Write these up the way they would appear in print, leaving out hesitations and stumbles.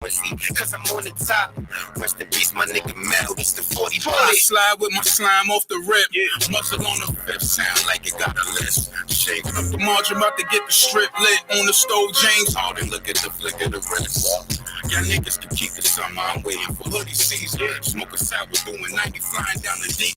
Cause I'm on the top. Rest in peace, my nigga Mel. It's the 40 bullet. Slide with my slime off the rip. Muscle on the fifth, sound like it got a list. Shaking up the margin, about to get the strip lit. On the stove, James Harden. Look at the flick of the wrist. Y'all niggas can keep the summer. I'm waiting for hoodie season. Smoke a sour, doing 90, flying down the deep.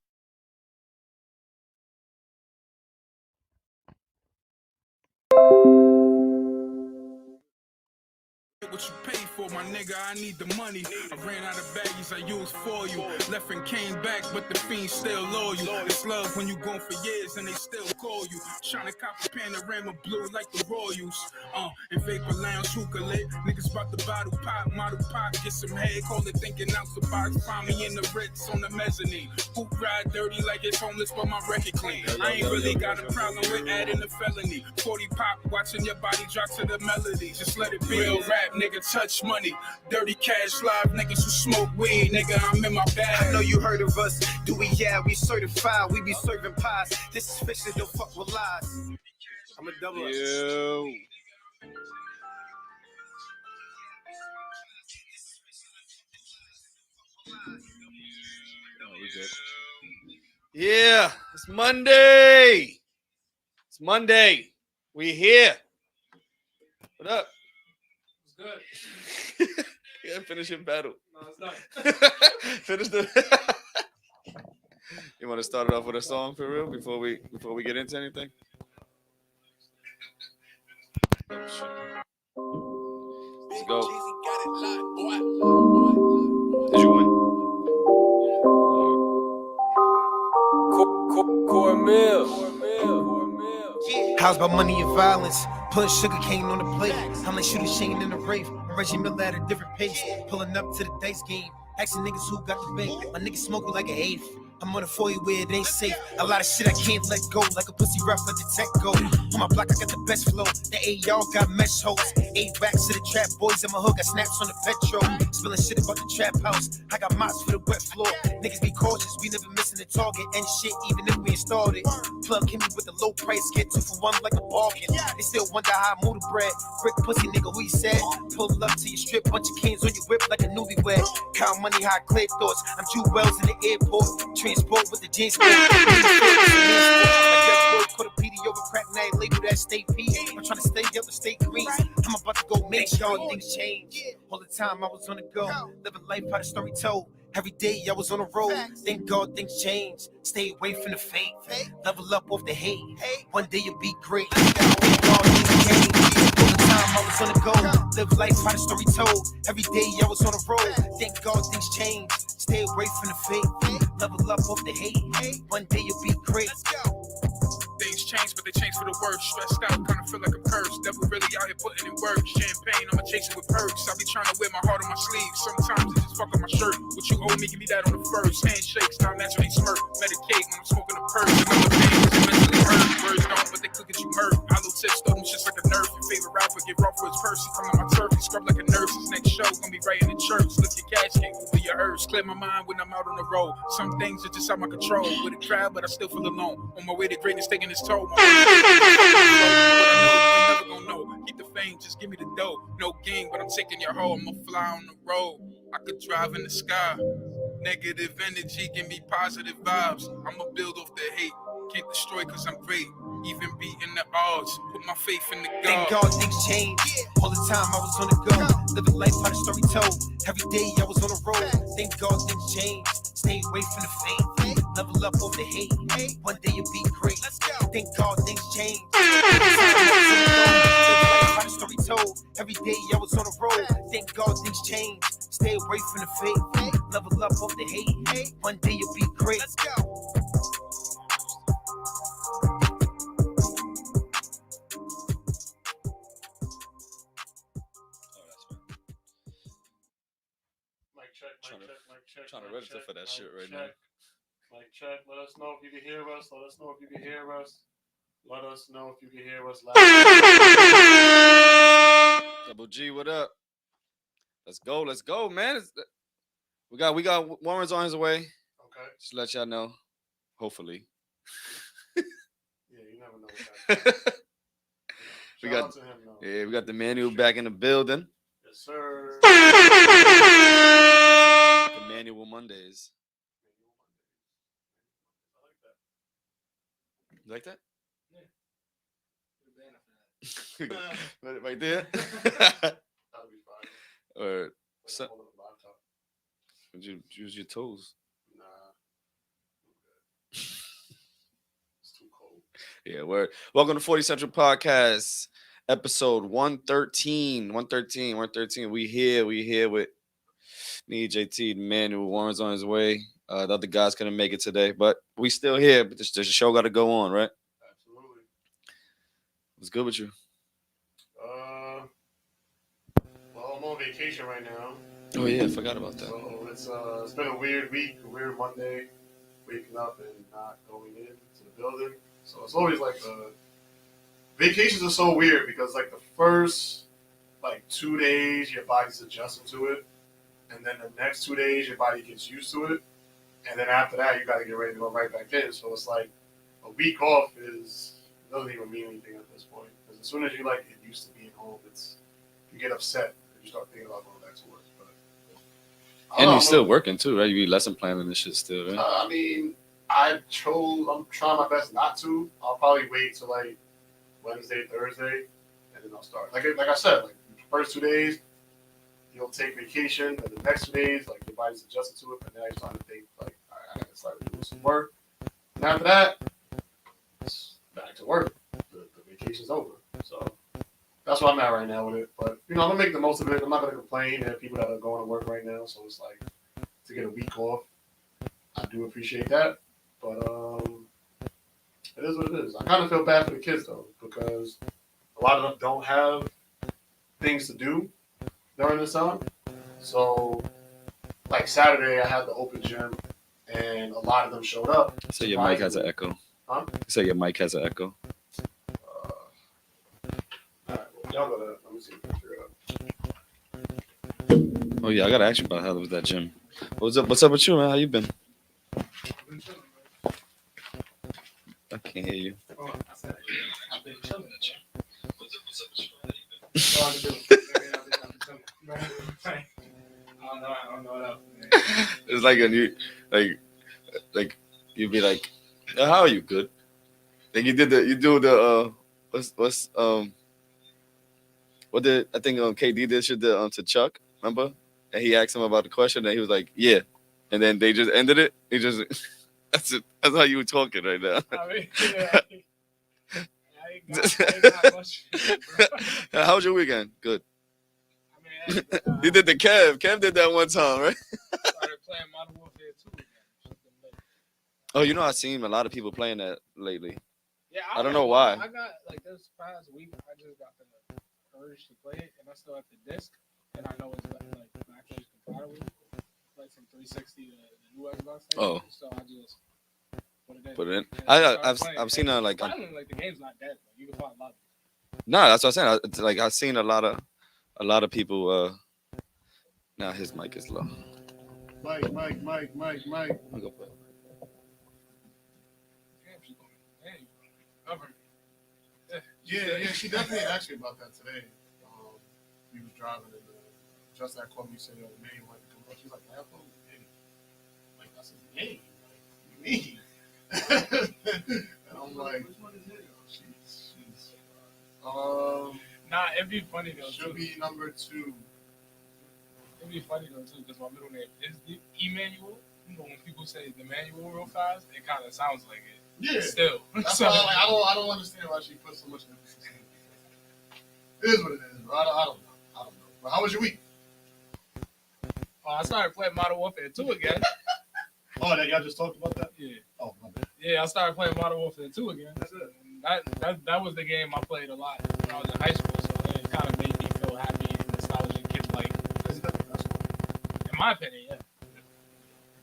What you pay for, my nigga, I need the money. I ran out of baggies I used for you. Left and came back, but the fiends still loyal. It's love when you gone for years and they still call you. Trying to cop a panorama blue like the Royals. And Vapor Lounge, hookah lit. Niggas about to bottle pop, model pop, get some head, call it thinking out the box. Find me in the Ritz on the mezzanine. Hoop ride dirty like it's homeless, but my record clean. I ain't really got a problem with adding a felony. 40 pop, watching your body drop to the melody. Just let it be. Real rap, nigga, touch money. Dirty cash live, niggas who smoke weed, nigga, I'm in my bag. I know you heard of us. Do we? Yeah, we certified. We be serving pies. This is fiction, don't fuck with lies. I'm a double X. Yo. Yeah, it's Monday. It's Monday. We here. What up? It's good. Yeah, finish your battle. No, it's not. Finish the. You want to start it off with a song for real before we get into anything? Let's go. Did you win? Housed by money and violence, putting sugar cane on the plate. I'm like shooting Shane in the rave. I'm Reggie Miller at a different pace. Pulling up to the dice game, asking niggas who got the bank. My niggas smoking like an eighth. I'm on a 40 where it ain't safe. A lot of shit I can't let go, like a pussy rough, let the tech go. On my block, I got the best flow. The y'all got mesh hoes. 8 racks to the trap boys in my hood, got snaps on the petrol. Spilling shit about the trap house. I got mops for the wet floor. Niggas be cautious, we never missing the target and shit, even if we installed it. Plug hit me with the low price, get 2 for 1 like a bargain. They still wonder how I move the bread. Brick pussy nigga, who he said? Pull up to your strip, bunch of cans on your whip like a newlywed. Count money, high clear thoughts. I'm Jew Wells in the airport. Transport with the jeans. Like young boy, put a PD over crack night, label that state P. I'm trying to stay up and stay green. I'm about to go make sure things change. All the time I was on the go, living life by the story told. Every day I was on the road. Thank God things change. Stay away from the fake. Level up off the hate. One day you'll be great. Thank God things change. All the time I was on the go. Live life by the story told. Every day I was on the road. Thank God things change. Stay away from the fake. Level up off the hate. One day you'll be great. Things change, but they change for the worse. Stressed out, kinda feel like I'm cursed. Devil really out here putting in work. Champagne, I'ma chase it with perks. I be trying to wear my heart on my sleeve. Sometimes it just fuck on my shirt. What you owe me, give me that on the first. Handshakes, now naturally smirk. Medicate when I'm smoking a purge. Another pain, cause it mentally hurt. Words don't, but they cook at you murk. Hollow tips, throw them shit's like a nerve. Your favorite rapper get raw for his purse. He come on my turf, he scrub like a nurse. His next show gonna be right in the church. Lift your casket, Google your hearse. Clear my mind when I'm out on the road. Some things are just out my control. With a crowd, but I still feel alone. On my way to greatness, taking its toll. Never gonna know. Keep the fame, just give me the dough. No game, but I'm taking your hoe. I'ma fly on the road. I could drive in the sky. Negative energy, give me positive vibes. I'ma build off the hate. Can't destroy cause I'm great. Even beating the odds. Put my faith in the God. Thank God things change. All the time I was on the go. Living life by the story told. Every day I was on the road. Thank God things change. Stay away from the fake. Level up off the hate. One day you'll be great. Thank God things change. Living life by the story told. Every day I was on the road. Thank God things change. Stay away from the fake. Level up off the hate. One day you'll be great. Let's go. Trying to register for that shit right now. Mic check. Let us know if you can hear us. Let us know if you can hear us. Let us know if you can hear us loud. Double G, what up? Let's go, man. We got Warren's on his way. Okay. Just to let y'all know. Hopefully. Yeah, you never know what that is. we got the manual back in the building. Yes, sir. The Manual Mondays. You like that? Right there. That'll be fine. Or so, Hold up the laptop. would you use your toes? Nah. It's too cold. Yeah, word. Welcome to 40 Central Podcast, episode 113. 113. We here with me, JT, the Manual. Warren's on his way. The other guys couldn't make it today, but we still here. But the show got to go on, right? Absolutely. What's good with you? Well, I'm on vacation right now. Oh yeah, I forgot about that. So it's been a weird week, a weird Monday, waking up and not going into the building. So it's always like vacations are so weird because like the first 2 days your body's adjusting to it, and then the next 2 days your body gets used to it, and then after that you got to get ready to go right back in. So it's like a week off doesn't even mean anything at this point, because as soon as you get used to being home, you get upset and you start thinking about going back to work. But And you're still working too, right? You be lesson planning and shit still, right? I mean, I'm trying my best not to. I'll probably wait till Wednesday, Thursday, and then I'll start. Like I said, the first 2 days you'll take vacation, and the next 2 days your body's adjusted to it, but now you're starting to think all right, I gotta start doing some work. And after that, it's back to work. The vacation's over. So that's where I'm at right now with it. But I'm gonna make the most of it. I'm not gonna complain. There are people that are going to work right now, so it's to get a week off. I do appreciate that, but it is what it is. I kind of feel bad for the kids though, because a lot of them don't have things to do during the summer. So, Saturday, I had the open gym, and a lot of them showed up. So your mic has an echo. Huh? So your mic has an echo. All right, well, y'all gotta let me see if I can figure it out. Oh yeah, I gotta ask you about how was that gym. What's up with you, man? How you been? I can't hear you. Oh, I said I've been chilling. I don't know what else. It's like a new, like you'd be like, how are you? Good. Like you do the what did I think KD did shit to Chuck, remember? And he asked him about the question, and he was like, yeah, and then they just ended it. He just that's it. That's how you were talking right now. I mean, yeah, I ain't got much. How was your weekend? Good. I mean, You did the Kev. Kev did that one time, right? started playing Modern Warfare 2 again. Oh, I've seen a lot of people playing that lately. Yeah, I don't know why. I got this past week. I just got the urge to play it, and I still have the disc, and I know it's backwards compatible, from 360 to the new Xbox. Oh. So I just Put it in. And I've seen finally, the game's not dead. You can find a lot of it. No, that's what I'm saying. It's I've seen a lot of people. Now his mic is low. Mike. I'll go play. Damn, she's going. Damn, cover. Yeah, she definitely asked me about that today. We was driving and just that called me saying, "Yo, man, you want to come up?" She's like, "I have phone." That's his name. What do you mean? And I'm like, which one is it? She's Nah, it'd be funny though. Should be number 2. It'd be funny though too, because my middle name is the Emmanuel. When people say the manual real fast, it kind of sounds like it. Yeah. Still. That's So, why I don't understand why she put so much emphasis on it. It is what it is, bro. I don't know. But how was your week? I started playing Modern Warfare 2 again. Oh, that y'all just talked about that? Yeah. Oh, my bad. Yeah, I started playing Modern Warfare 2 again. That's it. That was the game I played a lot when I was in high school, so it kind of made me feel happy and nostalgic, kid-like. That's it. In my opinion, yeah.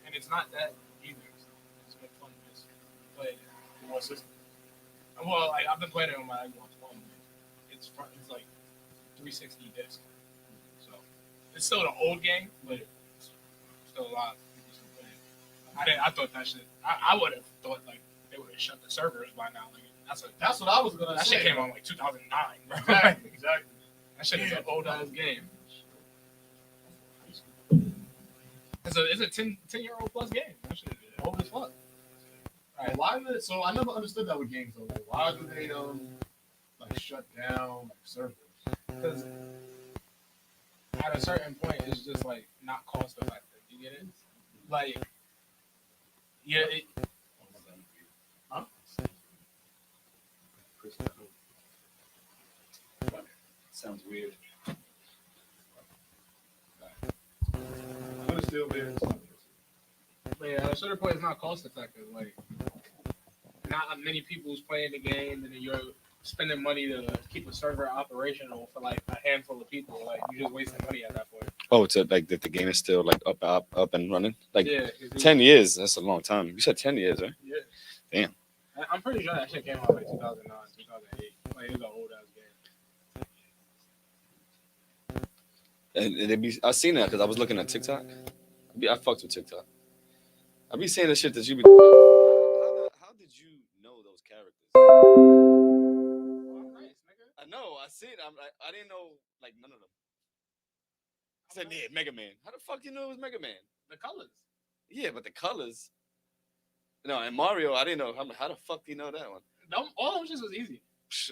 And it's not that either. So it's been fun just playing it. What system? Well, I've been playing it on my Xbox One. It's 360 disc. So it's still the old game, but it's still a lot of people still playing. I thought that shit. I would have thought they would have shut the servers by now. That's what I was gonna that say. shit came out 2009, bro. Exactly. That shit is an old ass game. It's a 10-year-old plus game. That shit is old as fuck. Right. Why did it, so I never understood that with games though. Like, why do they like shut down like servers? Because at a certain point, it's just like not cost effective. You get it? Like, yeah. Huh? Sounds weird. I'm gonna still be in. But yeah, at a certain point, it's not cost effective. Like, not many people's playing the game, and then you're spending money to keep a server operational for like a handful of people. Like, you're just wasting money at that point. Oh, it's like that the game is still like up and running. Like Yeah, 10 years. That's a long time. You said 10 years, right? Yeah. Damn. I'm pretty sure that shit came out like 2009, 2008. Like, it was an old ass game. And I seen that because I was looking at TikTok. I fucked with TikTok. I be saying the shit that you be. How did you know those characters? Oh, nice, nigga. I know. I seen. I'm like, I didn't know like none of them. I said, yeah, Mega Man. How the fuck you know it was Mega Man? The colors. Yeah, but the colors. No, and Mario, I didn't know. How the fuck do you know that one? All of them shit was easy.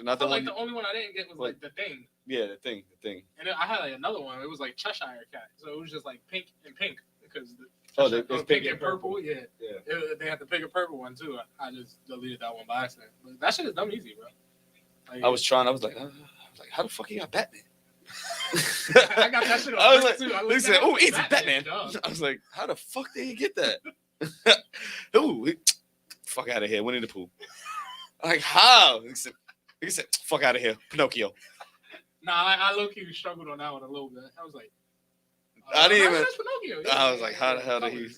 Not the But, one. like, the only one I didn't get was like the thing. Yeah, the thing. And then I had like another one. It was like Cheshire Cat. So it was just like pink and pink because It's pink and purple. Yeah. Yeah. They had the pink and purple one too. I just deleted that one by accident. But that shit is dumb easy, bro. Like, I was like, how the fuck you got Batman? I got that shit on I was like, too. I they said, oh, easy, Batman. Dumb. I was like, how the fuck did he get that? Ooh, fuck out of here, Winnie the Pooh. I'm like, how? He said, fuck out of here, Pinocchio. Nah, I low-key struggled on that one a little bit. I was like, I didn't even. that's Pinocchio. Yeah, I was like, how the hell did he?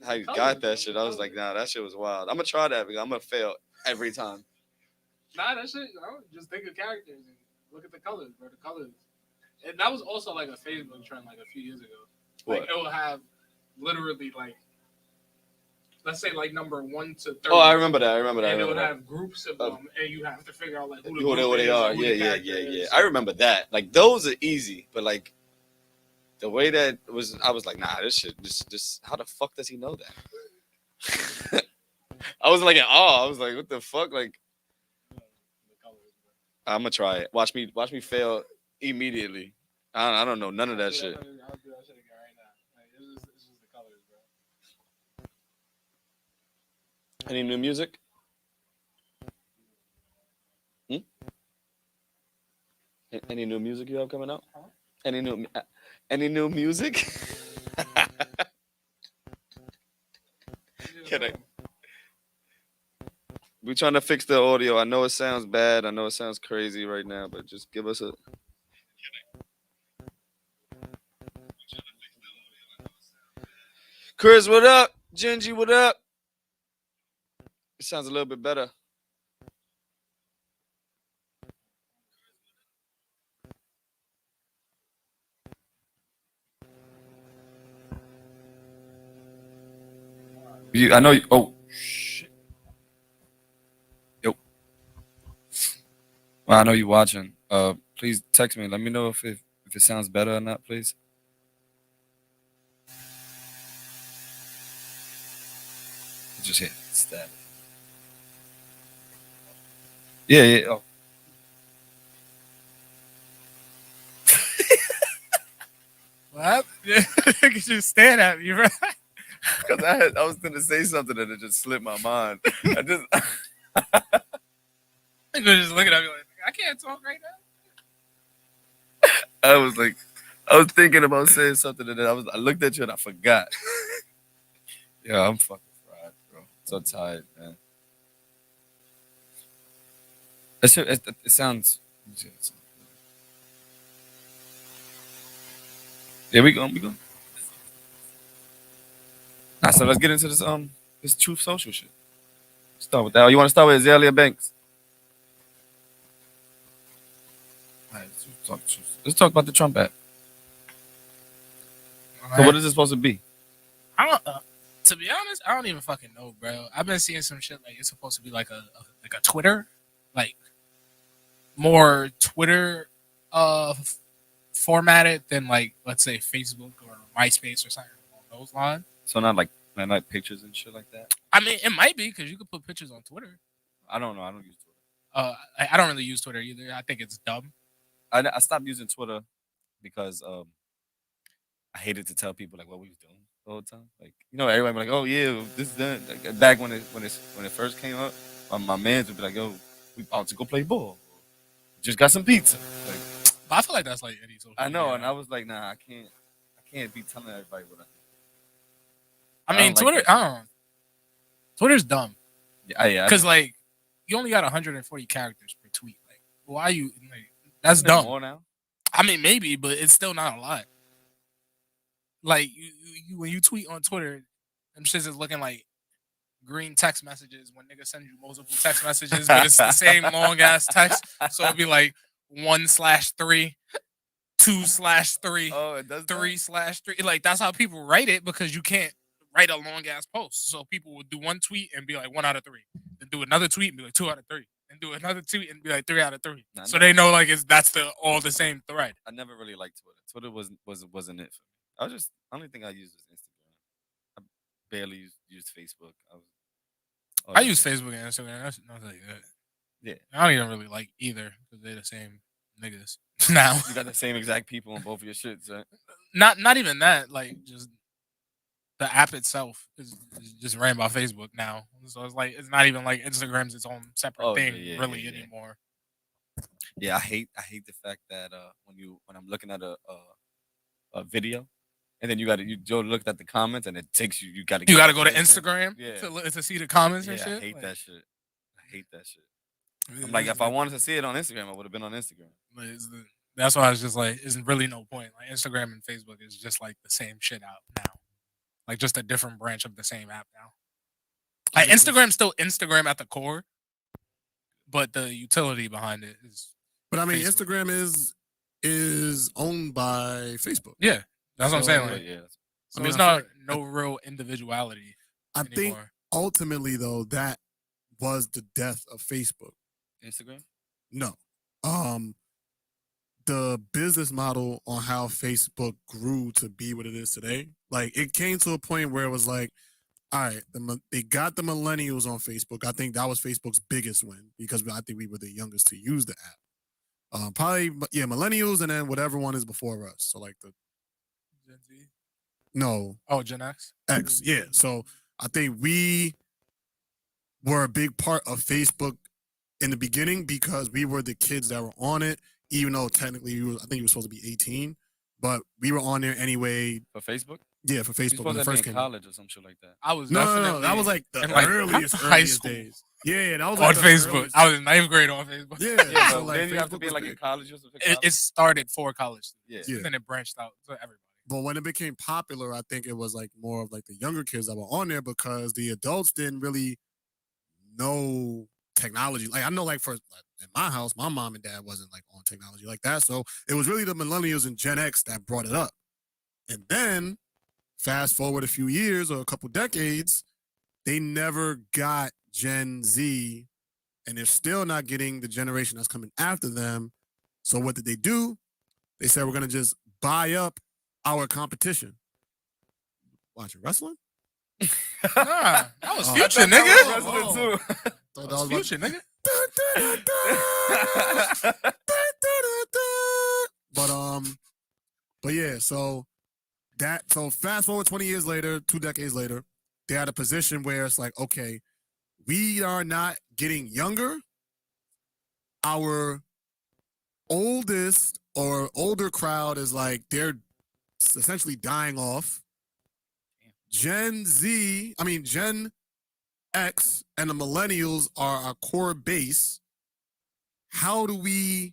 How you got that shit? I was like, nah, that shit was wild. I'm gonna try that because I'm gonna fail every time. Nah, that shit. I would just think of characters and look at the colors, bro. The colors. And that was also like a Facebook trend like a few years ago. Like What? it will have literally like, let's say like number 1 to 30. Oh, I remember that. And it would have groups of them, and you have to figure out like who Who they are. who the Yeah. character is. I remember that. Like those are easy, but like the way that was, I was like, nah, this shit. Just how the fuck does he know that? I was like in awe. I was like, what the fuck? Like, I'm gonna try it. Watch me fail immediately. I don't know none of that shit. I'll do that shit again right now. Like, it's just the colors, bro. Any new music? Any new music you have coming out? Huh? Any new music? We're trying to fix the audio. I know it sounds bad. I know it sounds crazy right now, but just give us a. Chris, what up? Gingy, what up? It sounds a little bit better. I know. Oh, shit. Yo. Well, I know you're watching. Please text me. Let me know if it sounds better or not, please. Just hit stab. Yeah. Oh. What? You just stand at me, bro. Because I was going to say something and it just slipped my mind. You're just looking at me like, I can't talk right now. I was thinking about saying something and then I looked at you and I forgot. Yeah, I'm fucking fried, bro. So tired, man. It sounds. Yeah, we go. Nah, so let's get into this Truth Social shit. Start with that. You want to start with Zelle Banks? All right, let's talk about the Trump app. So what is this supposed to be? I don't. To be honest, I don't even fucking know, bro. I've been seeing some shit like it's supposed to be like a Twitter, like more Twitter, formatted than like let's say Facebook or MySpace or something along those lines. So not like pictures and shit like that. I mean, it might be because you could put pictures on Twitter. I don't know. I don't use Twitter. I don't really use Twitter either. I think it's dumb. I stopped using Twitter because I hated to tell people like what we was doing the whole time. Like everybody be like, oh yeah, this is done. Like, back when it first came up, my mans would be like, yo, we about to go play ball. Just got some pizza. Like, But I feel like that's like any social I know, media. and I was like, nah, I can't be telling everybody what I do. I mean, don't like Twitter. that I don't know. Twitter's dumb Yeah. because like you only got 140 characters per tweet. Like, why you? Like, that's Isn't there dumb. more now? I mean, maybe, but it's still not a lot. Like you when you tweet on Twitter, them shits is looking like green text messages when niggas send you multiple text messages, but it's the same long ass text. So it'd be like 1/3, 2/3, Oh, it does. 3/3. Like that's how people write it because you can't write a long ass post. So people would do one tweet and be like 1 out of 3, then do another tweet and be like 2 out of 3, and do another tweet and be like 3 out of 3. Nah, So they know like that's all the same thread. I never really liked Twitter. Twitter wasn't it for me. Only thing I used was Instagram. I barely used Facebook. I use Facebook and Instagram. That's like that. Yeah. I don't even really like either because they're the same niggas now. You got the same exact people on both of your shits, right? Not even that. Like just the app itself is just ran by Facebook now. So it's like it's not even like Instagram's its own separate thing really anymore. Yeah, I hate the fact that when I'm looking at a video, and then you go look at the comments, and it takes you got to go to Instagram yeah. to see the comments and Yeah, shit. I hate that shit. I'm like, if I wanted to see it on Instagram, I would have been on Instagram. That's why I was just like, there's really no point. Like Instagram and Facebook is just like the same shit out now, like just a different branch of the same app now. Like Instagram's still Instagram at the core, but the utility behind it is. But I mean, Facebook. Instagram is owned by Facebook. Yeah, that's what I'm saying. Like, Yeah. so I mean, there's I feel no real individuality. I anymore. think ultimately though that was the death of Facebook. Instagram? No. The business model on how Facebook grew to be what it is today, like it came to a point where it was like, all right, they got the millennials on Facebook. I think that was Facebook's biggest win because I think we were the youngest to use the app. Probably, yeah, millennials and then whatever one is before us. So like the Gen Z? No. Oh, Gen X? X, yeah. So I think we were a big part of Facebook in the beginning because we were the kids that were on it, even though technically I think you were supposed to be 18, but we were on there anyway. For Facebook? Yeah, for You're Facebook supposed when it to be first in came out. college or some shit like that. I was No, that was like the in, like, earliest high school. days. Yeah, that was on like the Facebook. earliest- I was in 9th grade on Facebook. Yeah, so But like then you have to Facebook be was like in big. college just for college. It started for college. Yeah. Yeah. And then it branched out to everybody. But when it became popular, I think it was like more of like the younger kids that were on there because the adults didn't really know technology. Like I know, like in my house, my mom and dad wasn't like on technology like that. So it was really the millennials and Gen X that brought it up. And then fast forward a few years or a couple decades, they never got Gen Z, and they're still not getting the generation that's coming after them. So what did they do? They said we're gonna just buy up our competition. Watching wrestling? Nah, that was Oh. Future, I thought that nigga. was wrestling, too. Thought That was Future, nigga. But yeah, so fast forward 20 years later, 2 decades later, they're at a position where it's like, okay, we are not getting younger. Our oldest or older crowd is like they're essentially dying off. Gen X and the millennials are our core base. How do we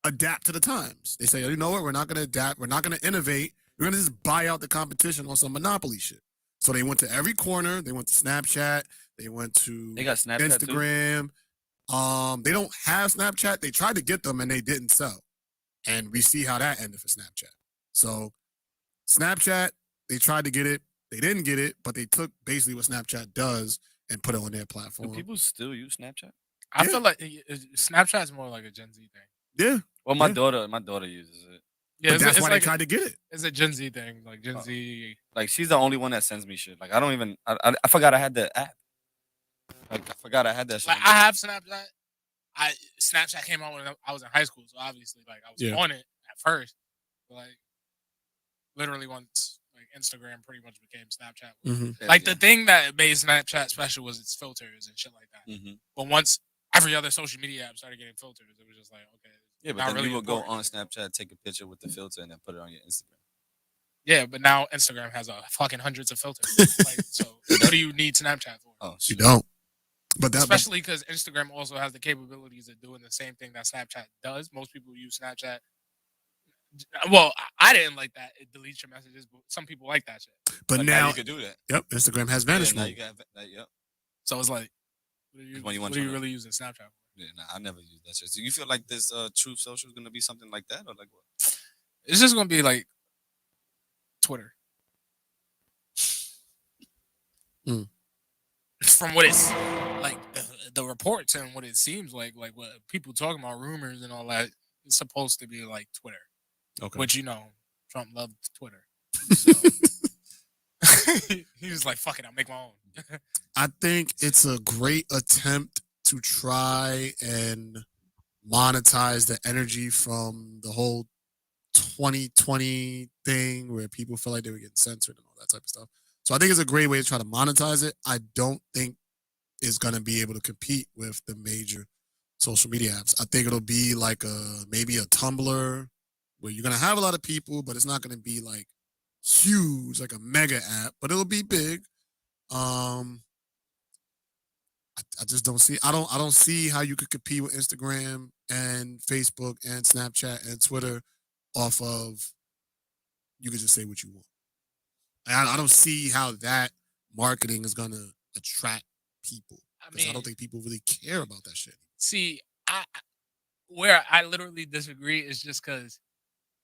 adapt to the times? They say, you know what? We're not going to adapt. We're not going to innovate. We're going to just buy out the competition on some monopoly shit. So they went to every corner. They went to Snapchat. They went to They got Snapchat too? Instagram. They don't have Snapchat. They tried to get them and they didn't sell. And we see how that ended for Snapchat. So Snapchat, they tried to get it. They didn't get it, but they took basically what Snapchat does and put it on their Do platform. people still use Snapchat? I Yeah. feel like Snapchat's more like a Gen Z thing. Yeah. Well, my Yeah. daughter uses it. Yeah, But that's why they like tried to get it. it's a Gen Z thing. Like Gen Z. Like she's the only one that sends me shit. Like I don't even. I forgot I had the app. Like I forgot I had that shit. Like I have Snapchat. Snapchat came out when I was in high school, so obviously, like I was on it at first. But, like literally once like Instagram pretty much became Snapchat. Mm-hmm. Like the thing that made Snapchat special was its filters and shit like that. Mm-hmm. But once every other social media app started getting filters, it was just like, okay. Yeah, but then really you would go on Snapchat, take a picture with the filter, and then put it on your Instagram. Yeah, but now Instagram has fucking hundreds of filters. Like, so what do you need Snapchat for? Oh, you don't. But especially because Instagram also has the capabilities of doing the same thing that Snapchat does. Most people use Snapchat. Well, I didn't like that. It deletes your messages, but some people like that shit. But now you can do that. Yep, Instagram has vanish Now mode. you can have that. Yep. So it's like, what are you really using Snapchat for? Yeah, nah, I never used that shit. So you feel like this Truth Social is gonna be something like that, or like what? It's just gonna be like Twitter. From what it's like, the reports and what it seems like what people talking about, rumors and all that, it's supposed to be like Twitter. Okay. Which Trump loved Twitter. So. He was like, "Fuck it, I'll make my own." I think it's a great attempt to try and monetize the energy from the whole 2020 thing where people feel like they were getting censored and all that type of stuff. So I think it's a great way to try to monetize it. I don't think it's going to be able to compete with the major social media apps. I think it'll be like maybe a Tumblr where you're going to have a lot of people, but it's not going to be like huge, like a mega app, but it'll be big. I just don't see. I don't see how you could compete with Instagram and Facebook and Snapchat and Twitter off of. You could just say what you want. I don't see how that marketing is gonna attract people. I don't think people really care about that shit. See, where I literally disagree is just because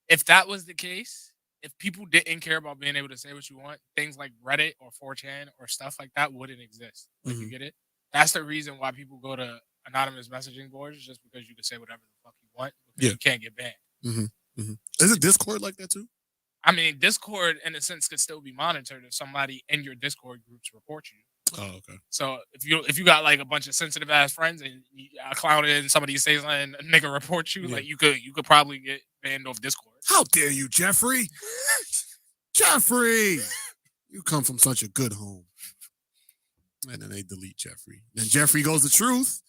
if that was the case, if people didn't care about being able to say what you want, things like Reddit or 4chan or stuff like that wouldn't exist. Like, you get it? That's the reason why people go to anonymous messaging boards, just because you can say whatever the fuck you want, because you can't get banned. Is it Discord like that too? I mean, Discord, in a sense, could still be monitored if somebody in your Discord groups report you. Oh, okay. So if you got like a bunch of sensitive ass friends and you clown it and somebody says something, a nigga report you, like you could probably get banned off Discord. How dare you, Jeffrey? Jeffrey, you come from such a good home. And then they delete Jeffrey. Then Jeffrey goes to Truth,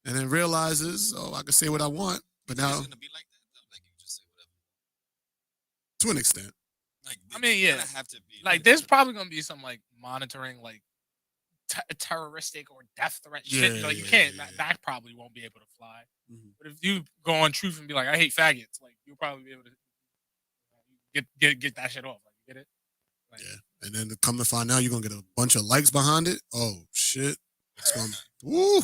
and then realizes, oh, I can say what I want. But now, it's gonna be like that. Though? Like you just say whatever. To an extent. Like I mean, yeah. Have to be like there's probably gonna be some like monitoring, like terroristic or death threat shit. Like you can't. That probably won't be able to fly. But if you go on Truth and be like, I hate faggots, like you'll probably be able to get that shit off. Like, you get it? Like, And then to come to find out, you're gonna get a bunch of likes behind it. Oh shit! It's gonna, woo,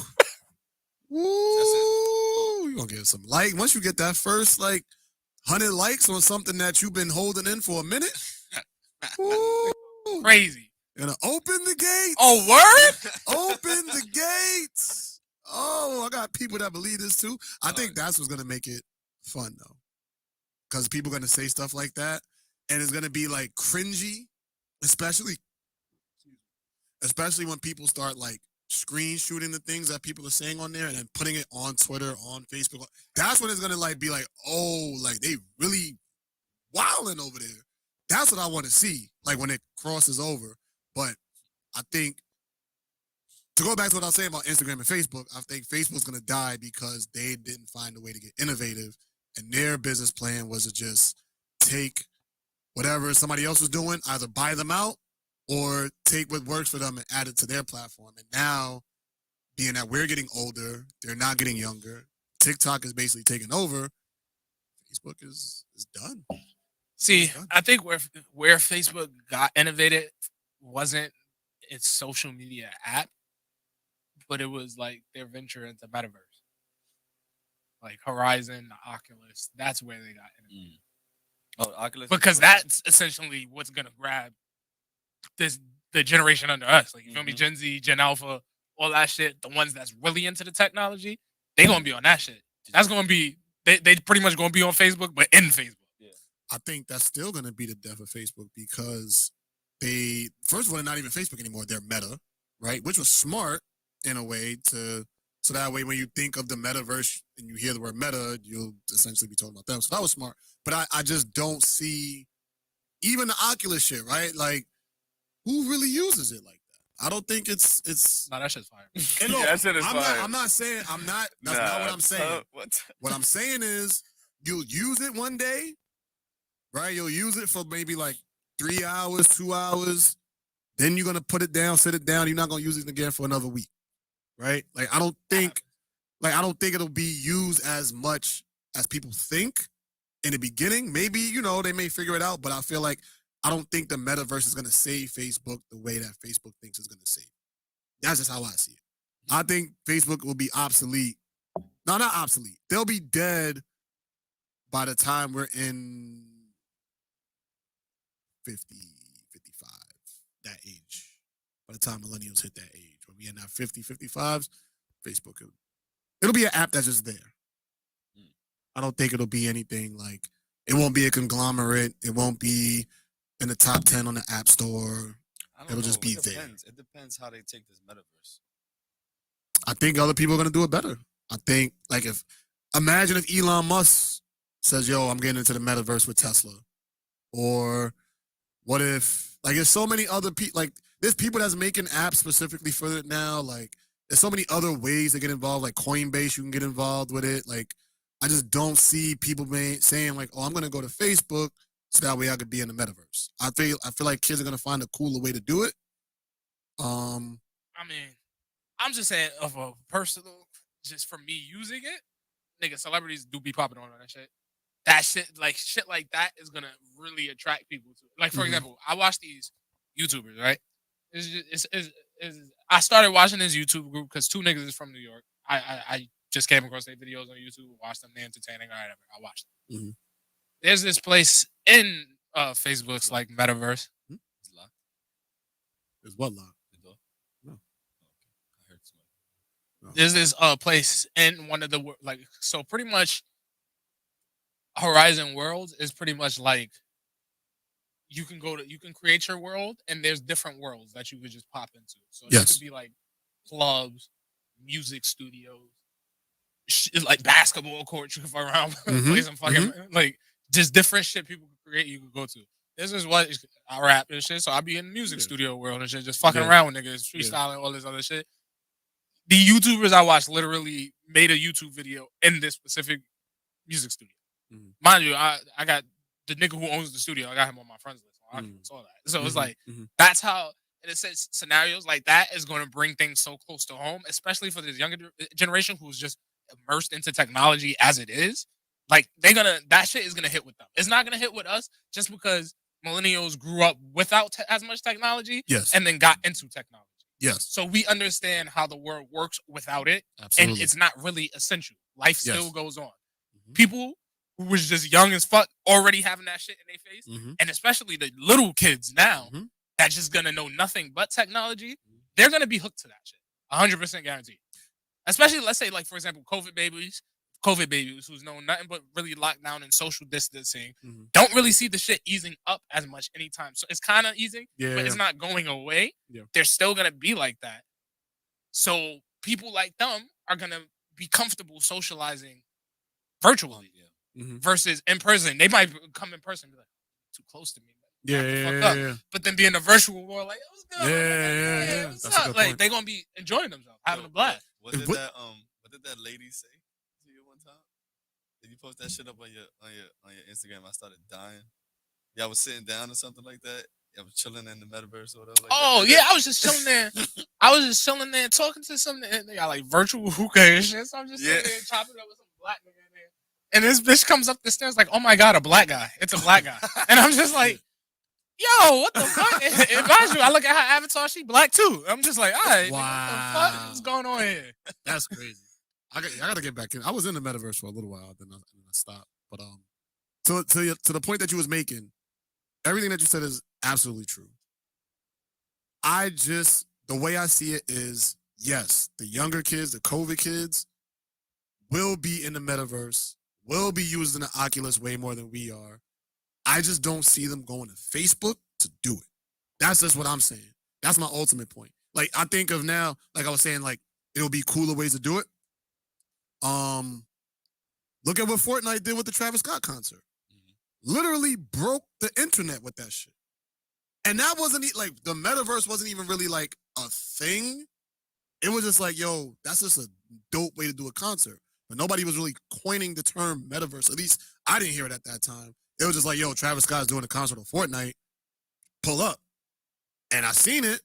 woo! You're gonna get some like. Once you get that first like 100 likes on something that you've been holding in for a minute, woo, crazy. You're gonna open the gates. Oh, word! Open the gates. Oh, I got people that believe this too. I think that's what's gonna make it fun though, because people are gonna say stuff like that, and it's gonna be like cringy. Especially when people start like screen shooting the things that people are saying on there and then putting it on Twitter, on Facebook. That's when it's gonna like be like, oh, like they really wilding over there. That's what I want to see, like when it crosses over. But I think to go back to what I was saying about Instagram and Facebook, I think Facebook's gonna die because they didn't find a way to get innovative, and their business plan was to just take whatever somebody else was doing, either buy them out or take what works for them and add it to their platform. And now, being that we're getting older, they're not getting younger, TikTok is basically taking over, Facebook is done. See, I think where Facebook got innovated wasn't its social media app, but it was like their venture into metaverse. Like Horizon, the Oculus, that's where they got innovated. Oh, Oculus. Because that's essentially what's gonna grab the generation under us. Like, you feel me? Gen Z, Gen Alpha, all that shit. The ones that's really into the technology, they gonna be on that shit. That's gonna be they pretty much gonna be on Facebook, but in Facebook. Yeah. I think that's still going to be the death of Facebook because they, first of all, they're not even Facebook anymore. They're Meta, right? Which was smart in a way so that way when you think of the metaverse and you hear the word meta, you'll essentially be talking about them. So that was smart. But I just don't see even the Oculus shit, right? Like, who really uses it like that? I don't think it's. No, that shit's fire. And look, Yeah, that shit is fire. I'm not saying That's not what I'm saying. What? What I'm saying is you'll use it one day, right? You'll use it for maybe like 3 hours, 2 hours. Then you're gonna put it down, sit it down. You're not gonna use it again for another week, right? Like I don't think it'll be used as much as people think in the beginning. Maybe they may figure it out, but I feel like I don't think the metaverse is gonna save Facebook the way that Facebook thinks it's gonna save. That's just how I see it. I think Facebook will be obsolete. No, not obsolete. They'll be dead by the time we're in 50, 55, that age. By the time millennials hit that age, when we in that 50, 55s, Facebook, it'll be an app that's just there. I don't think it'll be anything like, it won't be a conglomerate. It won't be in the top 10 on the App Store. It'll just be there. It depends how they take this metaverse. I think other people are going to do it better. I think, like, imagine if Elon Musk says, yo, I'm getting into the metaverse with Tesla. Or what if, like, there's so many other people, like, there's people that's making apps specifically for it now. Like, there's so many other ways to get involved, like Coinbase, you can get involved with it. Like, I just don't see people saying, like, oh, I'm going to go to Facebook so that way I could be in the metaverse. I feel like kids are going to find a cooler way to do it. I mean, I'm just saying of a personal, just for me using it, nigga, celebrities do be popping on that shit. That shit like that is gonna really attract people to it. Like, for example, I watch these YouTubers, right? I started watching this YouTube group because 2 niggas is from New York. I just came across their videos on YouTube, watched them, they're entertaining, all right, I watched them. Mm-hmm. There's this place in Facebook's like metaverse. It's locked. Is what locked? The door? No. I heard somebody. No. There's this place in one of the so pretty much Horizon Worlds is pretty much like you can create your world and there's different worlds that you could just pop into. So it could be like clubs, music studios, like basketball courts you can fuck around, play some fucking like just different shit people can create you could go to. This is what I rap and shit, so I be in the music studio world and shit, just fucking around with niggas, freestyling, all this other shit. The YouTubers I watch literally made a YouTube video in this specific music studio. Mind you, I got the nigga who owns the studio, I got him on my friends list. I saw that. So it's like, that's how, and it says scenarios like that is going to bring things so close to home, especially for this younger generation who's just immersed into technology as it is. Like, that shit is going to hit with them. It's not going to hit with us just because millennials grew up without as much technology and then got into technology. Yes. So we understand how the world works without it. Absolutely. And it's not really essential. Life still goes on. People who was just young as fuck already having that shit in their face. And especially the little kids now that just gonna know nothing but technology, they're gonna be hooked to that shit. 100% guaranteed. Especially, let's say, like, for example, COVID babies who's known nothing but really locked down and social distancing, don't really see the shit easing up as much anytime. So it's kind of easing, but it's not going away. They're still going to be like that. So people like them are going to be comfortable socializing virtually versus in person. They might come in person and be like, too close to me. Yeah. But then be in a virtual world, like, what's good? Yeah. What's up? Like, they're going to be enjoying themselves, having a blast. What did that lady say to you one time? Did you post that shit up on your Instagram? I started dying. Y'all was sitting down or something like that. Y'all was chilling in the metaverse or whatever. I was just chilling there. I was just chilling there talking to some. They got like virtual hookah and shit. So I'm just sitting there chopping up with some black nigga in there. And this bitch comes up the stairs like, oh my God, a black guy. It's a black guy. And I'm just like, yo, what the fuck? And mind you, I look at her avatar, she black too. I'm just like, all right, wow. what the fuck is going on here? That's crazy. I got to get back in. I was in the metaverse for a little while, then I stopped. But to the point that you was making, everything that you said is absolutely true. The way I see it is, yes, the younger kids, the COVID kids, will be in the metaverse, will be using the Oculus way more than we are. I just don't see them going to Facebook to do it. That's just what I'm saying. That's my ultimate point. Like, I think of now, like I was saying, like, it'll be cooler ways to do it. Look at what Fortnite did with the Travis Scott concert. Literally broke the internet with that shit. And that wasn't like, the metaverse wasn't even really like a thing. It was just like, yo, that's just a dope way to do a concert. But nobody was really coining the term metaverse. At least I didn't hear it at that time. It was just like, yo, Travis Scott's doing a concert on Fortnite. Pull up. And I seen it.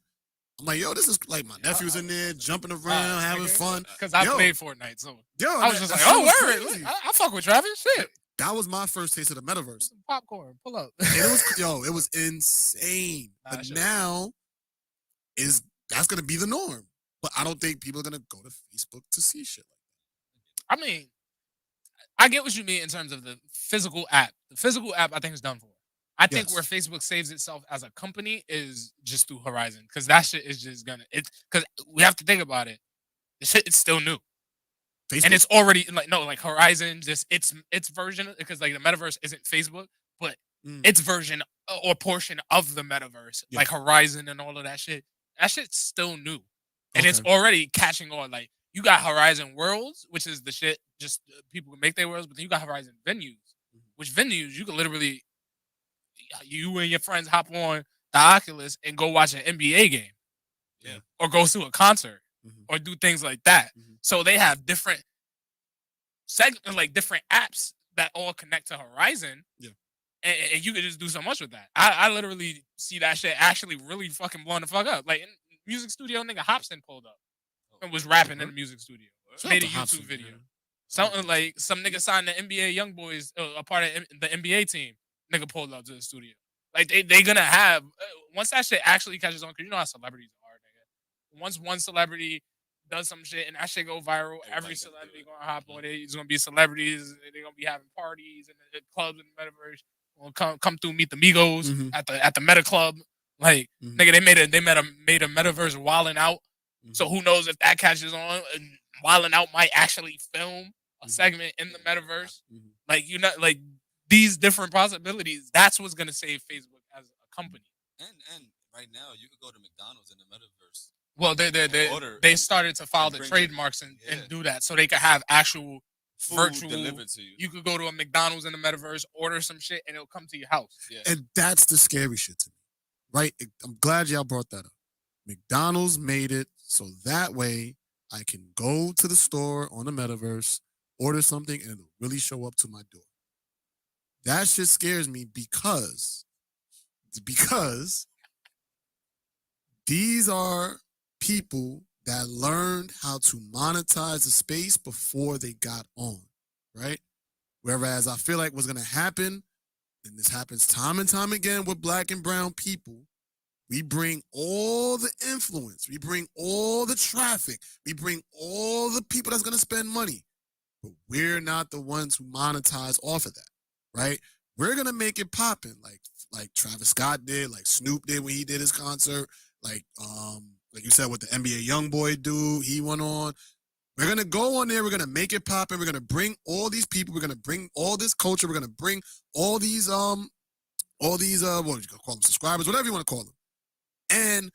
I'm like, yo, this is like my nephew's in there jumping around, having fun. Because I played Fortnite, so Yo, I was just like, that oh, shit was word. crazy. I fuck with Travis. Shit. That was my first taste of the metaverse. Popcorn. Pull up. And it was, it was insane. Nah, But sure. now that's gonna be the norm. But I don't think people are gonna go to Facebook to see shit like I mean, I get what you mean in terms of the physical app. The physical app, I think, is done for. I think Yes. where Facebook saves itself as a company is just through Horizon, because that shit is just gonna. It's because we have to think about it. This shit is still new, Facebook. and it's already like Horizon, just its version, because like the metaverse isn't Facebook, but its version or portion of the metaverse, Yeah. like Horizon and all of that shit. That shit's still new, and it's Okay. already catching on. Like, you got Horizon Worlds, which is the shit just people can make their worlds, but then you got Horizon Venues, which venues you can literally, you and your friends hop on the Oculus and go watch an NBA game, Yeah. or go to a concert, Mhm. or do things like that. Mhm. So they have different like different apps that all connect to Horizon. Yeah. And you could just do so much with that. I literally see that shit actually really fucking blowing the fuck up. Like, in music studio, nigga Hopsin pulled up and was rapping in the music studio. Shout Made out a to YouTube Hopsin, video. man. Something like some nigga signed the NBA Young Boys, a part of the NBA team. Nigga pulled up to the studio. Like, they gonna have once that shit actually catches on, because you know how celebrities are, nigga. Once one celebrity does some shit and that shit go viral, every celebrity gonna hop on it. It's gonna be celebrities. They're gonna be having parties and the clubs in the metaverse. Will come through, meet the Migos Mhm. at the Meta Club. Like, Mhm. nigga, they made a metaverse Wildin' Out. So who knows if that catches on? And Wildin' Out might actually film a segment in the metaverse. Like, like these different possibilities. That's what's gonna save Facebook as a company. And right now you could go to McDonald's in the metaverse. Well, they started to file the bring it. trademarks and Yeah. do that, so they could have actual Food virtual delivered to you. You could go to a McDonald's in the metaverse, order some shit, and it'll come to your house. Yeah. And that's the scary shit to me, right? I'm glad y'all brought that up. McDonald's made it so that way I can go to the store on the metaverse, order something, and it'll really show up to my door. That shit scares me because these are people that learned how to monetize the space before they got on, right? Whereas I feel like what's going to happen, and this happens time and time again with black and brown people, we bring all the influence, we bring all the traffic, we bring all the people that's going to spend money, but we're not the ones who monetize off of that, right? We're going to make it popping like Travis Scott did, like Snoop did when he did his concert, like you said with the NBA Youngboy dude, he went on. We're going to go on there. We're going to make it poppin'. We're going to bring all these people. We're going to bring all this culture. We're going to bring all these what do you call them? Subscribers, whatever you want to call them. And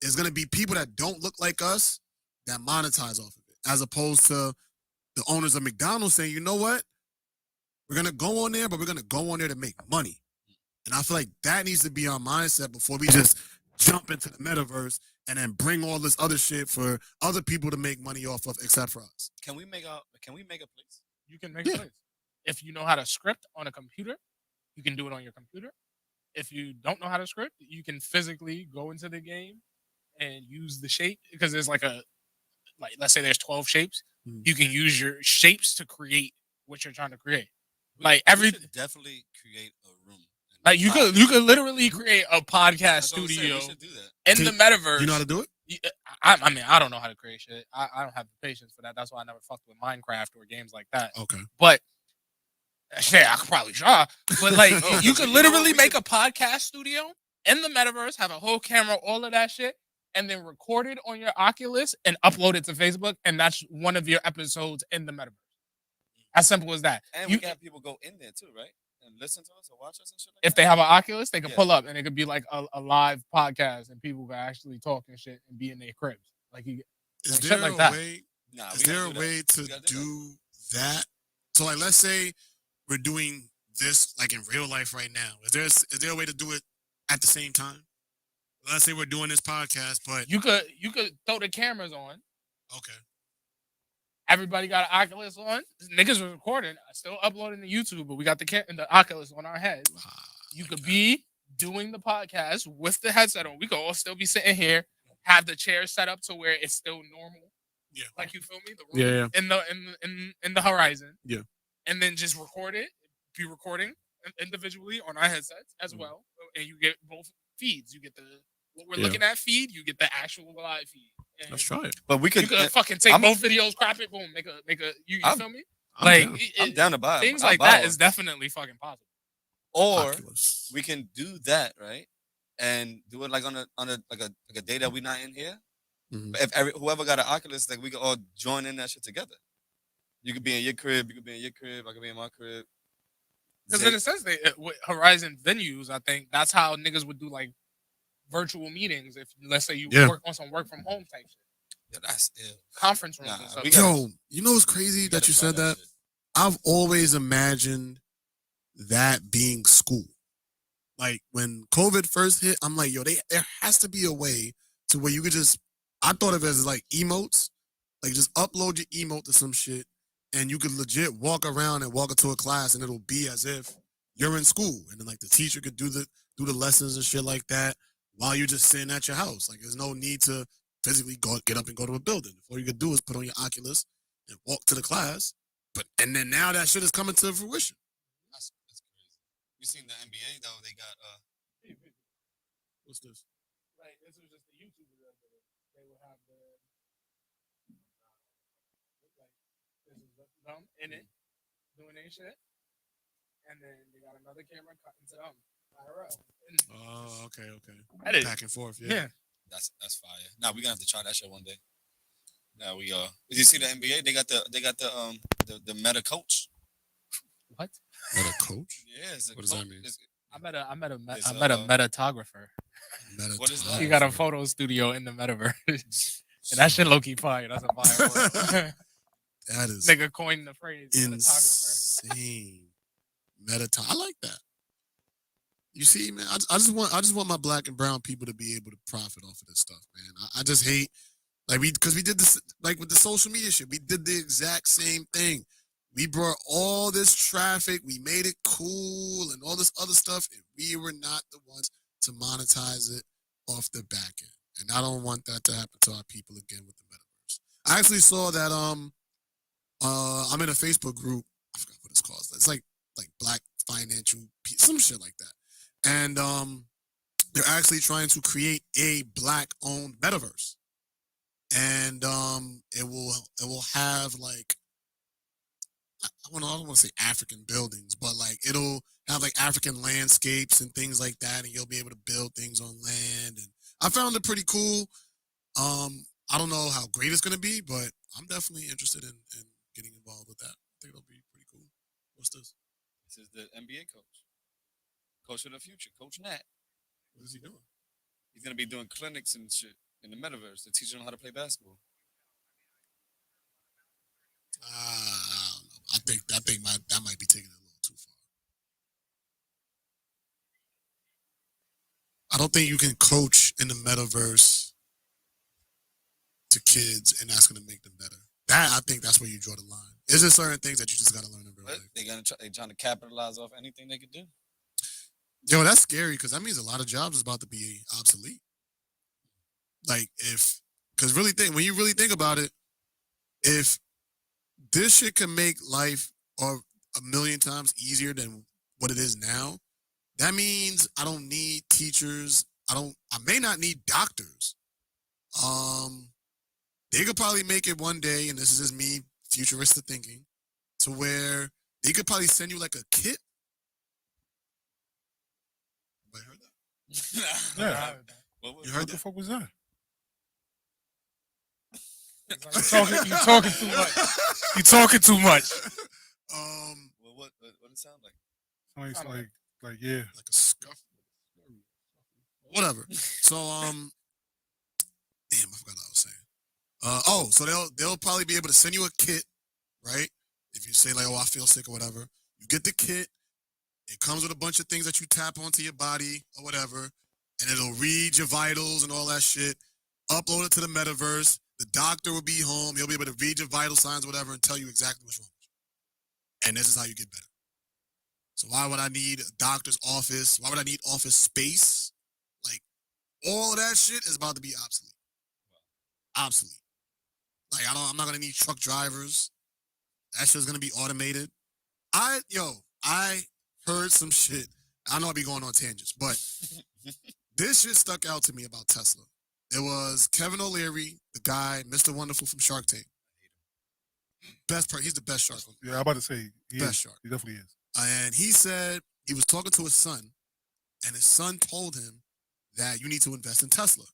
there's going to be people that don't look like us that monetize off of it, as opposed to the owners of McDonald's saying, you know what? We're going to go on there, but we're going to go on there to make money. And I feel like that needs to be our mindset before we just jump into the metaverse and then bring all this other shit for other people to make money off of, except for us. Can we make a place? You can make a place. If you know how to script on a computer, you can do it on your computer. If you don't know how to script, you can physically go into the game and use the shape, because there's let's say there's 12 shapes. You can use your shapes to create what you're trying to create. We should definitely create a room. Like, you could literally create a podcast studio We should do that. in the metaverse. You know how to do it? I mean, I don't know how to create shit. I don't have the patience for that. That's why I never fucked with Minecraft or games like that. Okay. But shit, I could probably try. But like, you could literally we make a podcast studio in the metaverse, have a whole camera, all of that shit, and then record it on your Oculus and upload it to Facebook, and that's one of your episodes in the metaverse. As simple as that. And You we can have people go in there too, right? and listen to us or watch us and shit like If that? they have an Oculus, they can Yeah. pull up and it could be like a live podcast and people can actually talk and shit and be in their cribs. Like you, Is like there shit like a that. way? Nah, Is we gotta there a do that. way to We gotta do that? So, like, let's say we're doing this like in real life right now. Is there a way to do it at the same time? Let's say we're doing this podcast, but You could throw the cameras on. okay, Everybody got an Oculus on. Niggas was recording. I still uploading to YouTube, but we got the Oculus on our heads. You could be doing the podcast with the headset on. We could all still be sitting here, have the chair set up to where it's still normal. Yeah. Like you feel me? The room in the horizon. Yeah. And then just record it. Be recording individually on our headsets as well. And you get both feeds. You get the what we're looking at feed, you get the actual live feed. And let's try it. But we could you could fucking take both videos, crop it, boom, make a you feel me? I'm down to buy things I'll like buy that one. is definitely fucking possible. Or Oculus. we can do that, right? And do it like on a day that we're not in here. Mhm. If whoever got an Oculus, like we could all join in that shit together. You could be in your crib, you could be in your crib, I could be in my crib. Because in a sense, with Horizon venues, I think that's how niggas would do like virtual meetings. If let's say you work on some work from home type shit, Yeah, that's ill. conference rooms and stuff. Yo, you know what's crazy that you said that? Shit. I've always imagined that being school. Like when COVID first hit, I'm like, yo, there has to be a way to where you could just. I thought of it as like emotes, like just upload your emote to some shit, and you could legit walk around and walk into a class, and it'll be as if you're in school, and then like the teacher could do the lessons and shit like that while you're just sitting at your house. Like there's no need to physically get up and go to a building. All you could do is put on your Oculus and walk to the class. And then now that shit is coming to fruition. That's crazy. You seen the NBA though? They got What's this? Like this was just the YouTubers that did it. They would have the like this is them in it doing their shit, and then they got another camera cutting to them IRL. Oh, okay. That is- Back and forth, yeah. that's fire. Now we're gonna have to try that shit one day. Now we did you see the NBA? They got the meta coach. What? What a coach? Yeah, it's a What does coach. that mean? I met a It's, metographer. What is that? He got a photo studio in the metaverse. And that shit low key fire. That's a fire word. That is Nigga coined the phrase metographer. insane. I like that. You see, man, I just want my black and brown people to be able to profit off of this stuff, man. I just hate because we did this like with the social media shit. We did the exact same thing. We brought all this traffic, we made it cool and all this other stuff, and we were not the ones to monetize it off the back end. And I don't want that to happen to our people again with the metaverse. I actually saw that I'm in a Facebook group. I forgot what it's called. It's like Black Financial, some shit like that. And they're actually trying to create a Black-owned metaverse. And it will have like I don't want to say African buildings, but like it'll have like African landscapes and things like that, and you'll be able to build things on land. And I found it pretty cool. I don't know how great it's gonna be, but I'm definitely interested in getting involved with that. I think it'll be pretty cool. What's this? This is the NBA coach of the future, Coach Nat. What is he doing? He's gonna be doing clinics and shit in the metaverse to teach them how to play basketball. I don't know. I think that might be taking it a little too far. I don't think you can coach in the metaverse to kids and that's going to make them better. I think that's where you draw the line. There's just certain things that you just got to learn in real life. They're trying to capitalize off anything they could do. Yo, that's scary because that means a lot of jobs is about to be obsolete. Like because when you really think about it, if this shit can make life or a million times easier than what it is now, that means I don't need teachers. I may not need doctors. They could probably make it one day, and this is just me futuristic thinking, to where they could probably send you like a kit. Everybody heard that? Yeah. You heard What the that? fuck was that? You talking too much. You talking too much. Well, what it sound like? It's like yeah. Like a scuff. Whatever. So damn, I forgot what I was saying. So they'll probably be able to send you a kit, right? If you say like, oh, I feel sick or whatever, you get the kit. It comes with a bunch of things that you tap onto your body or whatever, and it'll read your vitals and all that shit. Upload it to the metaverse. The doctor will be home. He'll be able to read your vital signs, whatever, and tell you exactly what's wrong with you. And this is how you get better. So why would I need a doctor's office? Why would I need office space? Like, all of that shit is about to be obsolete. Obsolete. Like, I'm not gonna need truck drivers. That shit's gonna be automated. I heard some shit. I know I be going on tangents, but this shit stuck out to me about Tesla. It was Kevin O'Leary, the guy, Mr. Wonderful from Shark Tank. He's the best shark. Yeah, I'm about to say best shark. He definitely is. And he said he was talking to his son, and his son told him that you need to invest in Tesla.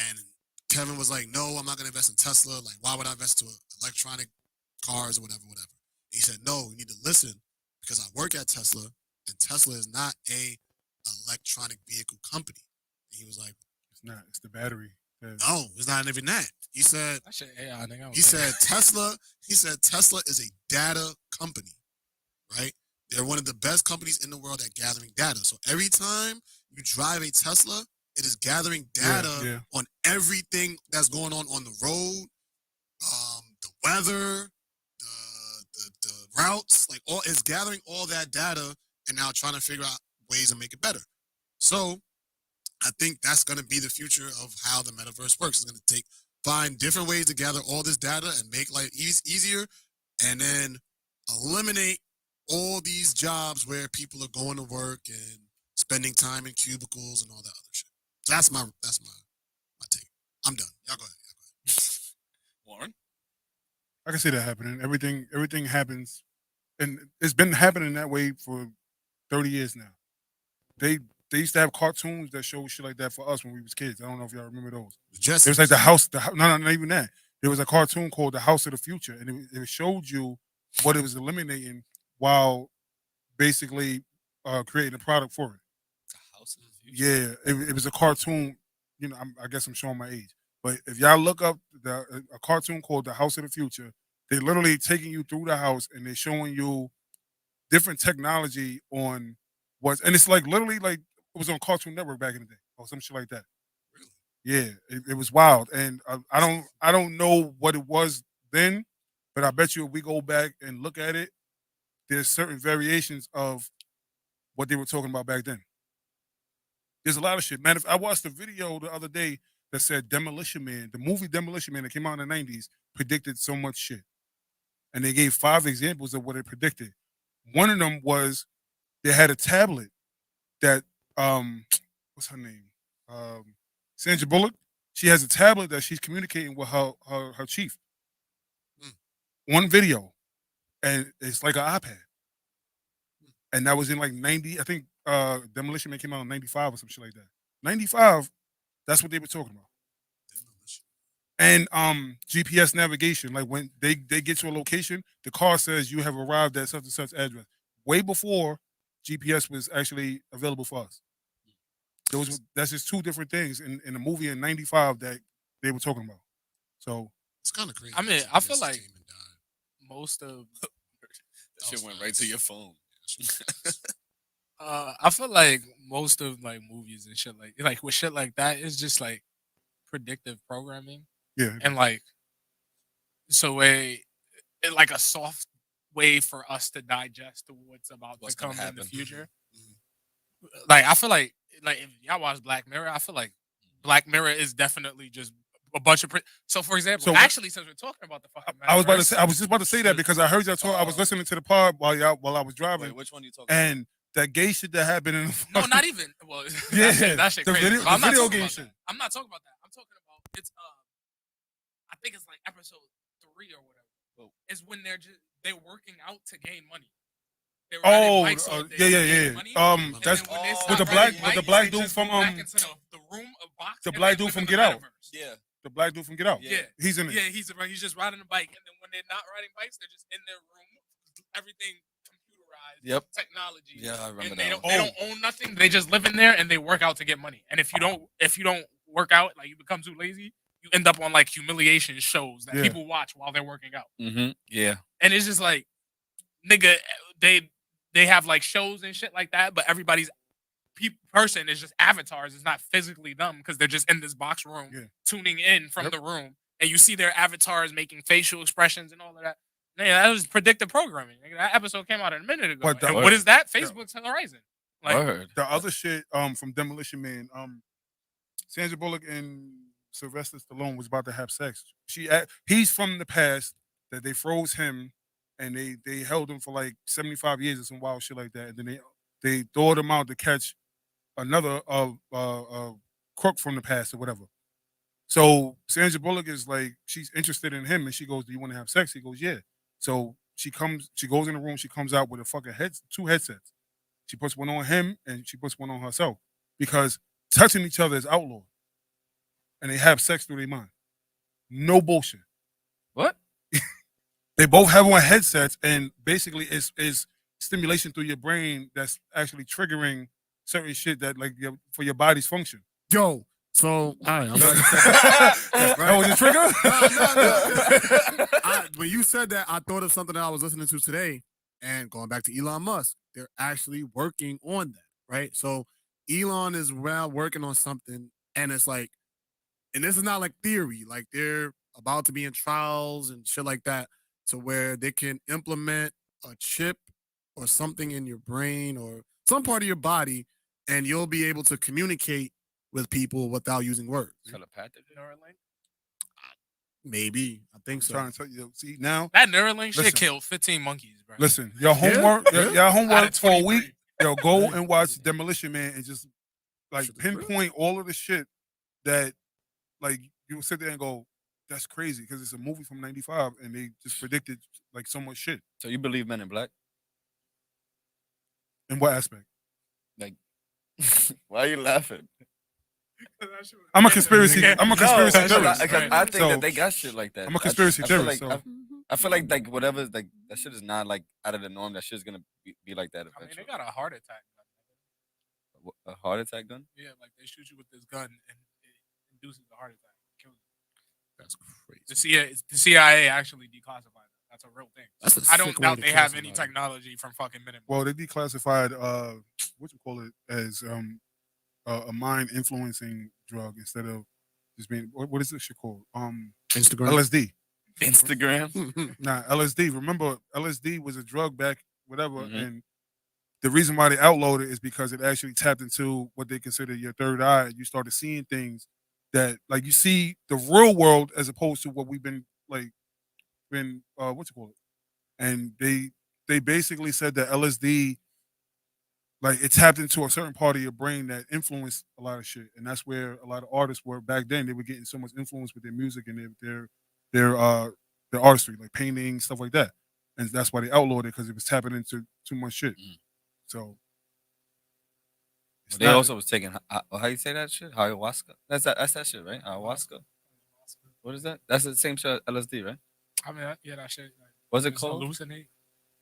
And Kevin was like, no, I'm not going to invest in Tesla. Like, why would I invest into electronic cars or whatever? He said, no, you need to listen because I work at Tesla, and Tesla is not a electronic vehicle company. And he was like, it's not. It's the battery. No, it's not even that. He said, That shit AI, nigga. he said Tesla is a data company, right? They're one of the best companies in the world at gathering data. So every time you drive a Tesla, it is gathering data on everything that's going on the road, the weather, the routes, like it's gathering all that data and now trying to figure out ways to make it better. So I think that's going to be the future of how the metaverse works. It's going to find different ways to gather all this data and make life easier, and then eliminate all these jobs where people are going to work and spending time in cubicles and all that other shit. So that's my take. I'm done. Y'all go ahead. Warren? I can see that happening. Everything happens, and it's been happening that way for 30 years now. They used to have cartoons that showed shit like that for us when we was kids. I don't know if y'all remember those. It was like the house. No, not even that. There was a cartoon called The House of the Future, and it showed you what it was eliminating while basically creating a product for it. The House of the Future? Yeah, it was a cartoon. You know, I guess I'm showing my age. But if y'all look up a cartoon called The House of the Future, they're literally taking you through the house and they're showing you different technology on and it's like literally like it was on Cartoon Network back in the day or some shit like that. Really? Yeah, it was wild, and I don't know what it was then, but I bet you if we go back and look at it, there's certain variations of what they were talking about back then. There's a lot of shit, man. I watched a video the other day that said Demolition Man, the movie Demolition Man that came out in the 90s, predicted so much shit, and they gave 5 examples of what it predicted. One of them was they had a tablet that what's her name? Sandra Bullock. She has a tablet that she's communicating with her chief. One video, and it's like an iPad. And that was in like 90. I think Demolition Man came out in 95 or some shit like that. 95. That's what they were talking about. And GPS navigation, like when they get to a location, the car says you have arrived at such and such address. Way before GPS was actually available for us. That's just 2 different things in the movie in 95 that they were talking about. So it's kind of crazy. I mean, I feel like most of that shit went right to your phone. I feel like most of like movies and shit like with shit like that is just like predictive programming. Yeah. And like like a soft way for us to digest what's about to come in the future. Like I feel like if y'all watch Black Mirror, I feel like Black Mirror is definitely just a bunch of so for example, actually since we're talking about the fucking I was just about to say that because I heard y'all talk. I was listening to the pod while I was driving. Wait, which one are you talking and that gay shit that happened in no, not even well yeah, that shit crazy. The video game shit. I'm not talking about that. I'm talking about it's I think it's like episode 3 or whatever. It's when they're working out to gain money. That's with the black dude from the room of boxing. The black dude from Get Out. Yeah. The black dude from Get Out. Yeah. He's in it. Yeah, he's just riding a bike, and then when they're not riding bikes, they're just in their room. Everything computerized. Yep. technology. Yeah, I remember And that. they don't own nothing. They just live in there and they work out to get money. And if you don't work out, like you become too lazy, you end up on like humiliation shows that people watch while they're working out. Mm-hmm. Yeah. And it's just like, nigga, they have like shows and shit like that, but everybody's person is just avatars. It's not physically them because they're just in this box room tuning in from the room, and you see their avatars making facial expressions and all of that. Man, that was predictive programming. That episode came out a minute ago. But and what is that? Facebook's Horizon. Like, the other shit from Demolition Man, Sandra Bullock and Sylvester Stallone was about to have sex. He's from the past that they froze him and they held him for like 75 years or some wild shit like that, and then they thawed him out to catch another crook from the past or whatever. So Sandra Bullock is like, she's interested in him, and she goes, "Do you want to have sex?" He goes, "Yeah." So she goes in the room, she comes out with a fucking two headsets. She puts one on him and she puts one on herself because touching each other is outlawed, and they have sex through their mind. No bullshit. What? They both have on headsets, and basically is stimulation through your brain that's actually triggering certain shit that like for your body's function. Yo, so all right, I'm that was a trigger. When you said that, I thought of something that I was listening to today, and going back to Elon Musk, they're actually working on that, right? So Elon is working on something, and it's like, and this is not like theory, like they're about to be in trials and shit like that, to where they can implement a chip or something in your brain or some part of your body, and you'll be able to communicate with people without using words. Telepathic Neuralink? Maybe. I think so. Trying to tell you, see now that Neuralink shit killed 15 monkeys, bro. Listen, your homework, your homework for a week. 23. Yo, go and watch Demolition Man and just like pinpoint all of the shit that like you sit there and go, that's crazy, because it's a movie from '95 and they just predicted like so much shit. So you believe Men in Black? In what aspect? Like, why are you laughing? I'm a conspiracy. I'm a conspiracy theorist. I think that they got shit like that. I'm a conspiracy theorist. I feel like whatever, like that shit is not like out of the norm. That shit's gonna be like that eventually. I mean, they got a heart attack gun. A heart attack gun? Yeah, like they shoot you with this gun and it induces a heart attack. Kills you. That's crazy. The CIA actually declassified that. That's a real thing. That's I don't doubt they have any technology from fucking minute. Well, they declassified what you call it as a mind influencing drug instead of just being what is this shit called? Instagram. LSD. Instagram. Nah, LSD. Remember, LSD was a drug back, whatever, and the reason why they outlawed it is because it actually tapped into what they consider your third eye. You started seeing things that, like, you see the real world as opposed to what we've been what you call it? And they basically said that LSD, like, it tapped into a certain part of your brain that influenced a lot of shit, and that's where a lot of artists were back then. They were getting so much influence with their music and their artistry, like painting, stuff like that, and that's why they outlawed it, because it was tapping into too much shit. So they also was taking how you say that shit? Ayahuasca. That's that shit, right? Ayahuasca. What is that? That's the same shit as LSD, right? I mean, yeah, that shit. Like, what's it called? Hallucinate.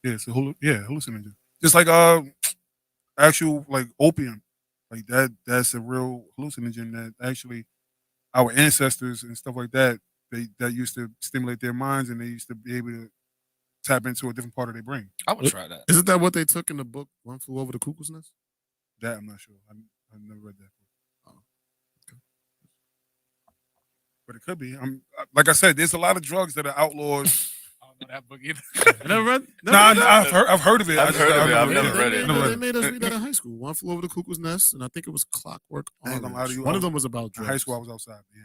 Yeah, it's hallucinogen. Just like actual like opium, like that's a real hallucinogen that actually our ancestors and stuff like that that used to stimulate their minds, and they used to be able to tap into a different part of their brain. I would try that. Isn't that what they took in the book One Flew Over the Cuckoo's Nest? That I'm not sure. I've never read that. Okay. But it could be. Like I said, there's a lot of drugs that are outlawed. I don't know that book either. You never read? I've heard of it. I've never read it. They made us read that in high school. One Flew Over the Cuckoo's Nest, and I think it was Clockwork Orange. One of them was about drugs. In high school, I was outside. Yeah,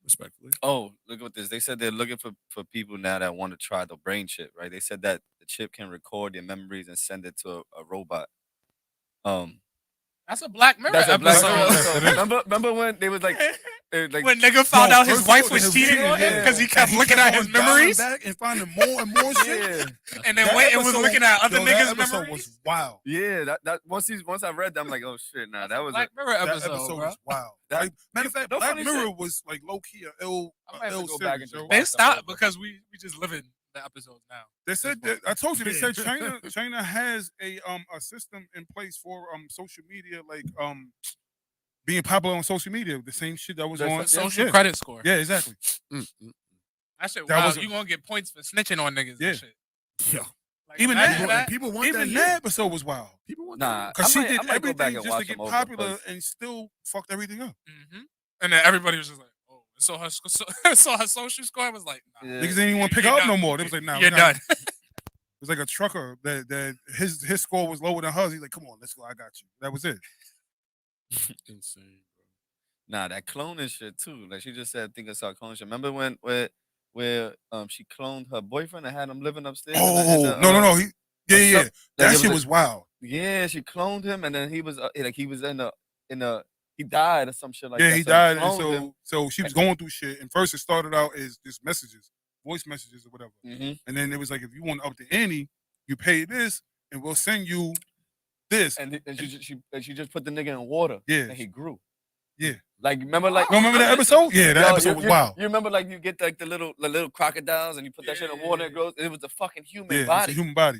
respectfully. Oh, look at this. They said they're looking for people now that want to try the brain chip, right? They said that the chip can record your memories and send it to a robot. That's a Black Mirror episode. Remember when they was like when nigga found out his wife was cheating on him because he kept looking at his memories back and finding more and more shit. And then went and was looking at other niggas' memories. Was wild. Yeah, that once I read that, I'm like, oh shit, nah, that was Black Mirror episode. That episode bro. was wild. Matter of fact, no Black funny Mirror shit. was like low key a ill I might have to go series, back and yo. just They watch stopped that. because we just live in the episodes now. They said that, I told you. They said China has a system in place for social media, like being popular on social media. The same shit that was on Social credit score. Yeah, exactly. That shit. That Wow, was you gonna get points for snitching on niggas Yeah. and shit. Yeah. Like, Even imagine that, people want even that. that episode was wild. People want Nah, that. Because she I did might go back everything and just to watch get them over, popular 'cause- and still fucked everything up. And then everybody was just like, oh. So her social score was like, nah. Yeah. Niggas didn't even want to pick You're her up done. no more. They was like, nah, You're done. It was like a trucker that his score was lower than hers. He's like, come on, let's go. I got you. That was it. Insane, bro. Nah, that cloning shit too. Like she just said, I think I saw cloning shit. Remember when where she cloned her boyfriend and had him living upstairs? in the, No. Yeah. That it shit a- was wild. Yeah, she cloned him, and then he was he was in a he died or some shit like Yeah, that. he So died, and cloned him. so she was going through shit. And first, it started out as just messages, voice messages or whatever. Mhm. And then it was like, if you want to up the ante, you pay this, and we'll send you this. And she just put the nigga in water. Yeah. And he grew. Yeah. Like remember like You remember that episode? Yeah, that episode was wild. You remember like you get like the little crocodiles and you put that shit in water and it grows. It was a fucking human Yeah, body. it's a human body.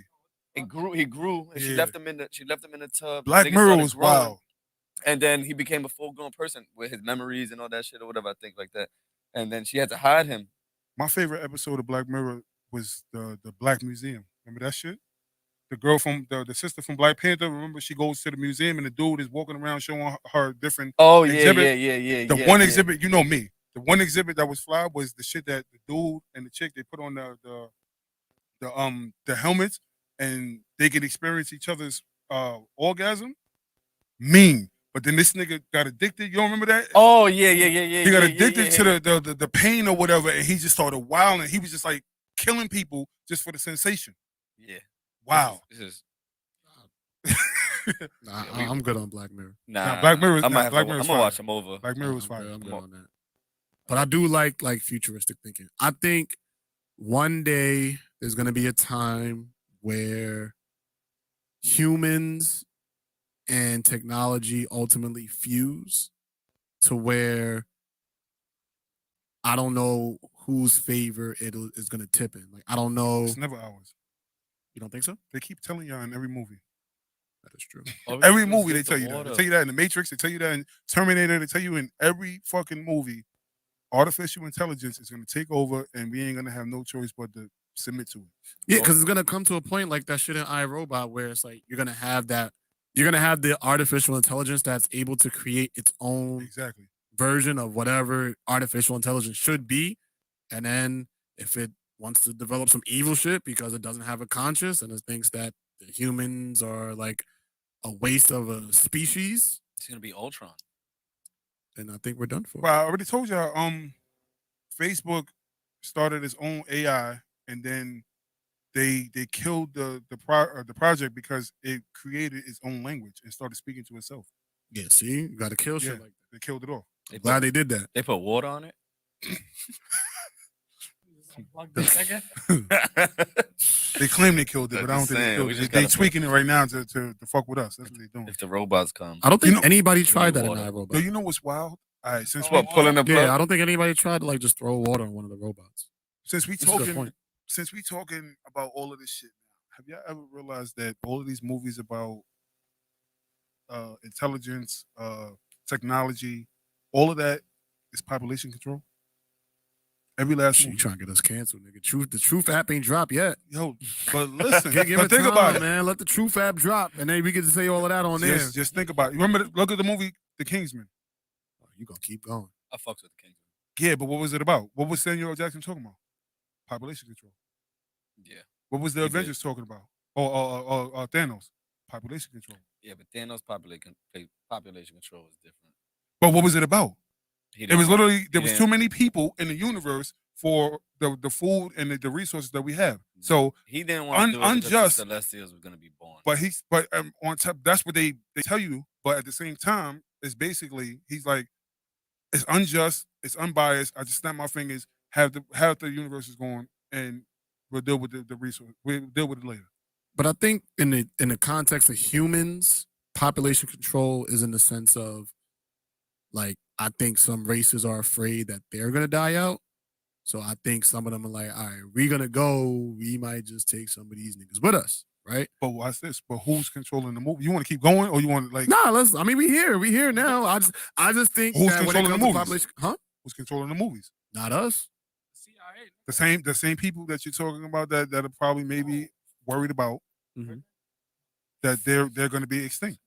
It grew. He grew, and she Yeah. left him in the tub. Black Nigga Mirror started was growing, wild. and then he became a full-grown person with his memories and all that shit or whatever. I think like that, and then she had to hide him. My favorite episode of Black Mirror was the Black Museum. Remember that shit? The girl from the sister from Black Panther. Remember, she goes to the museum and the dude is walking around showing her different. Oh exhibit. yeah. The one exhibit, you know me. The one exhibit that was fly was the shit that the dude and the chick they put on the helmets and they could experience each other's orgasm. Mean. But then this nigga got addicted. You don't remember that? Oh yeah. He got addicted to the pain or whatever, and he just started wilding. He was just like killing people just for the sensation. Yeah. Wow. This is Nah, I'm good on Black Mirror. nah. Black Mirror. I'm Black gonna Mirror's watch fire. them over. Black Mirror was I'm fire. good, I'm good on that. But I do like futuristic thinking. I think one day there's gonna be a time where humans and technology ultimately fuse to where I don't know whose favor it is gonna tip in. Like I don't know. It's never ours. You don't think so? They keep telling y'all in every movie. That is true. Every movie they tell you that. They tell you that in The Matrix. They tell you that in Terminator. They tell you in every fucking movie, artificial intelligence is going to take over, and we ain't going to have no choice but to submit to it. Yeah, because it's gonna come to a point like that shit in iRobot where it's like you're gonna have the artificial intelligence that's able to create its own Exactly. version of whatever artificial intelligence should be, and then if it wants to develop some evil shit because it doesn't have a conscience and it thinks that the humans are like a waste of a species, It's gonna be Ultron. then I think we're done for. Well, I already told y'all. Facebook started its own AI, and then they killed the project because it created its own language and started speaking to itself. Yeah, see, you got to kill Yeah, shit like they killed it off. that. Glad they did that. They put water on it. They claim they killed it, but I don't Just think they saying, killed we it. just They gotta tweaking it right now to fuck with us. That's what they're doing. If the robots come, I don't think You know- anybody tried that in water. Yo, iRobot. you know what's wild? All right, since what pulling the plug? Yeah, I don't think anybody tried to like just throw water on one of the robots. since we That's a good talking point. since we talking about all of this shit now, have y'all ever realized that all of these movies about intelligence, technology, all of that is population control? Every last Shit, you movie. trying to get us canceled, nigga. The Truth app ain't dropped yet. Yo, but listen, Give but it think time, about it. man. Let the Truth app drop, and then we get to say all of that on there. Just think about it. Remember, look at the movie The Kingsman. Oh, you gonna keep going? I fucks with the king. Yeah, but what was it about? What was Samuel L. Jackson talking about? Population control. Yeah, What was the He did. Avengers talking about? Or Thanos? Population control. yeah, but Thanos population control is different. But what was it about? He It didn't was want- literally there was yeah. too many people in the universe for the food and the resources that we have. So, he didn't want to do it because unjust- the Celestials were gonna be born. but on top, that's what they tell you. But at the same time, it's basically he's like, it's unjust, it's unbiased. I just snap my fingers, have the universe is going, and we'll deal with the resource. We'll deal with it later. But I think in the context of humans, population control is in the sense of like I think some races are afraid that they're gonna die out, So I think some of them are like, all right, we're gonna go. We might just take some of these niggas with us, right? But watch this. But who's controlling the movie? You want to keep going, or you want to like? Nah, let's. I mean, we here now. I just think Who's that when it controlling the comes to movies? population, huh? Who's controlling the movies? Not us. CIA. The same people that you're talking about that are probably maybe worried about Mhm. that they're going to be extinct.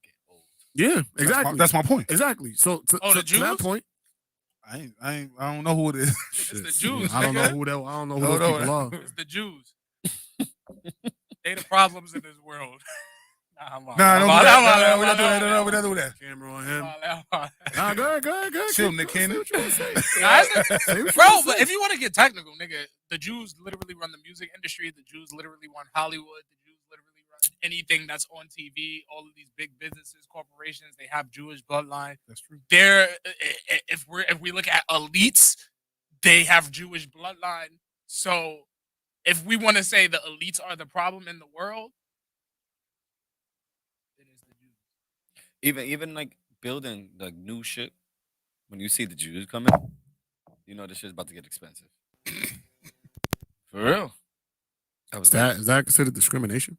Yeah, exactly. That's my point. Exactly. So to, Oh, to, the to that Jews? point, I don't know who it is. shit, the Jews, I don't know nigga. who that. I don't know who No, those no, people are. It's the Jews. They the problems in this world. Nah, I'm Nah, lying. don't I'm do lying, that. I'm We're not doing lying, that. No, we're not doing that. Camera on him. I'm lying. Nah, go ahead. Chill, Keep- Nick say Cannon. what you wanna say. Nah, it's- Say what you Bro, wanna but say. if you want to get technical, nigga, the Jews literally run the music industry. The Jews literally run Hollywood. The Jews literally run anything that's on TV. All of these big businesses, corporations, they have Jewish bloodline. That's true. They're if we look at elites, they have Jewish bloodline. So if we want to say the elites are the problem in the world, it is the Jews. Even like building the new shit. When you see the Jews coming, you know this shit's about to get expensive. For real. I was like, Is that considered discrimination?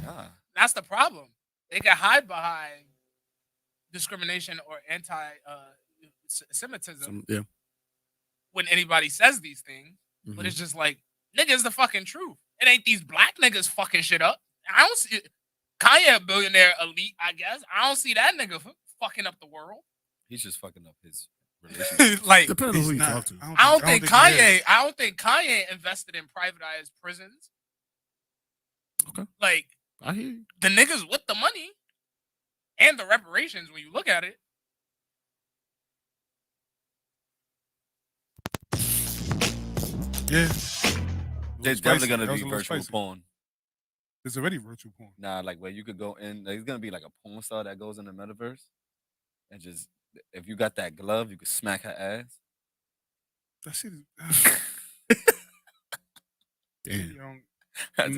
nah. That's the problem. They can hide behind discrimination or anti-Semitism Yeah. when anybody says these things, but it's just like, nigga, it's the fucking truth. It ain't these black niggas fucking shit up. I don't see Kanye, a billionaire elite, I guess. I don't see that nigga fucking up the world. He's just fucking up his relationship. Like, Depends on He's who you not. talk to. I don't think he Kanye. is. I don't think Kanye invested in privatized prisons. Okay. Like, I hear you. the niggas with the money and the reparations, when you look at it, Yeah. There's Spicy. definitely gonna That was be a little virtual spicy. porn. There's already virtual porn. Nah, like where you could go in. There's gonna be like a porn star that goes in the metaverse, and just if you got that glove, you could smack her ass. That shit is. Damn.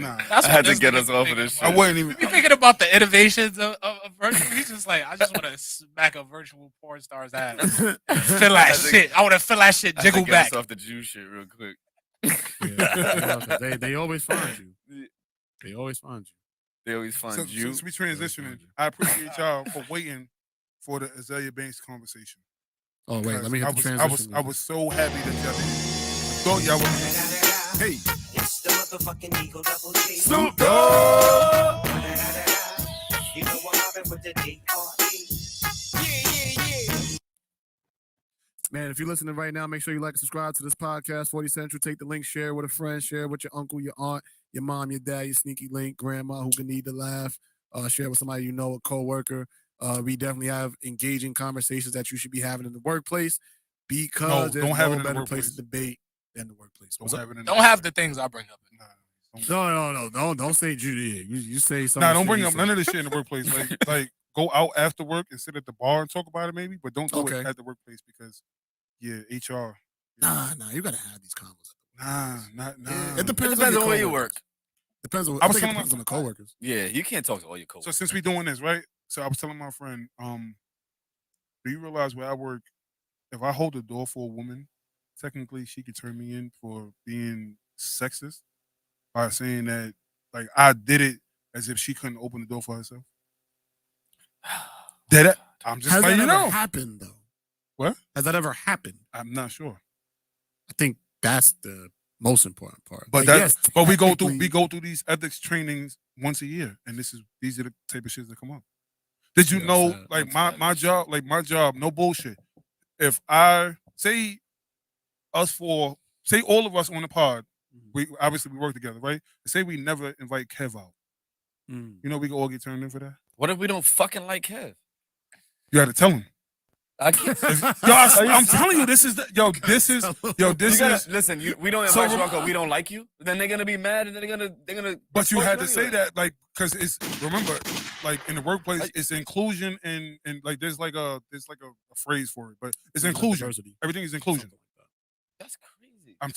Nah. that's I had what to this get nigga us off of thinking this about. I wasn't even. You be thinking about the innovations of virtual. He's just like, I just want to smack a virtual porn star's ass. Feel that shit. I want to feel that shit I had to jiggle get back. us off the Jew shit real quick. Yeah, they always find you. They always find you. They always find you. Since we transitioning, I appreciate y'all for waiting for the Azalea Banks conversation. Oh wait, let me hit the I transition. was so happy that y'all did. I thought y'all would. Hey. It's the motherfucking Eagle Double G. Snoop Dogg. You know what happened with the D.R.E. Man, if you're listening right now, make sure you like and subscribe to this podcast, 40 Central. Take the link, share with a friend, share with your uncle, your aunt, your mom, your dad, your sneaky link, grandma who can need to laugh. Share with somebody you know, a coworker. We definitely have engaging conversations that you should be having in the workplace because there's don't have it no in the better workplace. place to debate than the workplace. Don't have it in Don't have the things I bring up. Don't say Judy. You say something. Nah, don't bring up none of this shit in the workplace. Like go out after work and sit at the bar and talk about it, maybe, but don't do it Okay. at the workplace because HR. Nah, you gotta have these conversations. Nah. It depends on your where you coworkers. work. Depends on. I I was think it telling depends on the coworkers. Yeah, you can't talk to all your So coworkers. since we doing this, right? So I was telling my friend, do you realize where I work, if I hold the door for a woman, technically she could turn me in for being sexist by saying that like I did it as if she couldn't open the door for herself. Did it? I'm just Has that letting you ever know. happened though? What? Has that ever happened? I'm not sure. I think that's the most important part. But Like, yes, but we go technically- through these ethics trainings once a year, and these are the type of shit that come up. Did you Yeah, know, sad. like That's my job, no bullshit. If I say all of us on the pod, we obviously we work together, right? Say we never invite Kev out. Mm. You know we can all get turned in for that. What if we don't fucking like Kev? You got to tell him. I can't. I'm telling you, this is this is listen. We don't So invite you out 'cause we don't like you. Then they're gonna be mad, and then they're gonna. But you fuck had to say anyway. that, like, because it's remember, like in the workplace, it's inclusion and like there's like a phrase for it, but it's inclusion. Diversity. Everything is inclusion. Something like that. That's crazy. I'm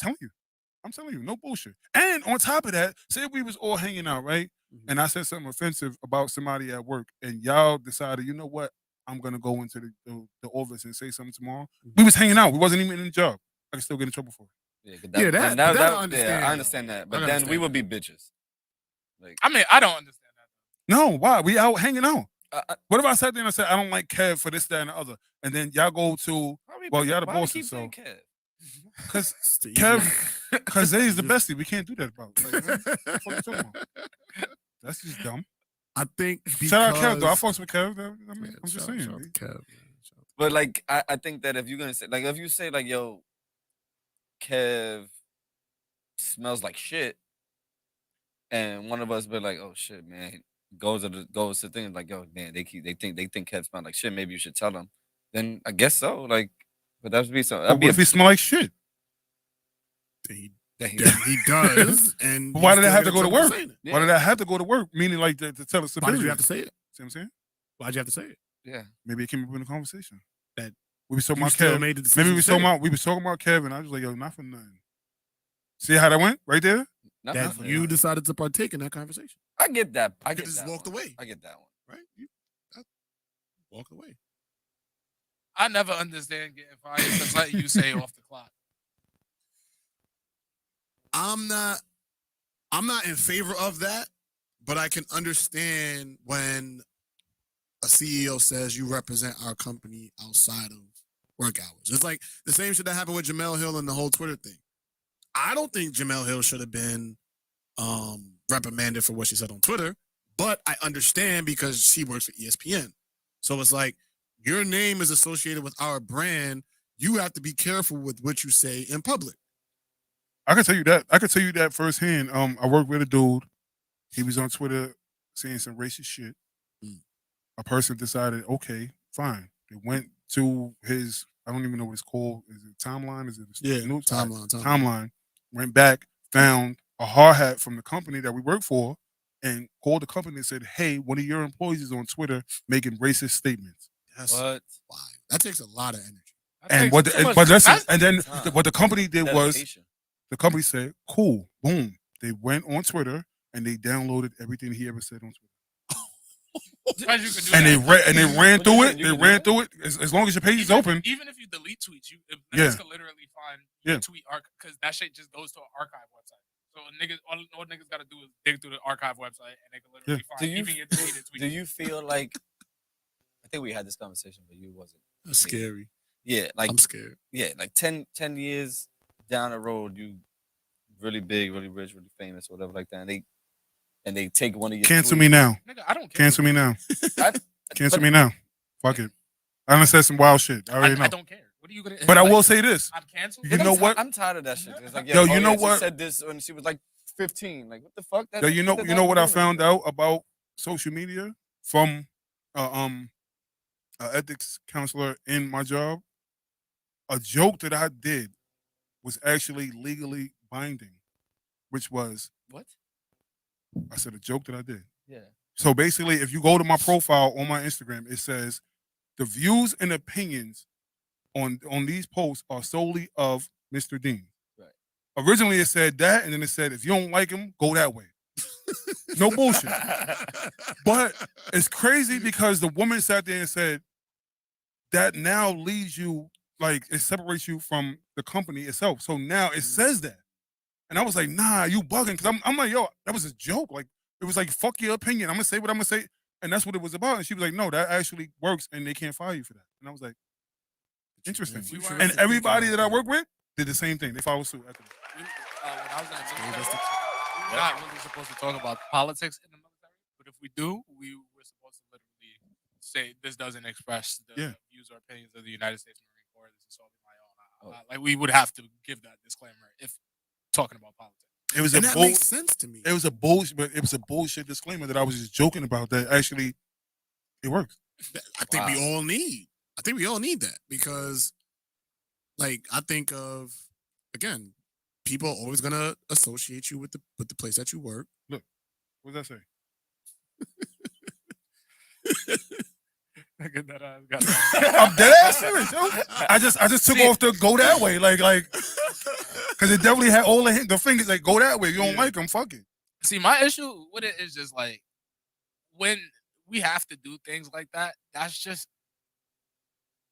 telling you, no bullshit. And on top of that, say we was all hanging out, right? Mhm. And I said something offensive about somebody at work, and y'all decided, you know what? I'm gonna go into the office and say something tomorrow. We was hanging out. We wasn't even in the job. I could still get in trouble for it. Yeah, Yeah, that I yeah, understand. I understand that. But then we understand would be that. bitches. Like, I mean, I don't understand that. No, why? We out hanging out. I- What if I sat there and I said I don't like Kev for this, that, and the other, and then y'all go to well, y'all the why we bosses, keep so saying Kev? because Steve. Kev is the bestie. We can't do that about. Like, man, what the fuck you talking about? That's just dumb. I think because Shout out Kev though. I fucks with Kev. I mean, Yeah, I'm just shout saying. out to Kev, man. Shout out But like, I think that if you're gonna say, like, if you say like, yo, Kev smells like shit, and one of us be like, oh shit, man, goes to things like, yo, man, they think Kev smells like shit. Maybe you should tell them. Then I guess so. Like, but that'd be so. But That'd be what if he smell like shit? He, that he- he does, and But why you did I still have get to go to in trouble work? for saying it. Why did I have to go to work? Meaning like to tell us Why did you have to say it? See what I'm saying? Why'd you have to say it? Yeah. Maybe it came up in the conversation. That we was talking you about still Kev. made the decision Maybe to say it. we was talking about Kev, and I was like, yo, not for nothing. See how that went right there? That you decided to partake in that conversation. I get that. I You get just that walked one. away, I get that one. right? You walked away. I never understand getting fired because letting you say off the clock. I'm not in favor of that, but I can understand when a CEO says you represent our company outside of work hours. It's like the same shit that happened with Jamel Hill and the whole Twitter thing. I don't think Jamel Hill should have been reprimanded for what she said on Twitter, but I understand because she works for ESPN. So it's like your name is associated with our brand. You have to be careful with what you say in public. I can tell you that. I can tell you that firsthand. I worked with a dude. He was on Twitter saying some racist shit. A person decided, okay, fine. They went to his, I don't even know what it's called. Is it timeline? Is it news? Timeline. Went back, found a hard hat from the company that we work for, and called the company and said, hey, one of your employees is on Twitter making racist statements. What? Why? That takes a lot of energy. And what the company did was the company said, cool, boom. They went on Twitter and they downloaded everything he ever said on Twitter. And they ran through it. They ran through it as long as your page is open. Even if you delete tweets, niggas can literally find your tweet archive because that shit just goes to an archive website. So niggas, all niggas got to do is dig through the archive website and they can literally find even your deleted tweets. Do you feel like? I think we had this conversation, but you wasn't. That's scary. Yeah, like I'm scared. Yeah, like 10 years down the road, you really big, really rich, really famous, whatever like that. And they take one of your Cancel tweets. me now. Nigga, I don't care. Cancel me now. Cancel me now. Fuck it. I done said some wild shit. I already know. I don't care. What are you gonna? But I will say this. I'm canceled. You know what? I'm tired of that shit. It's like, Yo, you know she what? said this when she was like 15. Like, what the fuck? Yo, you know what I found out about social media from an ethics counselor in my job? A joke that I did was actually legally binding, which was what? I said a joke that I did. Yeah. So basically, if you go to my profile on my Instagram, it says the views and opinions on these posts are solely of Mr. Dean. Right. Originally, it said that, and then it said if you don't like him, go that way. No bullshit. But it's crazy because the woman sat there and said that now leads you, like, it separates you from the company itself. So now it says that. And I was like, nah, you bugging. Because I'm like, yo, that was a joke. Like, it was like, fuck your opinion. I'm going to say what I'm going to say. And that's what it was about. And she was like, no, that actually works and they can't fire you for that. And I was like, interesting. And everybody that I work with did the same thing. They followed suit after that. When I was in the military, we're not really supposed to talk about politics in the military, but if we do, we were supposed to literally say this doesn't express the views or opinions of the United States Marine Corps. This is solely my own. Like we would have to give that disclaimer if talking about politics. It was that makes sense to me. It was a bullshit, but it was a bullshit disclaimer that I was just joking about. That actually, it works. I think we all need. I think we all need that because, like, I think of again, people are always gonna associate you with the place that you work. Look, what does that say? I'm dead ass serious, yo. I just took off the go that way, like, because it definitely had all the fingers like go that way. You don't like them, fuck it. See, my issue with it is just like when we have to do things like that. That's just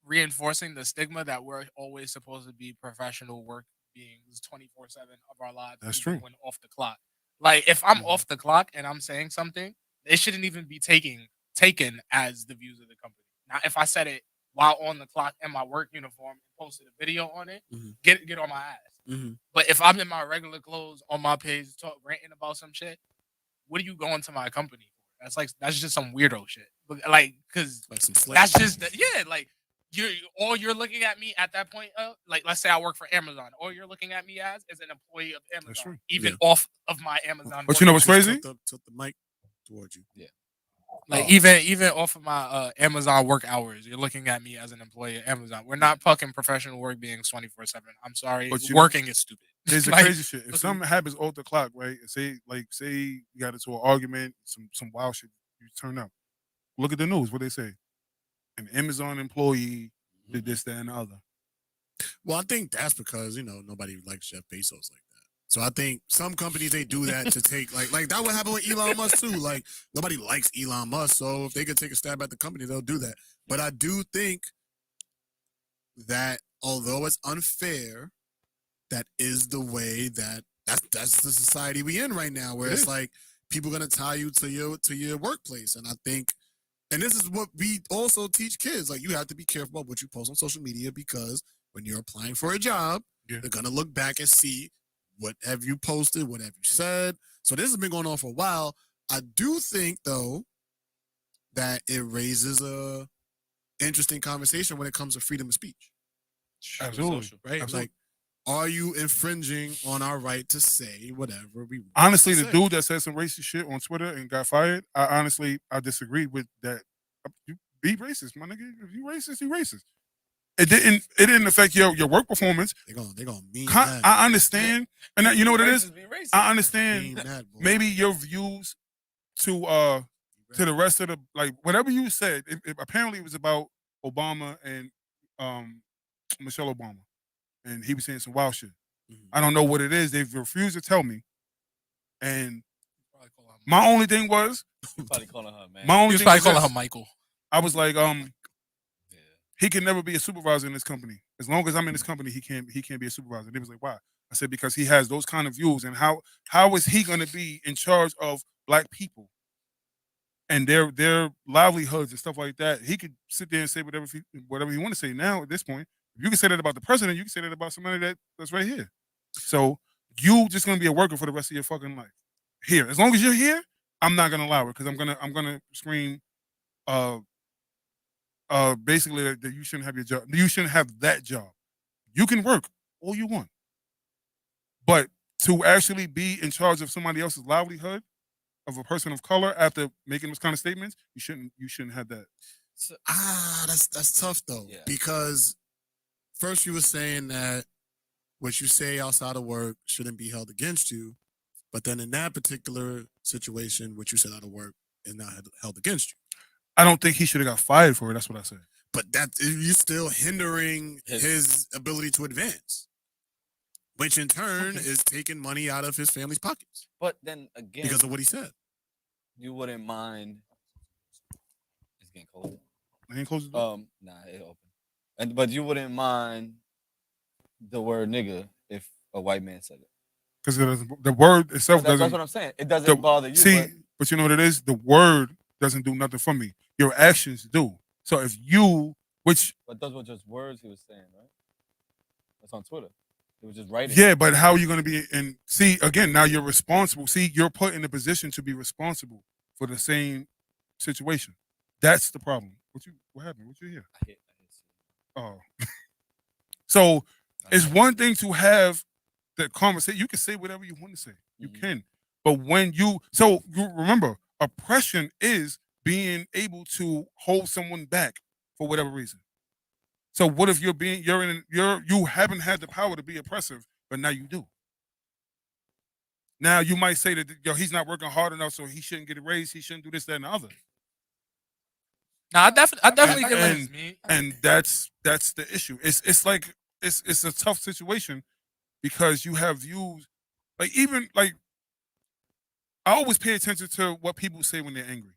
reinforcing the stigma that we're always supposed to be professional, work being 24/7 of our lives. That's even true. When off the clock, like if I'm Mhm. off the clock and I'm saying something, it shouldn't even be taken as the views of the company. Now, if I said it while on the clock in my work uniform and posted a video on it, Mhm. get on my ass. Mhm. But if I'm in my regular clothes on my page ranting about some shit, what are you going to my company for? That's just some weirdo shit. But like, cause Like some slave. that's just like you're looking at me at that point. Like let's say I work for Amazon, all you're looking at me as is an employee of That's Amazon, true. even Yeah. off of my Amazon. But you know what's work. crazy? Tilt the mic towards you. Yeah. Like Oh. even off of my Amazon work hours, you're looking at me as an employee of Amazon. We're not fucking professional work being 24/7. I'm sorry, But you know- working is stupid. Here's the Like, crazy shit. If something happens off the clock, right? Say you got into an argument, some wild shit, you turn up. Look at the news. What they say? An Amazon employee did this, that, and the other. Well, I think that's because nobody likes Jeff Bezos like that. So I think some companies they do that to take like that would happen with Elon Musk too. Like nobody likes Elon Musk, so if they could take a stab at the company, they'll do that. But I do think that although it's unfair, that is the way that's the society we in right now, where It it's is. like people gonna tie you to your workplace, and I think. And this is what we also teach kids. Like, you have to be careful about what you post on social media because when you're applying for a job, Yeah. they're going to look back and see what have you posted, what have you said. So this has been going on for a while. I do think, though, that it raises a interesting conversation when it comes to freedom of speech, Absolutely. right? Absolutely. Like, are you infringing on our right to say whatever we want Honestly, to the say? dude that said some racist shit on Twitter and got fired, I disagreed with that. You be racist, my nigga. If you racist, you racist. It didn't affect your work performance. They're gonna mean that. I understand, and you know what it is. Racist be racist. I understand Mean that, boy. maybe your views to the rest of the like whatever you said. Apparently it was about Obama and Michelle Obama, and he was saying some wild shit. Mhm. I don't know what it is. They've refused to tell me, and Probably call her my only thing was You probably calling her man. my He only was thing probably was calling this. her Michael. I was like, Yeah. he can never be a supervisor in this company. As long as I'm in this company, he can't be a supervisor. And he was like, why? I said, because he has those kind of views. And how is he gonna be in charge of black people and their livelihoods and stuff like that? He could sit there and say whatever he want to say now at this point. If you can say that about the president, you can say that about somebody that's right here. So you just gonna be a worker for the rest of your fucking life. Here. As long as you're here, I'm not gonna allow it because I'm gonna scream basically that you shouldn't have your job. You shouldn't have that job. You can work all you want, but to actually be in charge of somebody else's livelihood, of a person of color, after making those kind of statements, you shouldn't have that. That's tough though, Yeah. because first you were saying that what you say outside of work shouldn't be held against you, but then in that particular situation, what you said out of work is not held against you. I don't think he should have got fired for it. That's what I said. But that you're still hindering his ability to advance, which in turn is taking money out of his family's pockets But then again, because of what he said. you wouldn't mind. It's getting cold. I ain't close the door. Nah, it open. But you wouldn't mind the word nigga if a white man said it. Because the word itself That's doesn't. what I'm saying. It doesn't bother you. See, but but you know what it is? The word doesn't do nothing for me. Your actions do. So if you, But those were just words he was saying, right? That's on Twitter. He was just writing. yeah, but how are you going to be? And see, again, now you're responsible. See, you're put in a position to be responsible for the same situation. That's the problem. What happened? What you hear? I hit. Oh, so it's one thing to have the conversation. You can say whatever you want to say. You Mhm. can, but when you remember, oppression is being able to hold someone back for whatever reason. So what if you haven't had the power to be oppressive, but now you do. Now you might say that he's not working hard enough, so he shouldn't get a raise. He shouldn't do this, that, and the other. No, I definitely get what And- you mean. And that's the issue. It's like it's a tough situation because you have views like even like I always pay attention to what people say when they're angry.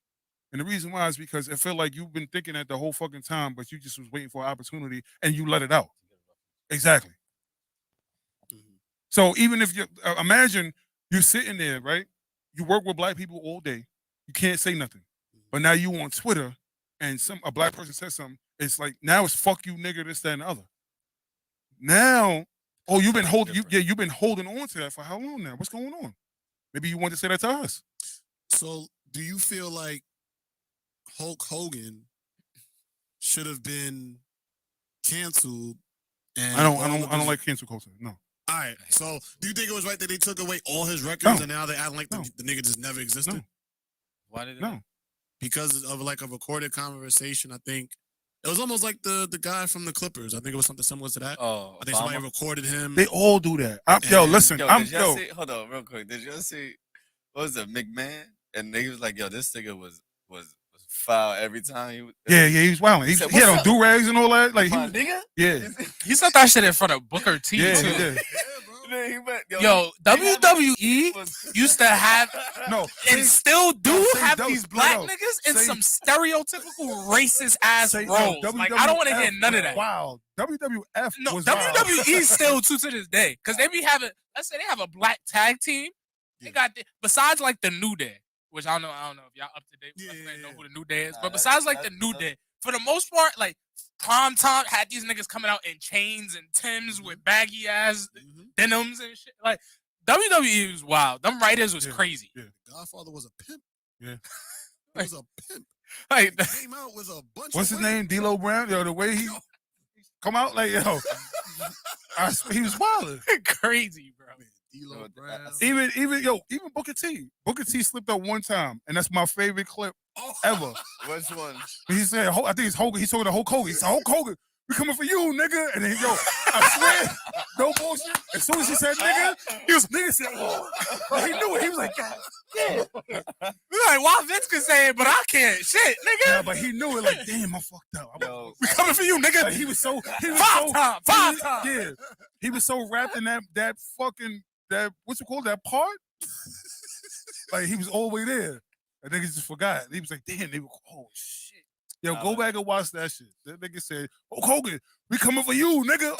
And the reason why is because I feel like you've been thinking that the whole fucking time, but you just was waiting for an opportunity and you let it out. Exactly. Mhm. So even if you imagine you sitting there, right? You work with black people all day. You can't say nothing. But now you on Twitter and a black person says something. It's like now it's fuck you, nigga, this, that, and the other. Now, you've been you've been holding on to that for how long now? What's going on? Maybe you want to say that to us. So, do you feel like Hulk Hogan should have been canceled? And I don't like cancel culture. No. All right. So, do you think it was right that they took away all his records and now they acting like the nigga just never existed? No. Why did they? No. Because of like a recorded conversation, I think it was almost like the guy from the Clippers. I think it was something similar to that. Oh, I think somebody recorded him. They all do that. Listen. Did y'all see, hold on, real quick. Did y'all see? What was it, McMahon? And they was like, "Yo, this nigga was foul every time he was." Yeah, he was wilding. He had on do rags and all that. Like he was, nigga. Yeah. He said that shit in front of Booker T Yeah, too. he did. Yo, WWE used to have and still do have these black niggas in some stereotypical racist ass roles. Like I don't want to hear none of that. Wow, WWF. No, was WWE still to this day because they be having. Let's say they have a black tag team. They got besides like the New Day, which I don't know if y'all up to date. Know who the New Day is, but besides like the New Day, for the most part, like Prime Time had these niggas coming out in chains and Timbs with baggy ass denims and shit. Like WWE was wild. Them writers was crazy. Yeah. Godfather was a pimp. Yeah. He was a pimp. Like he came out with a bunch. What's his name? D'Lo Brown. Yo, the way he come out like he was wild. Crazy, bro. D'Lo Brown. Even Booker T. Booker T slipped up one time, and that's my favorite clip ever. Which one? He said, I think it's Hogan. He told the Hulk Hogan. He said, Hulk Hogan, we coming for you, nigga. And then, I swear, no bullshit. As soon as he said nigga, nigga said, oh. He knew it. He was like, God damn. We're like, why Vince can say it, but I can't. Shit, nigga. Yeah, but he knew it. Like, damn, I fucked up. We coming for you, nigga. Like, he was five times. Yeah. He was so wrapped in that fucking, what's it called? That part? Like, he was all the way there. I think he just forgot. He was like, damn, oh, shit. Yo, go back and watch that shit. That nigga said, oh, Hogan, we coming for you, nigga.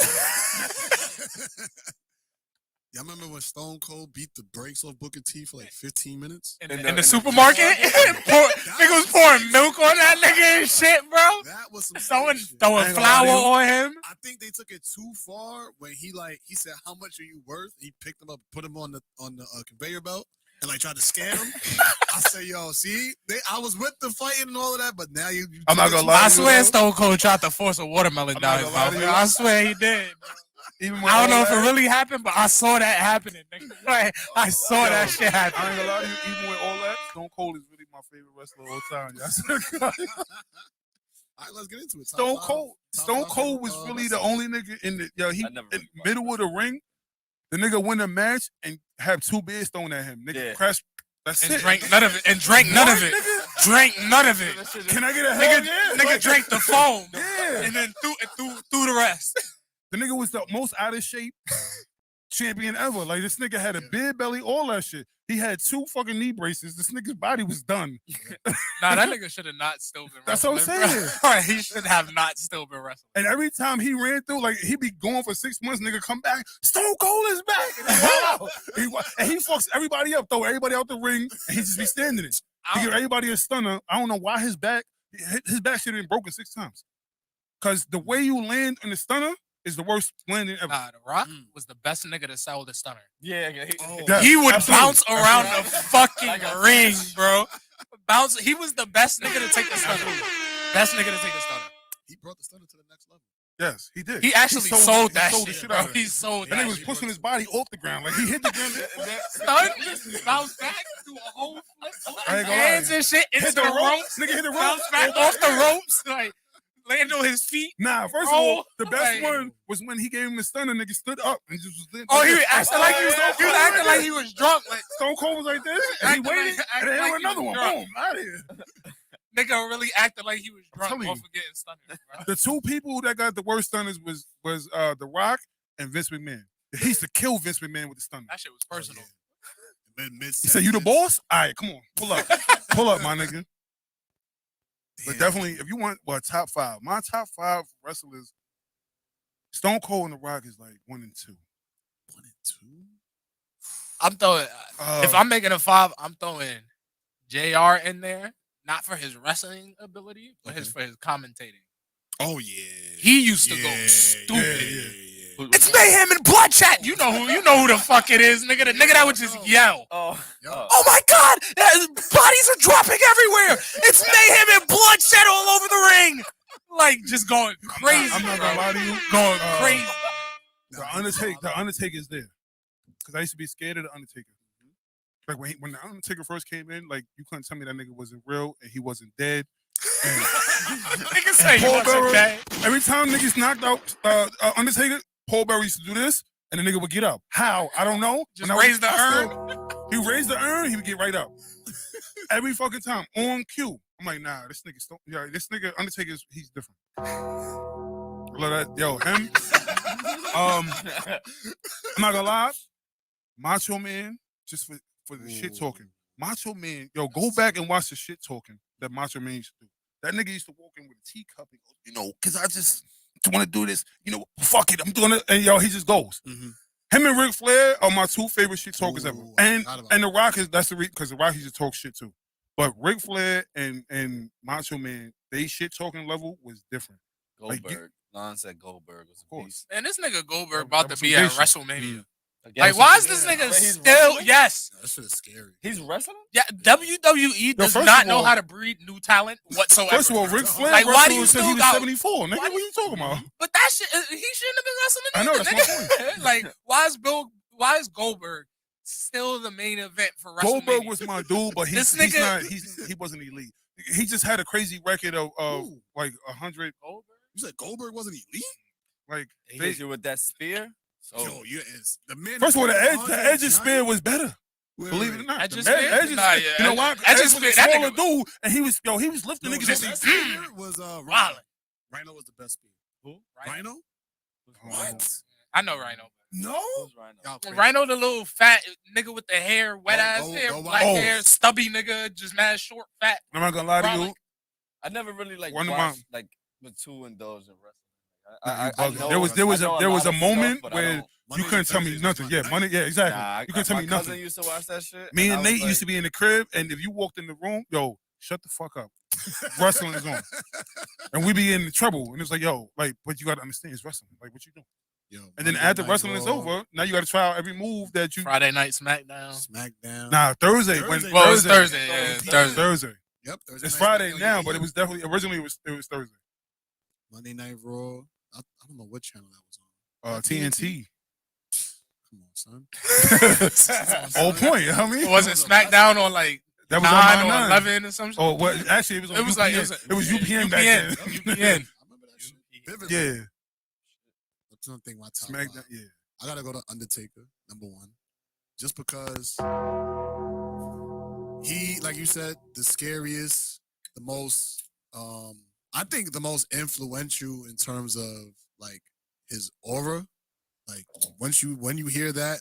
Y'all remember when Stone Cold beat the brakes off Booker T for like 15 minutes? In the supermarket? Nigga was pouring milk on that nigga and shit, bro. That was some throwing flour on him. I think they took it too far when he said, how much are you worth? He picked him up, put him on the conveyor belt. And like tried to scam him. I say, yo, see, I was with the fighting and all of that, but now you I'm not gonna lie. I swear Stone Cold tried to force a watermelon down his mouth. I swear he did. I don't know if it really happened, but I saw that happening. Like, I saw that shit happen. I ain't gonna lie to you, even with all that, Stone Cold is really my favorite wrestler of all time. All right, let's get into it. Stone Cold was really the only nigga in the in middle of the ring. The nigga win a match and have two beers thrown at him. Nigga crash. That's and it. Drank none of it. And drank none of it. Drank none of it. Can I get a hell Nigga drank the foam. Yeah. And then threw the rest. The nigga was the most out of shape champion ever. Like, this nigga had a big belly, all that shit. He had 2 fucking knee braces. This nigga's body was done. Nah, that nigga should have not still been wrestling. That's what I'm saying. Right, he should have not still been wrestling. And every time he ran through, like, he be going for 6 months, nigga come back, Stone Cold is back. And he fucks everybody up, throw everybody out the ring, and he just be standing it. He give everybody a stunner. I don't know why his back should have been broken 6 times. Because the way you land in the stunner is the worst landing ever. Nah, The Rock was the best nigga to sell the stunner. Yeah. He would bounce around the fucking ring, bro. He was the best nigga to take the stunner. Best nigga to take the stunner. He brought the stunner to the next level. Yes, he did. He actually sold that shit, bro. He sold that. And he was pushing his body off the ground. Like, he hit the ground. Stun, bounce back, do a whole flip, hands and shit into the ropes. Nigga hit the ropes. Bounce back off the ropes, like, land on his feet. Nah, first of all, the best one was when he gave him the stunner. Nigga stood up and just was. He was acting like he was drunk. Like Stone Cold was like this, and he waited, and then another one. Boom, out of here. Nigga really acted like he was drunk off of getting stunned, bro. The 2 people that got the worst stunners was The Rock and Vince McMahon. He used to kill Vince McMahon with the stunner. That shit was personal. He said, "You the boss? All right, come on, pull up, my nigga." But definitely, if you want top 5, my top 5 wrestlers, Stone Cold and The Rock is like 1 and 2. I'm throwing. If I'm making a 5, I'm throwing JR in there, not for his wrestling ability, but for his commentating. Oh yeah. He used to go stupid. Yeah. It's mayhem and bloodshed. You know who the fuck it is, nigga. The nigga that would just yell. Oh my God! Bodies are dropping everywhere. It's mayhem and bloodshed all over the ring. Like just going crazy. I'm not gonna lie to you. Going crazy. The Undertaker's there. Because I used to be scared of the Undertaker. Like when the Undertaker first came in, like you couldn't tell me that nigga wasn't real and he wasn't dead. And, Niggas say he wasn't dead. Every time niggas knocked out Undertaker, Paul Bearer used to do this, and the nigga would get up. How? I don't know. Just raise the urn. He raised the urn, he would get right up. Every fucking time, on cue. I'm like, nah, this nigga Undertaker, he's different. I love that. Yo, him. I'm not gonna lie. Macho Man, just for the shit talking. Macho Man, yo, go back and watch the shit talking that Macho Man used to do. That nigga used to walk in with a teacup and go, because I just want to do this. Fuck it, I'm doing it. And yo, he just goes. Mm-hmm. Him and Ric Flair are my 2 favorite shit talkers ever. And The Rock that's the reason, because The Rock used to talk shit too. But Ric Flair and Macho Man, they shit talking level was different. Goldberg. Lon said Goldberg was a beast. And this nigga Goldberg about to be at WrestleMania. Against Why is this nigga still? Yes. That shit is scary. He's wrestling? Yeah, WWE does not know how to breed new talent whatsoever. First of all, Ric Flair why do you said still he was got 74. Nigga, what are you talking about? But that shit, he shouldn't have been wrestling. I know, that's my point. Like, why is Goldberg still the main event for WrestleMania? Goldberg was my dude, but he wasn't elite. He just had a crazy record of like 100. You said Goldberg wasn't elite? Like he hit you with that spear? So the man. First of all, the Edge's spear was better. Believe it or not, Edge's spear. You know why? Edge's spear. That smaller dude, and he was lifting niggas. That spear was Rhino. Rhino was the best spear. Who? Rhino? What? I know Rhino. No. Rhino, the little fat nigga with the hair, wet ass hair, black hair, stubby nigga, just mad short, fat. I'm not gonna lie to you. I never really watched with too indulged in wrestling. There was a moment where you couldn't tell me nothing. Yeah, money. Yeah, exactly. You couldn't tell me nothing. My cousin used to watch that shit. Me and Nate used to be in the crib, and if you walked in the room, yo, shut the fuck up. Wrestling is on, and we be in trouble. And it's like, yo, but you gotta understand, it's wrestling. Like, what you doing? Yo, and then after wrestling is over, now you gotta try out every move that you. Friday night SmackDown. Nah, Thursday. Thursday. Well, it was Thursday. Yeah, Thursday. Yep. Thursday. It's Friday now, but it was definitely originally it was Thursday. Monday Night Raw. I don't know what channel that was on. TNT. Come on, son. All point. You know what I mean? Was it SmackDown on like that was 9 on or 11 or something? Oh, well, actually, it was on UPN. It was UPN back then. UPN. I remember that shit. Yeah. That's another thing. My top SmackDown. 5. Yeah. I gotta go to Undertaker, number 1, just because he, like you said, the scariest, the most. I think the most influential in terms of like his aura. Like when you hear that,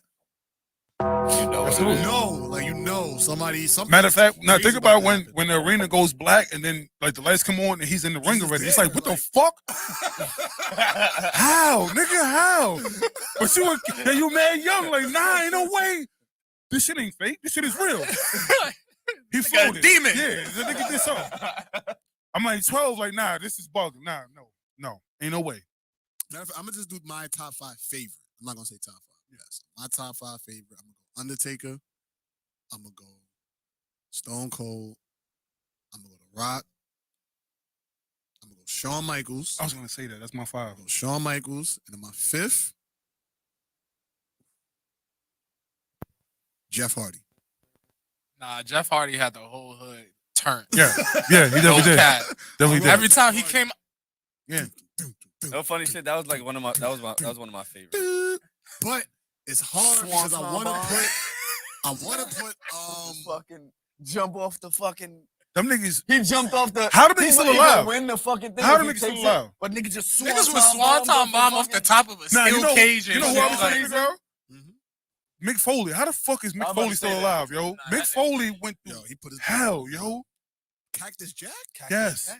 somebody. Matter of fact, now think about when the arena goes black and then like the lights come on and he's in the ring already. It's like, what the fuck? How, nigga? How? But you mad young? Like, nah, ain't no way. This shit ain't fake. This shit is real. He floated. Demon. Yeah, the nigga did something. I'm like 12. Like, nah, this is bugging. Nah, no, ain't no way. I'm gonna just do my top 5 favorite. I'm not gonna say top 5. Yes, my top 5 favorite. I'm gonna go Undertaker. I'm gonna go Stone Cold. I'm gonna go The Rock. I'm gonna go Shawn Michaels. I was gonna say that. That's my 5. Shawn Michaels, and then my 5th, Jeff Hardy. Nah, Jeff Hardy had the whole hood turned. Yeah, he definitely did. Definitely did. Every time he came, yeah. No funny shit. That was like one of my favorites. But it's hard because I want to put fucking jump off the fucking. Them niggas. He jumped off the. How the niggas still alive? Win the fucking thing. How the niggas still alive? But niggas just niggas was swanton bomb off the top of a steel cage. You know who I'm saying, bro? Mick Foley. How the fuck is Mick Foley still alive, yo? Mick Foley went through he put his hell, yo. Cactus Jack? Yes.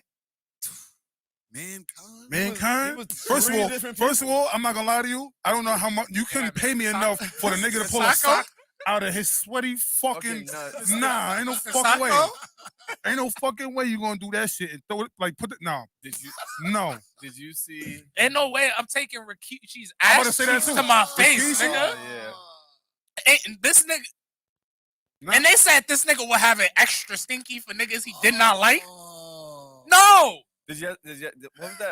Mankind. First of all, I'm not gonna lie to you. I don't know how much you couldn't pay me enough for the nigga to pull a sock out of his sweaty fucking. Nah, ain't no fucking way. Ain't no fucking way you gonna do that shit and throw it like put it. No, no. Did you see? Ain't no way I'm taking Rikishi's I'm about to ass say that cheeks too. to my face, Rikishi? nigga. Yeah. Ain't this nigga. And they said this nigga would have it extra stinky for niggas he did not like. No. Did you?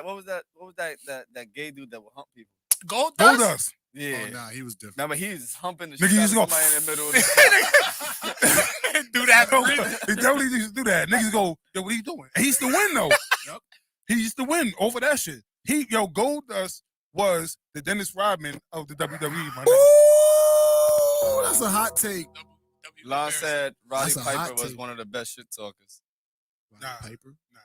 What was that gay dude that would hump people? Goldust. Yeah. Oh, nah, he was different. No, but he's just humping the Nigga, shit out he's of gonna- somebody in the middle of the Do that. He definitely used to do that. Niggas go, yo, what are you doing? And he used to win though. Yep. He used to win over that shit. Goldust was the Dennis Rodman of the WWE. My nigga. Ooh, that's a hot take. Lon said Roddy That's a hot Piper was take. one of the best shit talkers. Nah. Paper? Nah.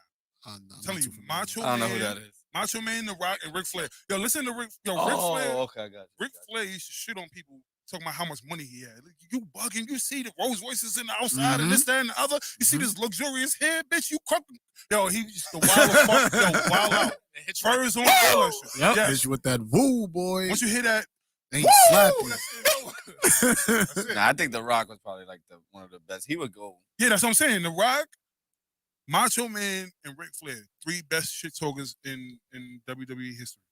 No, I'm telling you, Macho I don't know Man, who that is. Macho Man, The Rock, and Ric Flair. Yo, listen to Ric Flair. Okay, I got you. Ric Flair used to shit on people talking about how much money he had. Like, you bugging. You see the Rolls Royces in the outside and this, that, and the other. You see this luxurious hair, bitch. You crook. Yo, he used to wild as fuck. Yo, wild out. Furs on all that shit. Yep. Yes. Hit you with that woo, boy. Once you hear that, Ain't woo, slap you. that's it. Nah, I think The Rock was probably like one of the best. He would go. Yeah, that's what I'm saying. The Rock, Macho Man, and Ric Flair, 3 best shit talkers in WWE history.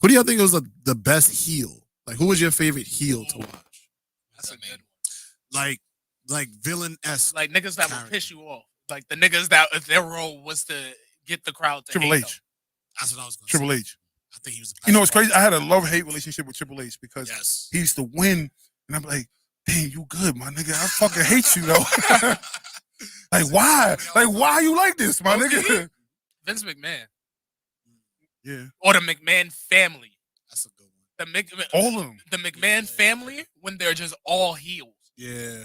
Who do y'all think was the best heel? Like, who was your favorite heel to watch? That's a good one. Like villain-esque. Like niggas that character. would piss you off. Like the niggas that if their role was to get the crowd to Triple hate H. them. That's what I was going to Triple say. H. I think he was the best. You know what's crazy? I had a love-hate relationship with Triple H because Yes. he used to win, and I'm like, damn, you good, my nigga. I fucking hate you, though. Like, why? Like, why you like this, my nigga? Vince McMahon. Yeah. Or the McMahon family. That's a good one. All of them. The McMahon family when they're just all heels. Yeah.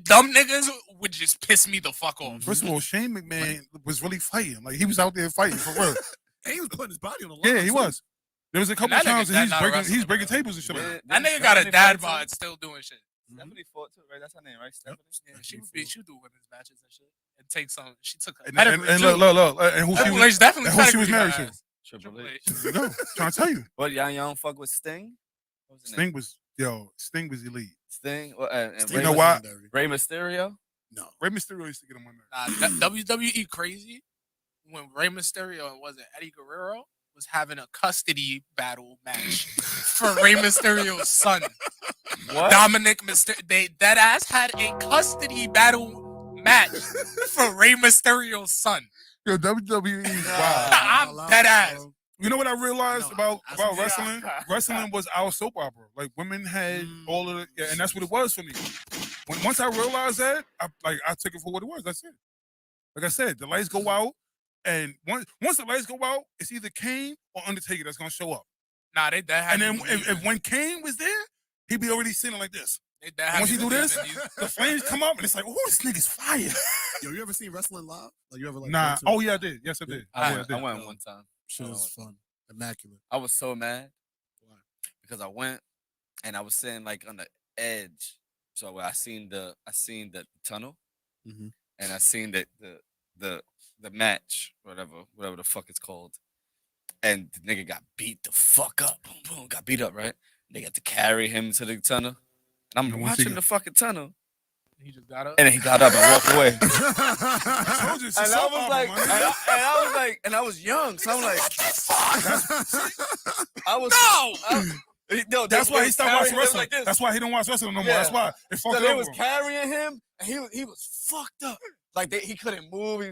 Dumb niggas would just piss me the fuck off. First of all, Shane McMahon was really fighting. Like, he was out there fighting for real. And he was putting his body on the line. Yeah, he too. was. There was a couple And that times nigga- that that's not a he's wrestler, breaking bro. tables and shit like that. That nigga got a dad bod still doing shit. Stephanie fought too, right? That's her name, right? Stephanie. Yeah, she would do women's matches and shit. And take some. She took a And pedigree, too. look, and who she Triple was, H definitely and who she was pedigree married her to. ass. Triple H. You know, trying to tell you. What, y'all don't fuck with Sting? What was his name? Sting was elite. Sting? And Sting You know was why? legendary. Ray Mysterio? No. Rey Mysterio used to get him on there. WWE crazy when Rey Mysterio and wasn't Eddie Guerrero was having a custody battle match for Rey Mysterio's son. What? Dominic Mysterio. That ass had a custody battle match for Rey Mysterio's son. Yo, WWE, I'm wow. dead ass. You know what I realized No, about that's- wrestling? Wrestling was our soap opera. Like, women had all of it, and that's what it was for me. Once I realized that, I took it for what it was. That's it. Like I said, the lights go out, and once the lights go out, it's either Kane or Undertaker that's gonna show up. Nah, they that had And then to be if when Kane was there, he'd be already sitting like this. they that had Once to you do be this, in these- the flames come up, and it's like, oh, this nigga's fire. Yo, you ever seen wrestling live? Like, you ever like? Nah. went to Oh it? yeah, I did. Yes, I did. I Yeah, went one time. Shit was fun. Immaculate. I was so mad Why? because I went and I was sitting like on the edge. So I seen the tunnel, Mhm. and I seen the match, whatever the fuck it's called, and the nigga got beat the fuck up. Boom, boom, got beat up, right? They got to carry him to the tunnel, and I'm And once he watching got- the fucking tunnel, He just got up. and then he got up and walked away. I told you, it's a And I soap was opera, like, my and nigga. I was like, and I was young, so I'm like, I was no. That's why he stopped watching wrestling. Like this. That's why he don't watch wrestling no more. Yeah. That's why it fucked So they up. was with him. carrying him, and he was fucked up. Like he couldn't move.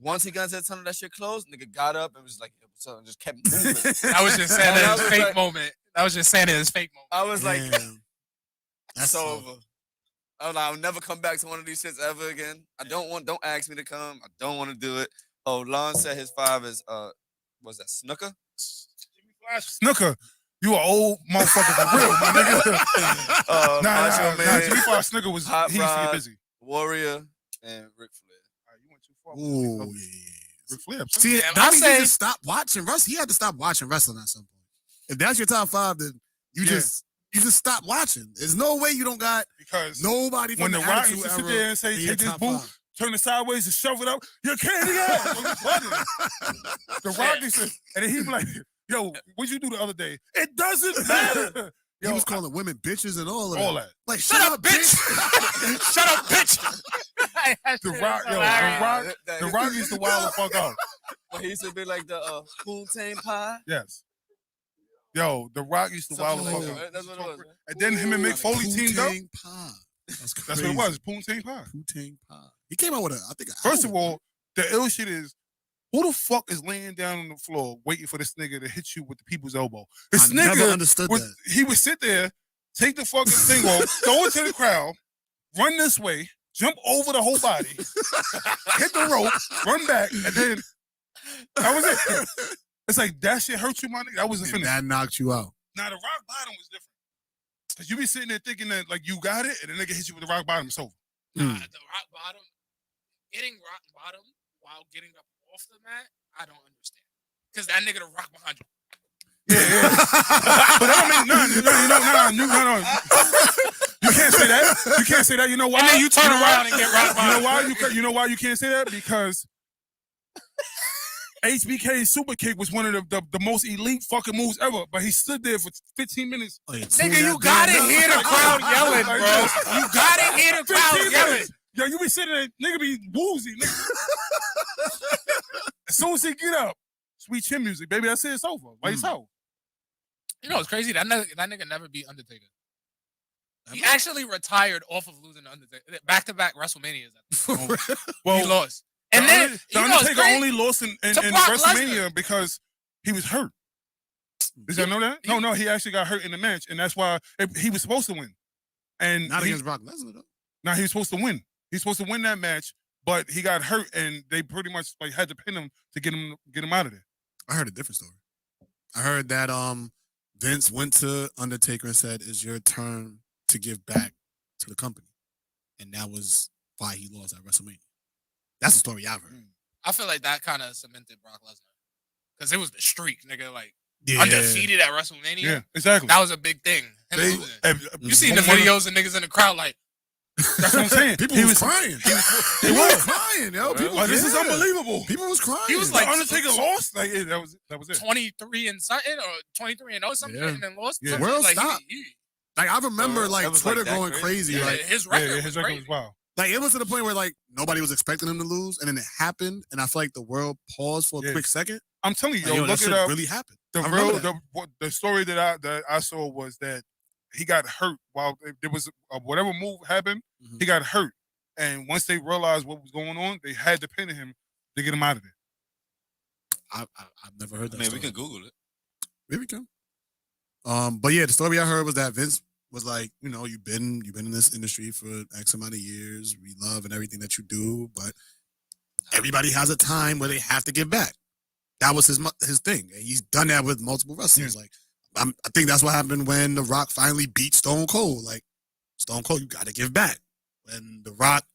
Once he got into the tunnel, that shit closed. Nigga got up and was like, so just kept moving. I was just saying And I that his was fake like- moment. I was just saying it his fake moment. I was like, Damn. that's tough. over. I'll never come back to one of these shits ever again. Don't ask me to come. I don't want to do it. Oh, Lon said his father's was that Snooker? Snooker, you an old motherfucker for real, my nigga. Nah, Jimmy Fox Snooker was Hot he used to Rod. get busy. Warrior and Ric Flair. You went too far. Ooh, yeah. Ric Flair. See, Damn, that I means say- you just stop watching wrestling. He had to stop watching wrestling at some point. If that's your top 5, then you Yeah. just stop watching. There's no way you don't got Because nobody from when the the Rock Attitude used to sit Era there and say, in your take this top boot, 5. turn it sideways and shove it up. You can't do that. The Rock used to, and then he'd be like, yo, what'd you do the other day? It doesn't matter. He was calling women bitches and all of that. All that. Like, shut up, bitch. Shut up, bitch. The Rock used to wild the fuck out. But he used to be like the Poontang pie. Yes. Yo, The Rock used to wild the fuck out. That's what it was. And then him and Mick Foley teamed up. Poontang pie. That's crazy. That's what it was. Poontang pie. Poontang pie. He came out with I think. First of all, the ill shit is, who the fuck is laying down on the floor waiting for this nigga to hit you with the people's elbow? This I nigga never understood that. He would sit there, take the fucking thing off, throw it to the crowd, run this way, jump over the whole body, hit the rope, run back, and then that was it. It's like, that shit hurt you, my nigga. That was the finish. That knocked you out. Now, the rock bottom was different. Because you be sitting there thinking that, like, you got it, and the nigga hit you with the rock bottom, it's over. Nah, the rock bottom, getting rock bottom while getting up off the mat, I don't understand. Because that nigga the rock behind you. Yeah. But that don't mean no. You can't say that. You can't say that. You know why? And then you turn around and get rock bottom. You know why? You know why you can't say that? Because HBK's super kick was one of the most elite fucking moves ever. But he stood there for 15 minutes. Nigga, you gotta hear the crowd yelling, bro. You gotta hear the crowd yelling. Yo, you be sitting there, nigga be woozy. Nigga. As soon as he get up, sweet chin music, baby, that's it, it's over. By yourself. You know what's crazy? That nigga never beat Undertaker. He actually retired off of losing to Undertaker. Back-to-back WrestleManias. Well, he lost. And then the Undertaker only lost in WrestleMania because he was hurt. Did you know that? No, he actually got hurt in the match, and that's why he was supposed to win. And not against Brock Lesnar, though. No, he was supposed to win. He's supposed to win that match, but he got hurt, and they pretty much like had to pin him to get him out of there. I heard a different story. I heard that Vince went to Undertaker and said, "It's your turn to give back to the company," and that was why he lost at WrestleMania. That's the story I've heard. I feel like that kind of cemented Brock Lesnar because it was the streak, nigga. Like undefeated at WrestleMania. Yeah, exactly. That was a big thing. You seen the videos of niggas in the crowd like. That's what I'm saying. People was crying. They were crying, yo. People, this is unbelievable. People was crying. He was like, Undertaker lost. Like that was it. 23 and something, or 23 and 0 something, and then lost. Yeah. World like, stopped. Like I remember, like Twitter going crazy. Yeah, like his record was wild. Like it was to the point where like nobody was expecting him to lose, and then it happened, and I feel like the world paused for a quick second. I'm telling you, like, look that it up. Really happened. The story that I saw was that he got hurt while there was whatever move happened. Mm-hmm. He got hurt, and once they realized what was going on, they had to pin him to get him out of there. I've never heard that. Maybe we can Google it. Maybe we can. But yeah, the story I heard was that Vince was like, you know, you've been in this industry for X amount of years. We love and everything that you do, but everybody has a time where they have to give back. That was his thing, and he's done that with multiple wrestlers. Like, I think that's what happened when The Rock finally beat Stone Cold. Like, Stone Cold, you got to give back. When The Rock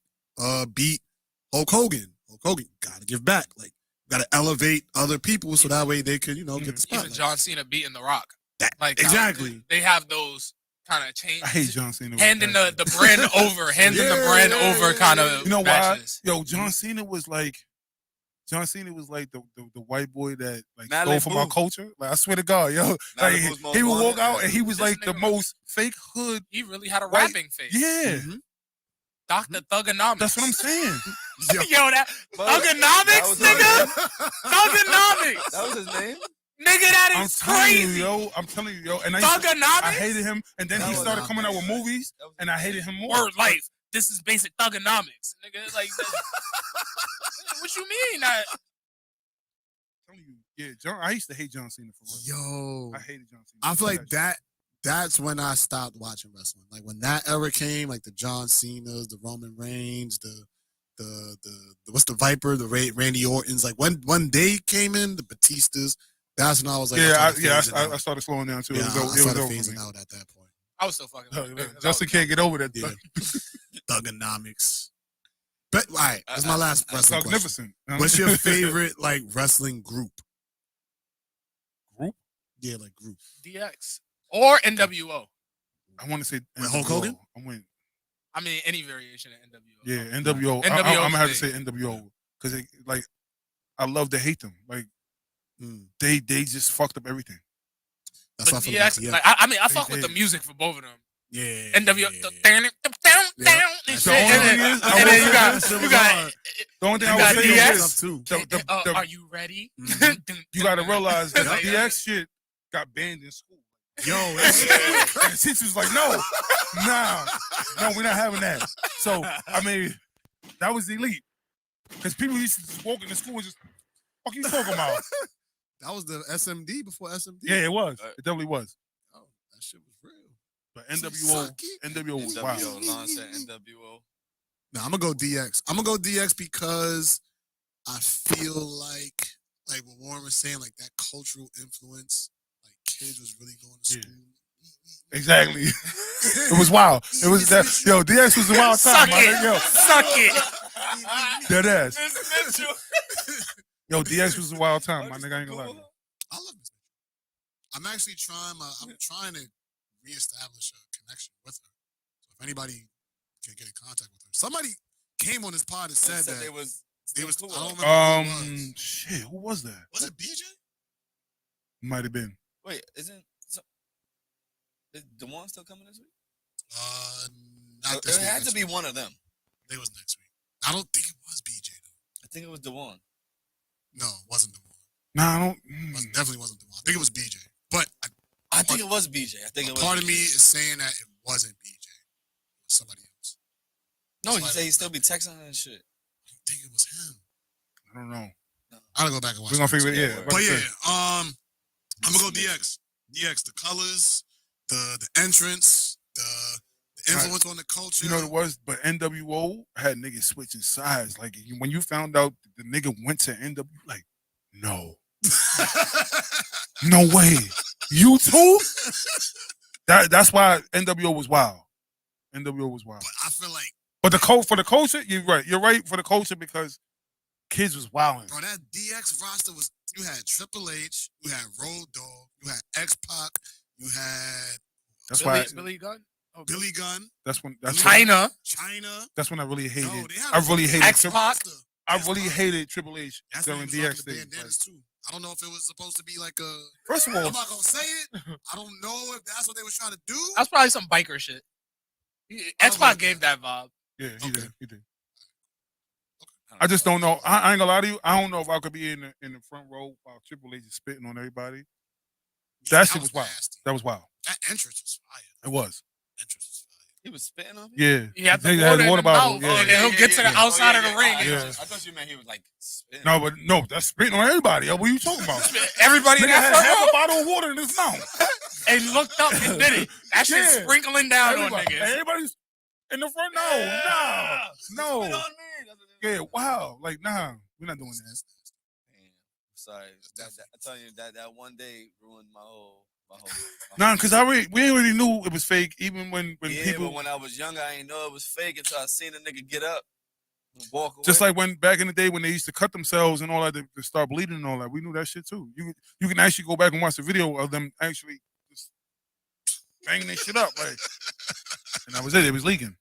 beat Hulk Hogan, got to give back. Like, got to elevate other people so that way they could, you know, get the spotlight. Even John Cena beating The Rock. Like exactly. They have those kind of changes. I hate John Cena. Handing the brand over, the brand over kind of. You know matches. why? Yo, John Cena was like the white boy that like stole from our culture. Like I swear to God, yo, like he would walk out and he was like the most fake hood. He really had a rapping face. Yeah. Mm-hmm. Dr. Thugonomics. That's what I'm saying. Yo, that Thugonomics, nigga. Thugonomics. That was his name. Nigga, that is crazy. I'm telling you, yo. And I hated him, and then he started coming out with movies, and I hated him more. Word life. This is basic Thugonomics, nigga. Like, what you mean? I used to hate John Cena for real. Yo, I hated John Cena. I feel like that's when I stopped watching wrestling. Like when that era came, like the John Cenas, the Roman Reigns, the what's the Viper, the Randy Ortons. Like when they came in, the Batistas. That's when I was like, I started slowing down too. Yeah, it I started over phasing out at that point. I was still fucking. Justin can't get over that. Yeah. Thugonomics. But all right, that's my last wrestling question. What's your favorite like wrestling group? Group? Yeah, like group. DX or NWO. I want to say Hulk Hogan. I went. I mean, any variation of NWO. Yeah, NWO. NWO I'm gonna have to is say big. NWO because like I love to hate them. Like they just fucked up everything. That's But why I feel like DX, like, I mean, I fuck with the did. music for both of them. Yeah. NWO, yeah. and The only thing is, I then will you say got, this, you got, The only thing you I got would say DX. is too. Are you ready? you got to realize that Like, the DX shit got banned in school. Yo, And the teacher was like, no, we're not having that. So, I mean, that was elite. Because people used to just walk into school and just, fuck you talking about? that was the SMD before SMD. Yeah, it was. It definitely was. Oh, that shit was real. But NWO was wild. NWO, Lon said NWO. No, I'm gonna go DX. I'm gonna go DX because I feel like what Warren was saying, like that cultural influence, like kids was really going to Yeah. school. Exactly. It was wild. It was that. Yo, DX was a wild time. Suck my nigga. Yo, it, suck it. dead ass. Yo, DX was a wild time. My nigga, I ain't gonna lie. To you. I love this. I'm actually trying. I'm trying to reestablish a connection with her. So if anybody can get in contact with her, somebody came on this pod and said that they was they was. cool. I don't remember who it was. Shit, who was that? Was it BJ? Might have been. Wait, is DeWan still coming this week? Not this It week. had to be one of them. It was next week. I don't think it was BJ though. I think it was DeWan. No, it wasn't the one. Nah, I don't. It definitely wasn't the one. I think it was BJ. But I think it was BJ. I think it was. part of BJ. me is saying that it wasn't BJ. It was somebody else. No, he Somebody said he'd else. still be texting her and shit. I don't think it was him. I don't know. I gotta go back and watch. We're gonna figure it. Yeah, Yeah, word. But yeah, I'm gonna go DX. DX, the colors, the entrance, the influence on the culture. you know what it was. But NWO had niggas switching sides. Like when you found out the nigga went to NWO, like no, no way. You too? That's why NWO was wild. NWO was wild. But I feel like, But for the culture, you're right. You're right for the culture because kids was wilding. bro, that DX roster was. You had Triple H, you had Road Dogg, you had X-Pac, you had That's why. Billy Gunn. Oh, Billy Gunn, That's when. That's China. That's when I really hated. No, they had I a really hated. X-Pac. I really hated Triple H That's during when he was DX rocking days. bandanas too. I don't know if it was supposed to be like a. First of all, I'm not gonna say it. I don't know if that's what they were trying to do. That's probably some biker shit. X-Pac gave that vibe. yeah, he Okay. did. He did. I just don't know. I ain't gonna lie to you. I don't know if I could be in the front row while Triple H is spitting on everybody. That shit was wild. nasty. That was wild. That entrance was fire. It was. Entrance was fire. He was spitting on me. Yeah. He had the They water, in the bottle. mouth, Yeah. and then he'll get to the outside of the ring. Yeah. I thought you meant he was like spitting. No, that's spitting on everybody. Yo, what are you talking about? Everybody in Nigga had that half a front row bottle of water in his mouth. and looked up and did it. That shit Yeah. sprinkling down on Everybody- niggas. Everybody's in the front. No. Spit on me. Yeah, wow. Like, nah, we're not doing that. Damn. Sorry. I'm telling you that one day ruined my whole. Nah, because we already knew it was fake. Even when people, but when I was younger, I didn't know it was fake until I seen a nigga get up and walk away. just like when back in the day when they used to cut themselves and all that to start bleeding and all that, we knew that shit too. You can actually go back and watch the video of them actually just banging that shit up, like, and that was it. It was leaking.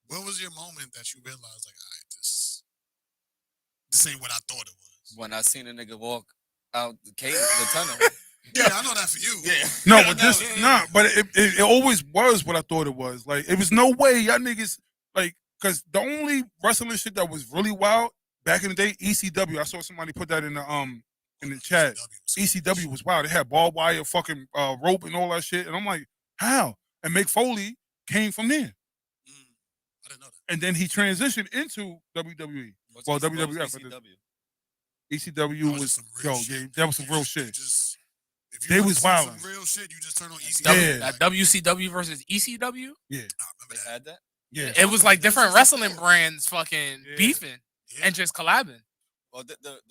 What was your moment that you realized, like, all right, this ain't what I thought it was? when I seen a nigga walk out the cave, the tunnel. Yeah, I know that for you. Yeah. No, but but it always was what I thought it was. Like, it was no way y'all niggas, like, because the only wrestling shit that was really wild back in the day, ECW. I saw somebody put that in the chat. ECW was wild. They had barbed wire, fucking rope, and all that shit. And I'm like, how? And Mick Foley came from there, I didn't know that. and then he transitioned into WWE. Well, WWF. ECW That was some real yo, shit. yeah, that was some real You shit. just- if you They wanna was see some wildin'. real shit. You just turn on ECW. Yeah. That WCW versus ECW. I remember They that. had that. Yeah, It was like different wrestling brands fucking Yeah. beefing Yeah. and just collabing. Well,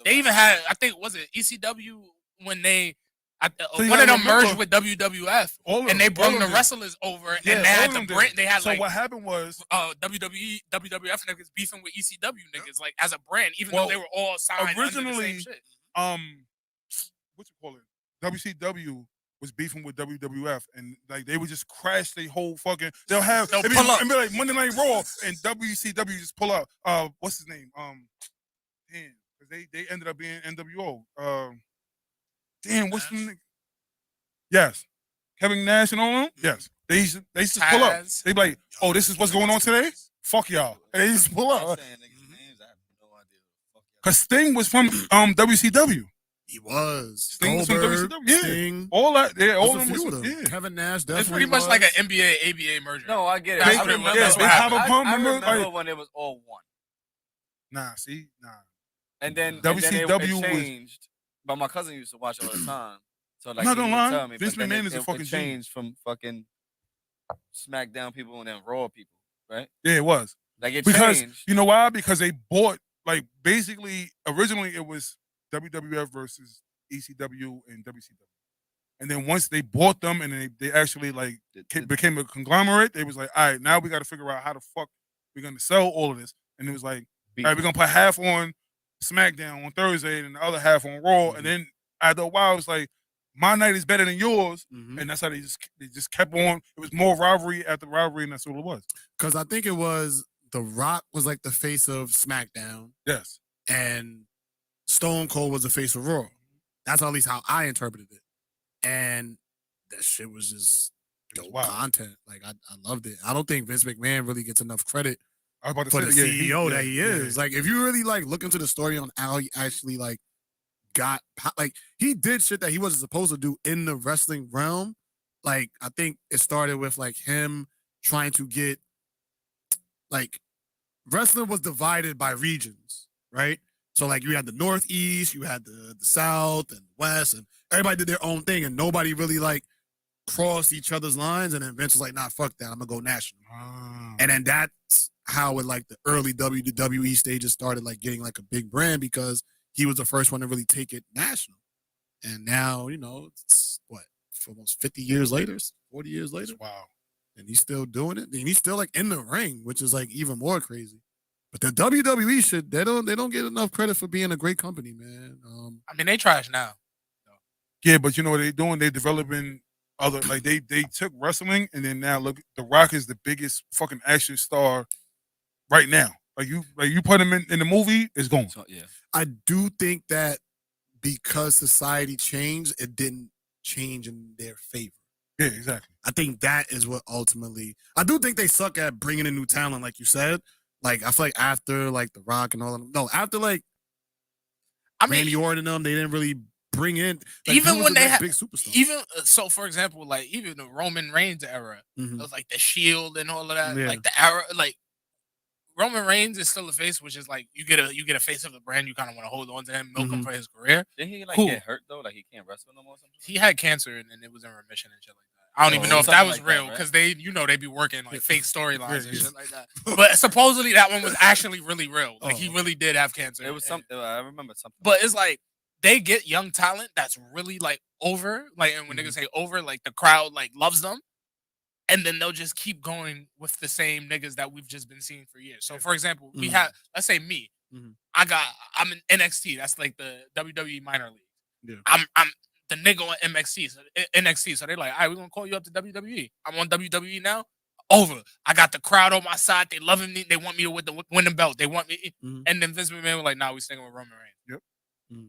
They even had, I think, was it ECW when they, So you one of gotta them merged remember- with WWF, all of and they them, brought all the of them. wrestlers over, Yeah, and they all had of the them did. brand. They had So like what happened was, WWF niggas beefing with ECW niggas, like as a brand, even Well, though they were all signed under the originally, same shit. what you call it? WCW was beefing with WWF, and like they would just crash they whole fucking. They'll They'll it'd be, pull up. it'd be like Monday Night Raw, and WCW just pull up. What's his name? Damn, because they ended up being NWO. Damn, what's the name? Yes, Kevin Nash and all them. Yes, they used to just pull up. Taz. They be like, oh, this is what's going on today. Fuck y'all, and they just pull up. Cause Sting was from WCW. He was. Sting was from Goldberg, WCW. Yeah, Sting. all that. Yeah, all There's of a them few was. of them. Yeah. Kevin Nash It's definitely pretty much was. like an NBA ABA merger. No, I get it. They- I remember, yeah, that's they what have a happened. pump. I Remember, remember like, when it was all one. nah, see, nah. And then WCW it was- changed. But my cousin used to watch it all the time. So like, I'm not he gonna would lie, tell me, Vince but then McMahon is a fucking it changed from fucking SmackDown people and then Raw people, right? Yeah, it was. Like it Because changed. you know why? Because they bought like basically originally it was WWF versus ECW and WCW, and then once they bought them and they actually like became a conglomerate, they was like, all right, now we got to figure out how the fuck we're gonna sell all of this, and it was like, all right, we're gonna put half on SmackDown on Thursday and the other half on Raw, and then after a while, it's like my night is better than yours, and that's how they just kept on. It was more rivalry after rivalry, and that's all it was. Because I think it was The Rock was like the face of SmackDown, Yes, and Stone Cold was the face of Raw. That's at least how I interpreted it. And that shit was just dope content. Like I loved it. I don't think Vince McMahon really gets enough credit I was about to for the say, yeah, CEO yeah, that he yeah. is. Like if you really like look into the story on how he actually like got like he did shit that he wasn't supposed to do in the wrestling realm. Like I think it started with like him trying to get like wrestling was divided by regions, right? So like you had the Northeast, you had the South and West, and everybody did their own thing, and nobody really like crossed each other's lines. And then Vince was like, "Nah, fuck that, I'm gonna go national." And then that's how it like the early WWE stages started like getting like a big brand because he was the first one to really take it national. And now you know it's what almost 50 years later, 40 years later. Wow. And he's still doing it. And he's still like in the ring, which is like even more crazy. But the WWE shit, they don't get enough credit for being a great company, man. I mean, they trash now. Yeah, but you know what they're doing? They're developing other like they took wrestling and then now look, The Rock is the biggest fucking action star right now. Like you put him in the movie, it's going. So, yeah. I do think that because society changed, it didn't change in their favor. Yeah, exactly. I think that is what ultimately. I do think they suck at bringing in new talent, like you said. Like I feel like after like The Rock and all of them, no, after like Randy Orton and them, they didn't really bring in like, even when they had big superstars. Even so, for example, like even the Roman Reigns era, it was like the Shield and all of that. Yeah. Like the era, like Roman Reigns is still a face, which is like you get a face of the brand. You kind of want to hold on to him, milk him for his career. Didn't he like Cool. get hurt though? Like he can't wrestle no more. Or something? He had cancer and it was in remission and shit like that. I don't even know if that something was like that, real right? because they be working like fake storylines and shit like that. But supposedly that one was actually really real. Like he really did have cancer. It was something. I remember something. But it's like they get young talent that's really like over, like, and when niggas say over, like the crowd like loves them, and then they'll just keep going with the same niggas that we've just been seeing for years. So, for example, we have, let's say me, I'm in NXT. That's like the WWE minor league. Yeah. I'm the nigga on NXT. So they're like, all right, we're gonna call you up to WWE. I'm on WWE now. Over. I got the crowd on my side. They loving me. They want me to win the belt. They want me. And then Vince McMahon was like, nah, we sticking with Roman Reigns. Yep.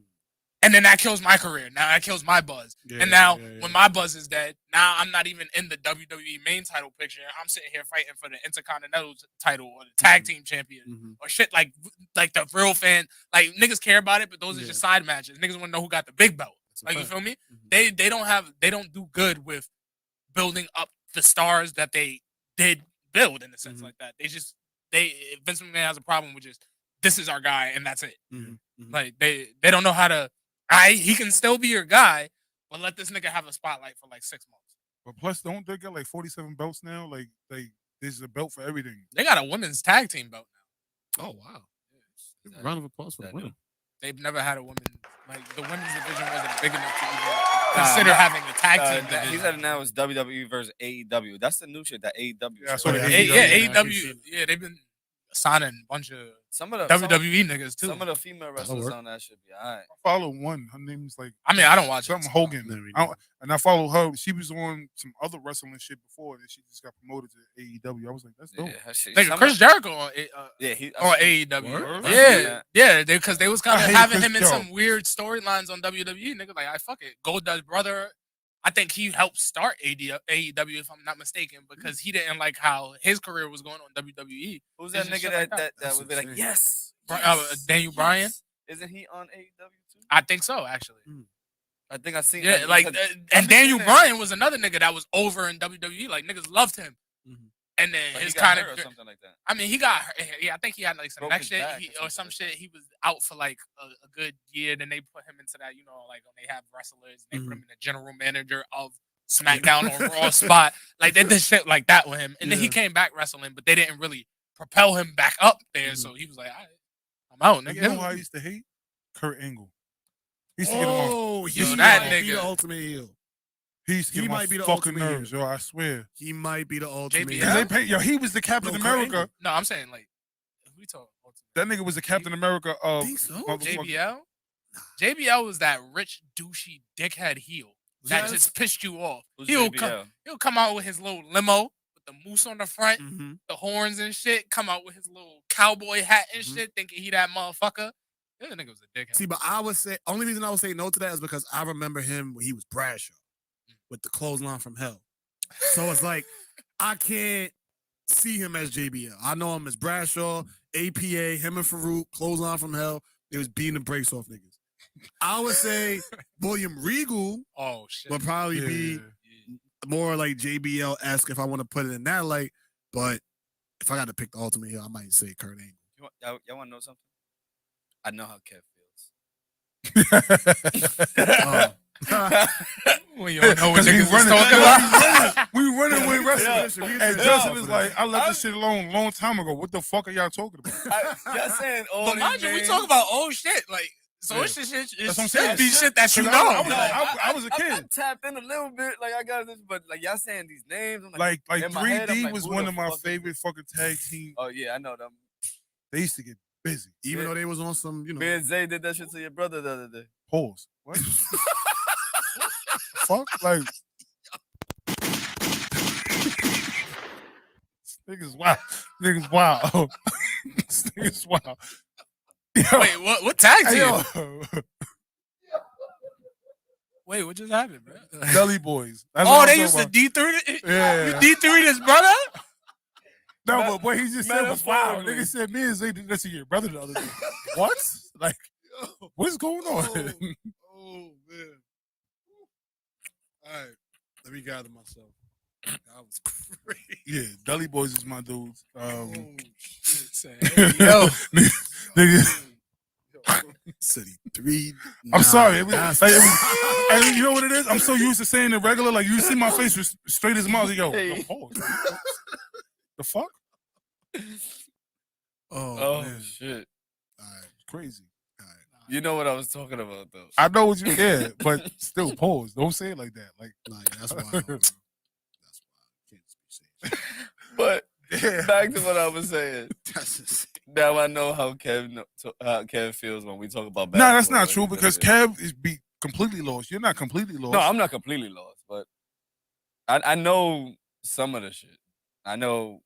And then that kills my career. Now that kills my buzz. Yeah, and now yeah. when my buzz is dead, now I'm not even in the WWE main title picture. I'm sitting here fighting for the Intercontinental title or the tag team champion or shit like the real fan. Like niggas care about it, but those are just side matches. Niggas want to know who got the big belt. Like, you feel me? They don't do good with building up the stars that they did build in a sense like that. Vince McMahon has a problem with just this is our guy and that's it. Like they don't know how to. He can still be your guy, but let this nigga have a spotlight for like 6 months. But plus, don't they get like 47 belts now? Like there's a belt for everything. They got a women's tag team belt now. Oh wow! Round of applause for the women. They've never had a woman like the women's division wasn't big enough to even consider having a tag team. Division. He said now it's WWE versus AEW. That's the new shit. That AEW. Yeah, I saw the AEW. Yeah, they've been signing a bunch of Some of the WWE niggas too. Some of the female wrestlers work. on that should be alright. I follow one. Her name's like I mean, I don't watch something it. Hogan. Never really And I follow her. She was on some other wrestling shit before, and she just got promoted to AEW. I was like, that's dope. Yeah, shit. Nigga, Some Chris of- Jericho on yeah, he or I see- AEW. Word? Yeah, because they was kind I of hate having Chris him in Jericho. some weird storylines on WWE. Nigga, like I fuck it. Goldust brother. I think he helped start AEW, if I'm not mistaken, because he didn't like how his career was going on WWE. Who's that It's just nigga shit like that That's would be like, insane. yes, Daniel Bryan? Isn't he on AEW too? I think so, actually. I think I seen. Yeah, you like, said- and I've Daniel seen it. Bryan was another nigga that was over in WWE. Like niggas loved him, Mhm. and then But he his got kind hurt or of. something like that. I mean, he got. Yeah, I think he had like some Broke neck his shit back or or some something shit. like that. He was out for like a good year. Then they put him into that, like when they have wrestlers, they put him in the general manager of SmackDown or Raw spot. Like they did shit like that with him, and then he Yeah. came back wrestling, but they didn't really propel him back up there. So he was like, all right, I'm out, And nigga. you know who I used to hate? Kurt Angle. He used to get on. Oh, Yo, he that might be nigga. the ultimate heel. He used to he get on my might be the fucking ultimate nerves, heel. yo. I swear. He might be the ultimate JBL? Cause heel. they pay, yo, he was the Captain No, Kurt America. Angle. No, I'm saying like we talk. That nigga was the Captain America of Think so? motherfucking- JBL. JBL was that rich douchey dickhead heel that Yes. just pissed you off. Who's He'll JBL? come out with his little limo with the moose on the front, Mm-hmm. the horns and shit. Come out with his little cowboy hat and Mhm. shit, thinking he that motherfucker. That nigga was a dickhead. See, but I would say only reason I would say no to that is because I remember him when he was Bradshaw with the clothesline from hell. So it's like I can't see him as JBL. I know him as Bradshaw, APA, him and Farouk, clothesline from hell. They was beating the brakes off niggas. I would say William Regal Oh shit. would probably be more like JBL esque if I want to put it in that light. But if I got to pick the ultimate heel, I might say Kurt Angle. Y'all want to know something? I know how Kev Well, you don't know what 'Cause we niggas was running- talking about. We running with wrestling. Yeah. And Justin was like, I left this shit alone a long time ago. What the fuck are y'all talking about? Y'all saying all But these mind you, we names. talk about old shit. Like, so Yeah. it's just shit. That's what I'm It's saying. be shit that you 'Cause know. I was a I kid. tapped in a little bit, like I got this, but like y'all saying these names, I'm like, Like in my head, I'm 3D like, was who one the of my fuck is favorite fucking tag teams. oh yeah, I know them. They used to get busy. Even though they was on some, Me and Zay did that shit to your brother the other day. Pause. What? Fuck? Like niggas wild. Niggas wild. Niggas wild. Yo, Wait, what tag hey, team? yo. Wait, what just happened, bro? Gully Boys. That's Oh, what I'm they talking used to about. D3. Yeah. You D3 his brother? No, but what he just said was wild. Metaphorically. Nigga said me and Zay did that to your brother the other day. What? Like, what's going on? Oh man. All right. Let me gather myself. That was crazy. Yeah, Gully Boys is my dudes. Oh, shit. Say, hey, yo. Nigga, City 3. I'm sorry. It was, That's- like, and you know what it is? I'm so used to saying it regular. Like, you see my face was straight as mouth. Yo, Hey. pause. The fuck? Oh, Oh man. shit! All right. Crazy. All right. You know what I was talking about though. I know what you yeah, but still pause. Don't say it like that. Like, Nah, yeah, that's wild. Bro. That's wild. Can't just be saying shit. But yeah. back to what I was saying. That's insane. Now I know how Kev feels when we talk about. No, that's basketball, not true like, because yeah. Kev is be completely lost. You're not completely lost. No, I'm not completely lost, but I know some of the shit. I know.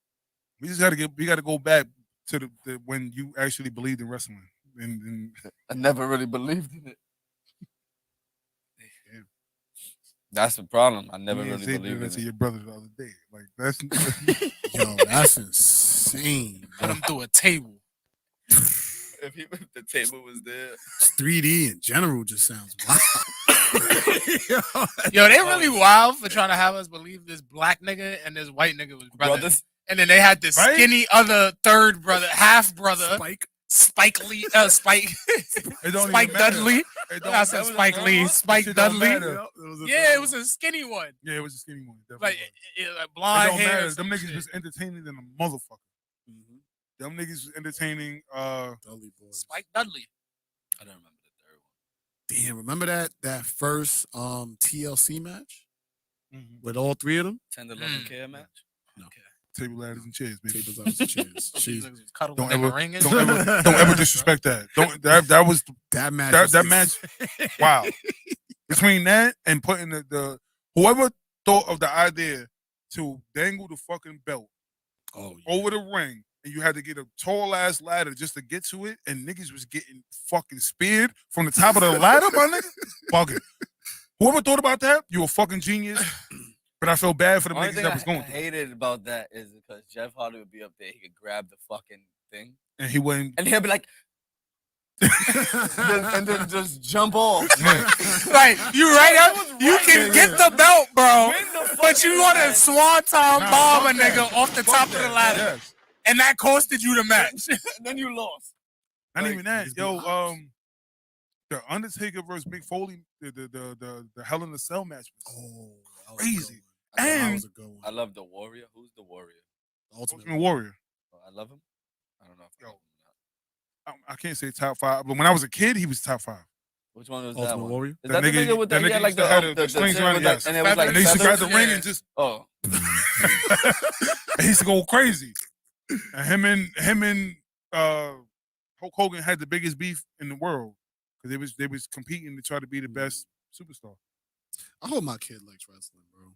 We just gotta go back to the when you actually believed in wrestling. And I never really believed in it. That's the problem. I never me and really Zay believed did that to in it. your brother the other day. Like that's Yo, that's insane. Put Bro. him through a table. If the table was there, 3D in general just sounds wild. Yo, they really wild for trying to have us believe this black nigga and this white nigga was brothers. brothers. And then they had this Right? skinny other third brother, half brother, Spike. Spike Lee, Spike, it don't Spike even matter. Dudley. It I said that was a Spike third Lee, one? Spike Shit don't Dudley. matter. Yeah, it was a skinny one, Yeah, it was a skinny one. like, Definitely. like It blonde don't hair. matter. or Them some niggas shit. was entertaining than a motherfucker. Them niggas was entertaining. Dudley boys. Spike Dudley. I don't remember the third one. Damn, remember that first TLC match Mhm. with all three of them? Tender Love and Care match. No. Okay. Table, ladders, and chairs, baby. Tables, ladders, and chairs. These niggas was cuddling Don't in the ever, ring and don't shit. ever, don't ever disrespect that. That was That match. that match. Wow. Between that and putting the whoever thought of the idea to dangle the fucking belt over the ring, and you had to get a tall ass ladder just to get to it, and niggas was getting fucking speared from the top of the ladder, my nigga. Fucking. Whoever thought about that, you a fucking genius. But I feel bad for the Only niggas thing that was going I through. hated about that is because Jeff Hardy would be up there, he could grab the fucking thing, And he wouldn't. and he'll be like, and then just jump off. Like, you you can get the belt, bro, but you want to swanton bomb a nigga off the top of the ladder, Yes. and that costed you the match. And then you lost. Not Like, even that. he's Yo, being honest. the Undertaker versus Mick Foley, the Hell in a Cell match was Oh, that was a good crazy. one. That And was a good one. I love the Warrior. Who's the Warrior? Ultimate. Ultimate Warrior. Oh, I love him. I don't know. If I Yo. love him or not. I can't say top 5, but when I was a kid, he was top 5. Which one was that Ultimate one? Warrior. Is That that the nigga- nigga with that the, he nigga had like used to have the the strings thing around with his that- and it was like And they used to grab the feathers? ring Yeah. and just Oh, he used to go crazy. And him and Hulk Hogan had the biggest beef in the world because they was competing to try to be the best superstar. I hope my kid likes wrestling, bro.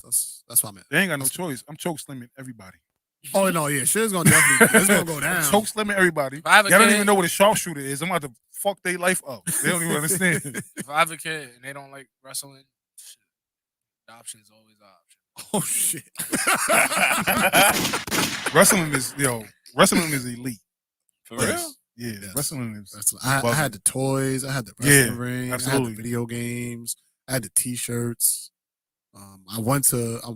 That's why I'm at. They ain't got no choice. I'm choke slimming everybody. Oh no, yeah, shit's gonna definitely it's gonna go down. I'm choke slimming everybody. If I have a Y'all don't kid- even know what a sharpshooter is. I'm about to fuck their life up. They don't even understand. If I have a kid and they don't like wrestling, shit, adoption is always an option. Oh shit. Wrestling is elite. for Yes. real? Yeah, Yes. wrestling is. I had the toys, I had the Yeah, wrestling ring, I absolutely. had the video games, I had the t-shirts. I went to I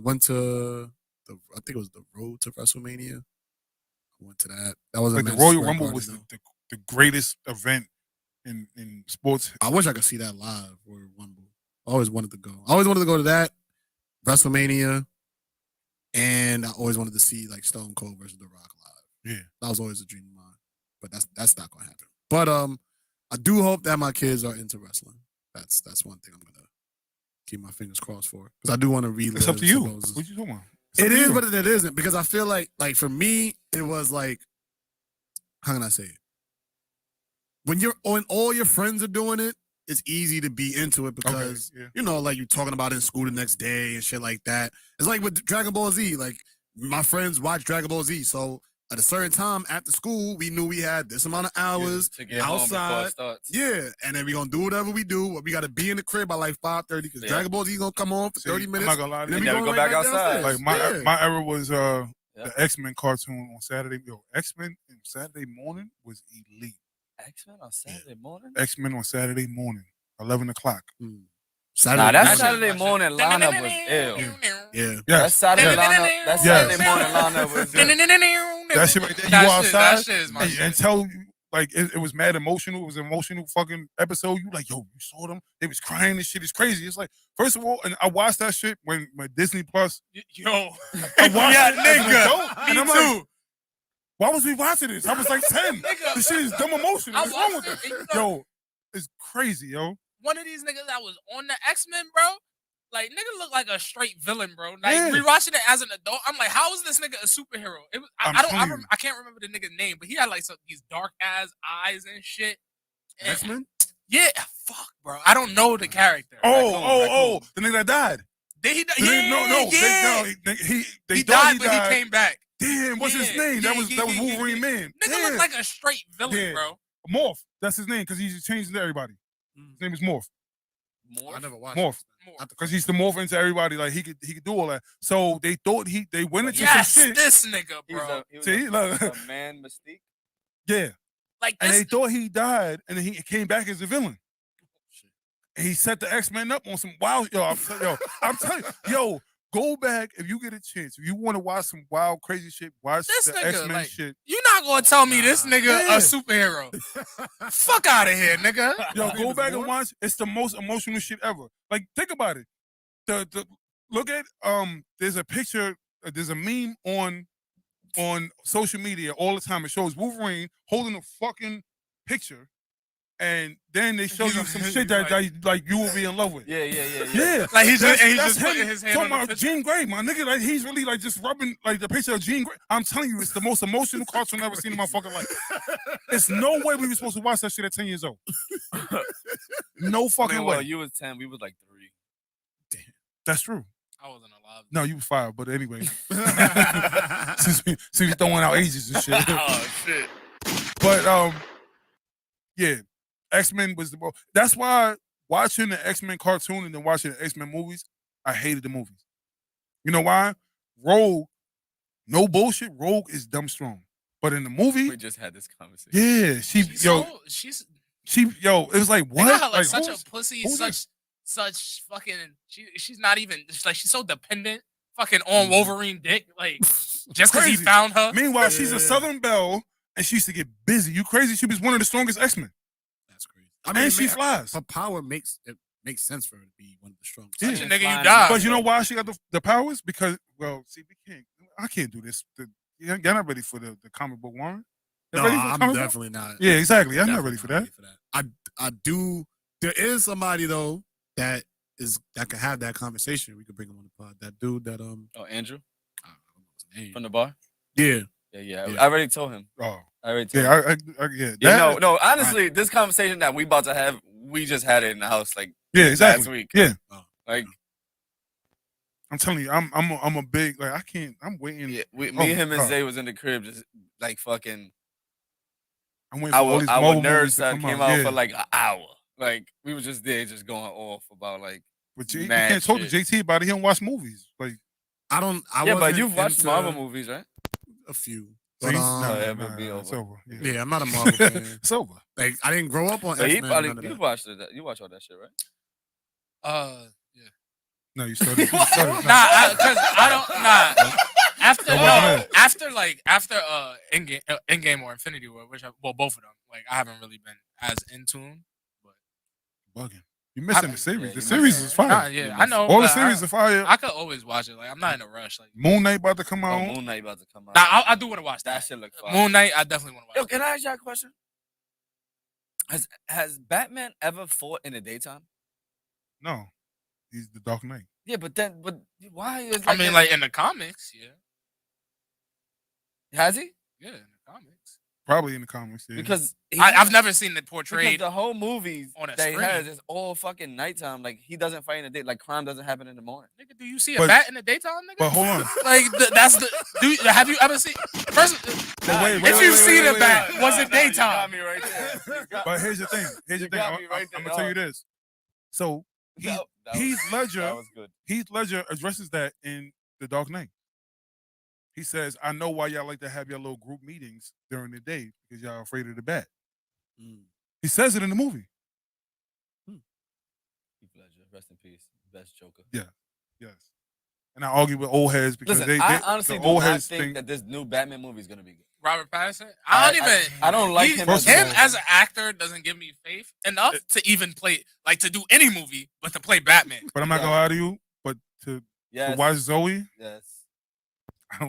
think it was the Road to WrestleMania. I went to that. That was a Like the Madison Royal Square Rumble Garden, was though. the greatest event in sports. I wish I could see that live or Rumble. I always wanted to go. I always wanted to go to that WrestleMania, and I always wanted to see like Stone Cold versus The Rock live. Yeah. That was always a dream of mine, but that's not gonna happen. But I do hope that my kids are into wrestling. That's one thing I'm gonna keep my fingers crossed for because I do want to relive. It's up to you. some of those- What you talking about? It's up It to is, you. but it isn't because I feel like for me, it was like, how can I say it? When all your friends are doing it, it's easy to be into it because yeah. you know, like you're talking about it in school the next day and shit like that. It's like with Dragon Ball Z. Like my friends watch Dragon Ball Z, so at a certain time after school, we knew we had this amount of hours To get home before outside. it starts. Yeah, and then we gonna do whatever we do. We gotta be in the crib by like 5:30 because Yeah. Dragon Ball Z gonna come on for See, 30 I'm minutes. not gonna lie to and you. then then we we going go back right outside. downstairs. Like my era was Yeah. the X-Men cartoon on Saturday. Yo, X-Men on Saturday morning was elite. X-Men on Saturday morning? X-Men on Saturday morning, 11 o'clock. Saturday Nah, that morning. Saturday morning lineup was ill. Yeah. That Yes. Saturday Yeah. lineup, that Yes. Saturday morning lineup was ill. That shit right there. You That go shit- outside that shit is my and shit. tell you, like, it was mad emotional. It was an emotional fucking episode. You like, yo, you saw them? They was crying. This shit is crazy. It's like, first of all, and I watched that shit when Disney Plus. Yo, I watched yeah, it as an nigga. adult, Me and I'm too. like, why was we watching this? I was like 10. Nigga. This shit is dumb emotional. I What's wrong with watched this? it, and you know- Yo, it's crazy, yo. one of these niggas that was on the X-Men, bro. Like, nigga look like a straight villain, bro. Like, Yeah. rewatching it as an adult, I'm like, how is this nigga a superhero? It was, I'm I don't, telling you. I can't remember the nigga's name, but he had like these dark ass eyes and shit. And- X-Men? Yeah, fuck, bro. I don't know the character. Oh, the nigga that died. Did he? The Yeah, nigga- no, yeah. they He thought died, but he came back. Damn, what's his Yeah, name? That yeah, was yeah, yeah, Wolverine yeah. Man. Nigga Damn. look like a straight villain, Yeah. bro. Morph. That's his name because he's changed to everybody. His name is Morph. I never watched Morph. More. Because he's the morph into everybody. Like he could do all that. So they thought they went into Yes, some shit. this nigga, He was bro. he was See, look. a man Mystique. Yeah. Like And this. they thought he died, and then he came back as a villain. And he set the X-Men up on some wild. I'm telling you, yo, go back if you get a chance. If you want to watch some wild, crazy shit, watch This the nigga, X-Men like, shit. You're not gonna tell me this nigga Yeah. a superhero. Fuck out of here, nigga. Yo, go back and watch. It's the most emotional shit ever. Like, think about it. The look at there's a picture, there's a meme on social media all the time. It shows Wolverine holding a fucking picture, and then they show He's you like- some he's shit that like you will be in love with. Yeah. Yeah, Like he's that's just him putting his hand talking on the about picture. Jean Grey, my nigga. Like he's really like just rubbing like the picture of Jean Grey. I'm telling you, it's the most emotional cartoon I've ever seen in my fucking life. It's no way we were supposed to watch that shit at 10 years old. No fucking way. Well, you was 10, we was like 3. That's true. I wasn't alive. No, you was 5, but anyway. since we throwing out ages and shit. Oh shit. But yeah, X-Men was the most. That's why watching the X-Men cartoon and then watching the X-Men movies, I hated the movies. You know why? Rogue, no bullshit. Rogue is dumb strong, but in the movie, We just had this conversation. yeah, She's it was like they what? got her, like Like, such who's- a pussy, who's such fucking. She's not even she's so dependent, fucking on Wolverine dick, like just because he Crazy. found her. Meanwhile, she's a Southern Belle, and she used to get busy. You crazy? She was one of the strongest X-Men, That's crazy. I mean, and she flies. her power makes sense for her to be one of the strongest. Yeah. Such a nigga, you Flying. die. But you know why she got the powers? Because, well, see, I can't do this. You're not ready for the comic book, Warren. No, Ready for the I'm comic book? definitely not. Yeah, exactly. I'm not Definitely ready for that. I do. There is somebody though that can have that conversation. We could bring him on the pod. That dude that Oh, Andrew I don't know his name. from the bar. Yeah, Yeah. Yeah. I already told him. Oh, I already told him. yeah, yeah. Yeah, That- no. Honestly, this conversation that we about to have, we just had it in the house like yeah, exactly. last week. Yeah, Like, I'm telling you, I'm a big like I can't. I'm waiting. yeah, me, Oh, him, and God. Zay was in the crib, just like fucking. I'm waiting for all these Our Marvel nerd movies to side come came out. out Yeah. for like an hour. Like we was just there, just going off about like. But you mad can't talk to shit. JT about it. He don't watch movies. Like, I don't. I Yeah, but wasn't you've watched into Marvel movies, right? a few. see? But, Nah, yeah, but be it's over. over. Yeah, yeah, I'm not a Marvel fan. it's over. Like I didn't grow up on So X-Men. none of you that. watched it. You watch all that shit, right? Yeah. No, you started. Nah, because I don't. Nah. After Go ahead. after Endgame or Infinity War, both of them. Like I haven't really been as in tune. Bugging. You missing I- the series. yeah, The you series missing is it. fire. Nah, yeah, I know. All the but series are fire. I could always watch it. Like I'm not in a rush. Like Moon Knight about to come Oh, out. Moon Knight about to come out. nah, I do want to watch that that. shit look fire. Moon Knight, I definitely want to Yo, watch. can I ask you a question? Has Batman ever fought in the daytime? No, he's the Dark Knight. Yeah, but why is I mean, like in the comics, yeah, has he? yeah, in the comics. Probably in the comics. Yeah. Because I've never seen it because portrayed. the whole movies on a that he screen. has is all fucking nighttime. Like he doesn't fight in the day. Like crime doesn't happen in the morning. Nigga, do you see a But- bat in the daytime, nigga? But hold on. Like that's the. Have you ever seen? First, if you've seen a bat, was it You got daytime? me right there. You got- But here's the thing. Here's the You thing. got me right I'm there, gonna tell you dog. this. So that was- Heath Ledger. That was good. Heath Ledger addresses that in The Dark Knight. He says, "I know why y'all like to have your little group meetings during the day because y'all afraid of the bat." Mm. He says it in the movie. Heath Ledger, rest in peace. Best Joker. Yes. And I argue with old heads because Listen, I honestly the do old not heads think that this new Batman movie is gonna be good. Robert Pattinson. I don't even. I don't like him. First as of Him all- as an actor doesn't give me faith enough to even play, like to do any movie, but to play Batman. But I'm not gonna lie to you. But to Yes. watch Zoe, Yes. I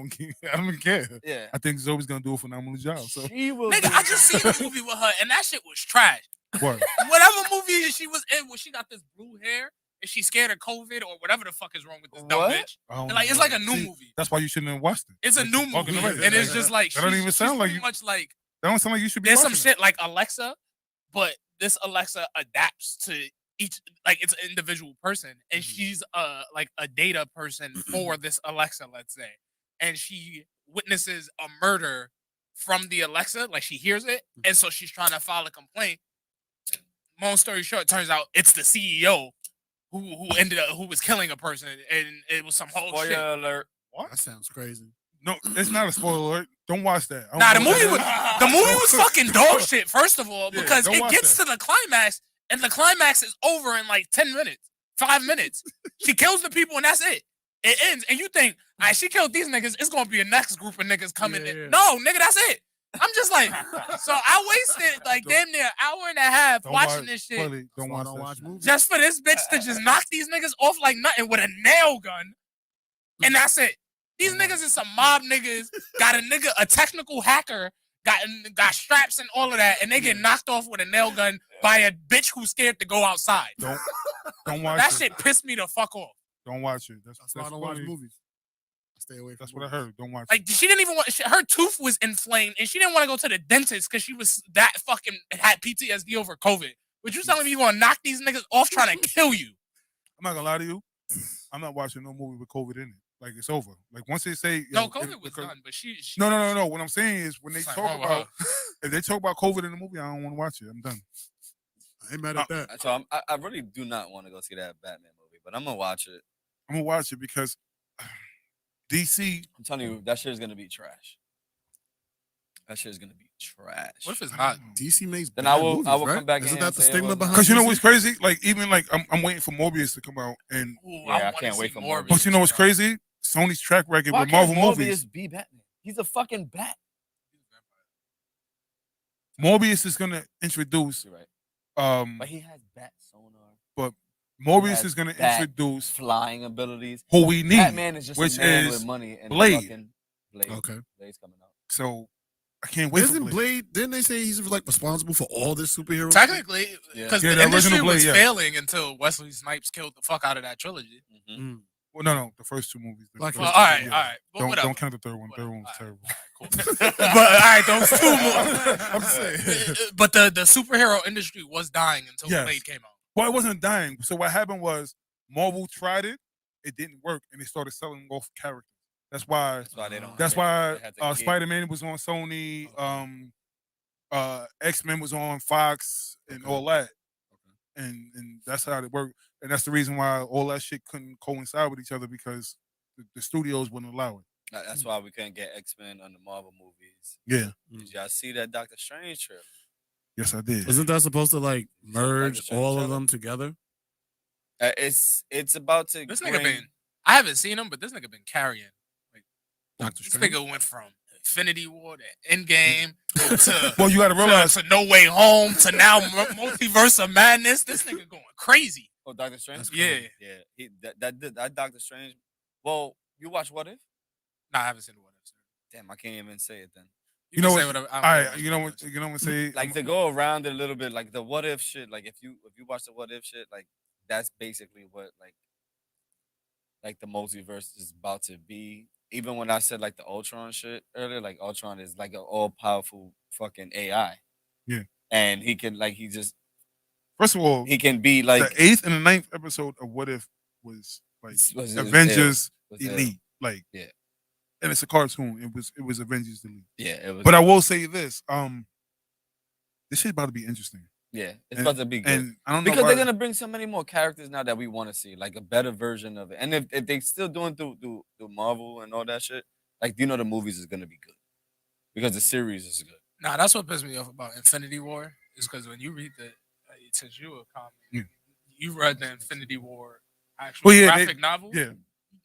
don't care. Yeah. I think Zoe's gonna do a phenomenal job. So She will. Nigga, I just seen a movie with her, and that shit was trash. what? Whatever movie she was in, where she got this blue hair and she's scared of COVID or whatever the fuck is wrong with this dumb What? bitch. I don't Like it's know. like a new See, movie. That's why you shouldn't have watched it. It's a That's new just fucking movie, right. and it's just like that don't even sound like she's you. pretty much like That don't sound like you should be. there's some watching shit like Alexa, but this Alexa adapts to each, like it's an individual person, and she's like a data person for this Alexa, let's say, and she witnesses a murder from the Alexa, like she hears it, and so she's trying to file a complaint. Long story short, turns out it's the CEO who was killing a person, and it was some whole Spoiler shit. alert. That sounds crazy. No, it's not a spoiler alert. Don't watch that. I don't Nah, the know what movie that was is. the movie was fucking dog shit. First of all, Yeah, because don't it watch gets that. to the climax, and the climax is over in like 10 minutes, 5 minutes. She kills the people, and that's it. It ends, and you think, all right, she killed these niggas. It's gonna be a next group of niggas coming in. Yeah. No, nigga, that's it. I'm just like, so I wasted like damn near an hour and a half Don't watching watch- this shit Polly, don't That's why I watch don't that watch shit. movies. just for this bitch to just knock these niggas off like nothing with a nail gun, and that's it. These niggas is some mob niggas. Got a technical hacker got straps and all of that, and they get knocked off with a nail gun by a bitch who's scared to go outside. Don't watch That it. shit pissed me the fuck off. Don't watch it. That's why I don't watch funny. movies. I stay away from That's what I movies. heard. Don't watch Like it. she didn't even want. Her tooth was inflamed, and she didn't want to go to the dentist because she was that fucking had PTSD over COVID. But you telling me you gonna knock these niggas off trying to kill you? I'm not gonna lie to you. I'm not watching no movie with COVID in it. Like it's over. Like once they say No, COVID was done, but she No. What I'm saying is when they something talk wrong with about her. if they talk about COVID in the movie, I don't want to watch it. I'm done. I ain't mad at that. So I really do not want to go see that Batman movie, but I'm gonna watch it. I'm gonna watch it because DC. I'm telling you, that shit is gonna be trash. That shit is gonna be trash. What if it's not? DC makes Then bad I will movies, right? come back Isn't in and that the say it stigma wasn't. behind? Because you know DC? what's crazy? Like even like I'm waiting for Morbius to come out, and Ooh, Yeah, I wanna can't wait see for more. Morbius. but you know what's crazy? Sony's track record Why with can't Marvel Morbius movies. be Batman? He's a fucking bat. Morbius is gonna introduce. You're right. Um, But he has bat sonar, but He Morbius has is gonna bat introduce flying abilities. who we need. Batman is just which a man is with money and Blade. fucking Blade. Okay. Blade's coming out. So I can't wait for Isn't Blade. Blade? Didn't they say he's like responsible for all this superhero? Technically, Yeah. because Yeah, the the original industry was Blade, yeah. failing until Wesley Snipes killed the fuck out of that trilogy. Mm-hmm. Mm. Well, no, the first two movies. The Like, first Well, two, all right, yeah. all right. But whatever. Don't count the third one. Third one was Whatever. terrible. Cool. But all right, those two more. I'm saying. But the superhero industry was dying until Yes. Blade came out. Well, it wasn't dying. So what happened was Marvel tried it, it didn't work, and they started selling off characters. That's why. That's why they don't. That's they why had to get- Spider-Man was on Sony. X-Men was on Fox, and all that. And that's how it worked. And that's the reason why all that shit couldn't coincide with each other because the studios wouldn't allow it. That's why we couldn't get X-Men on the Marvel movies. Yeah. Did y'all see that Doctor Strange trailer? Yes, I did. Isn't that supposed to like merge Strange all of trailer? them together? It's about to. This nigga bring- been. I haven't seen him, but this nigga been carrying. Doctor This Strange. nigga went from Infinity War to Endgame to Well, you got to realize to No Way Home to now Multiverse of Madness. This nigga going crazy. Oh, Doctor Strange. That's Yeah. crazy. Yeah. That Doctor Strange. Well, you watch What If? Nah, I haven't seen the What If. Damn, I can't even say it then. You know can what? say whatever. I All don't right, know. you know what? You know what? Say Like to go around it a little bit, like the What If shit. Like if you watch the What If shit, like that's basically what like the multiverse is about to be. Even when I said like the Ultron shit earlier, like Ultron is like an all powerful fucking AI. Yeah. And he can like he first of all, he can be like the 8th and the 9th episode of What If was like was Avengers ill. Was ill. Elite, like Yeah. and it's a cartoon. It was Avengers Elite. Yeah, it was. But I will say this: this shit about to be interesting. Yeah, it's And- about to be good. And I don't know Because why, they're gonna bring so many more characters now that we want to see, like a better version of it. And if they still doing through Marvel and all that shit, like you know the movies is gonna be good because the series is good. Nah, that's what pissed me off about Infinity War is because when you read since you were a comic, Yeah. you read the Infinity War actual Well, yeah, graphic novel. yeah.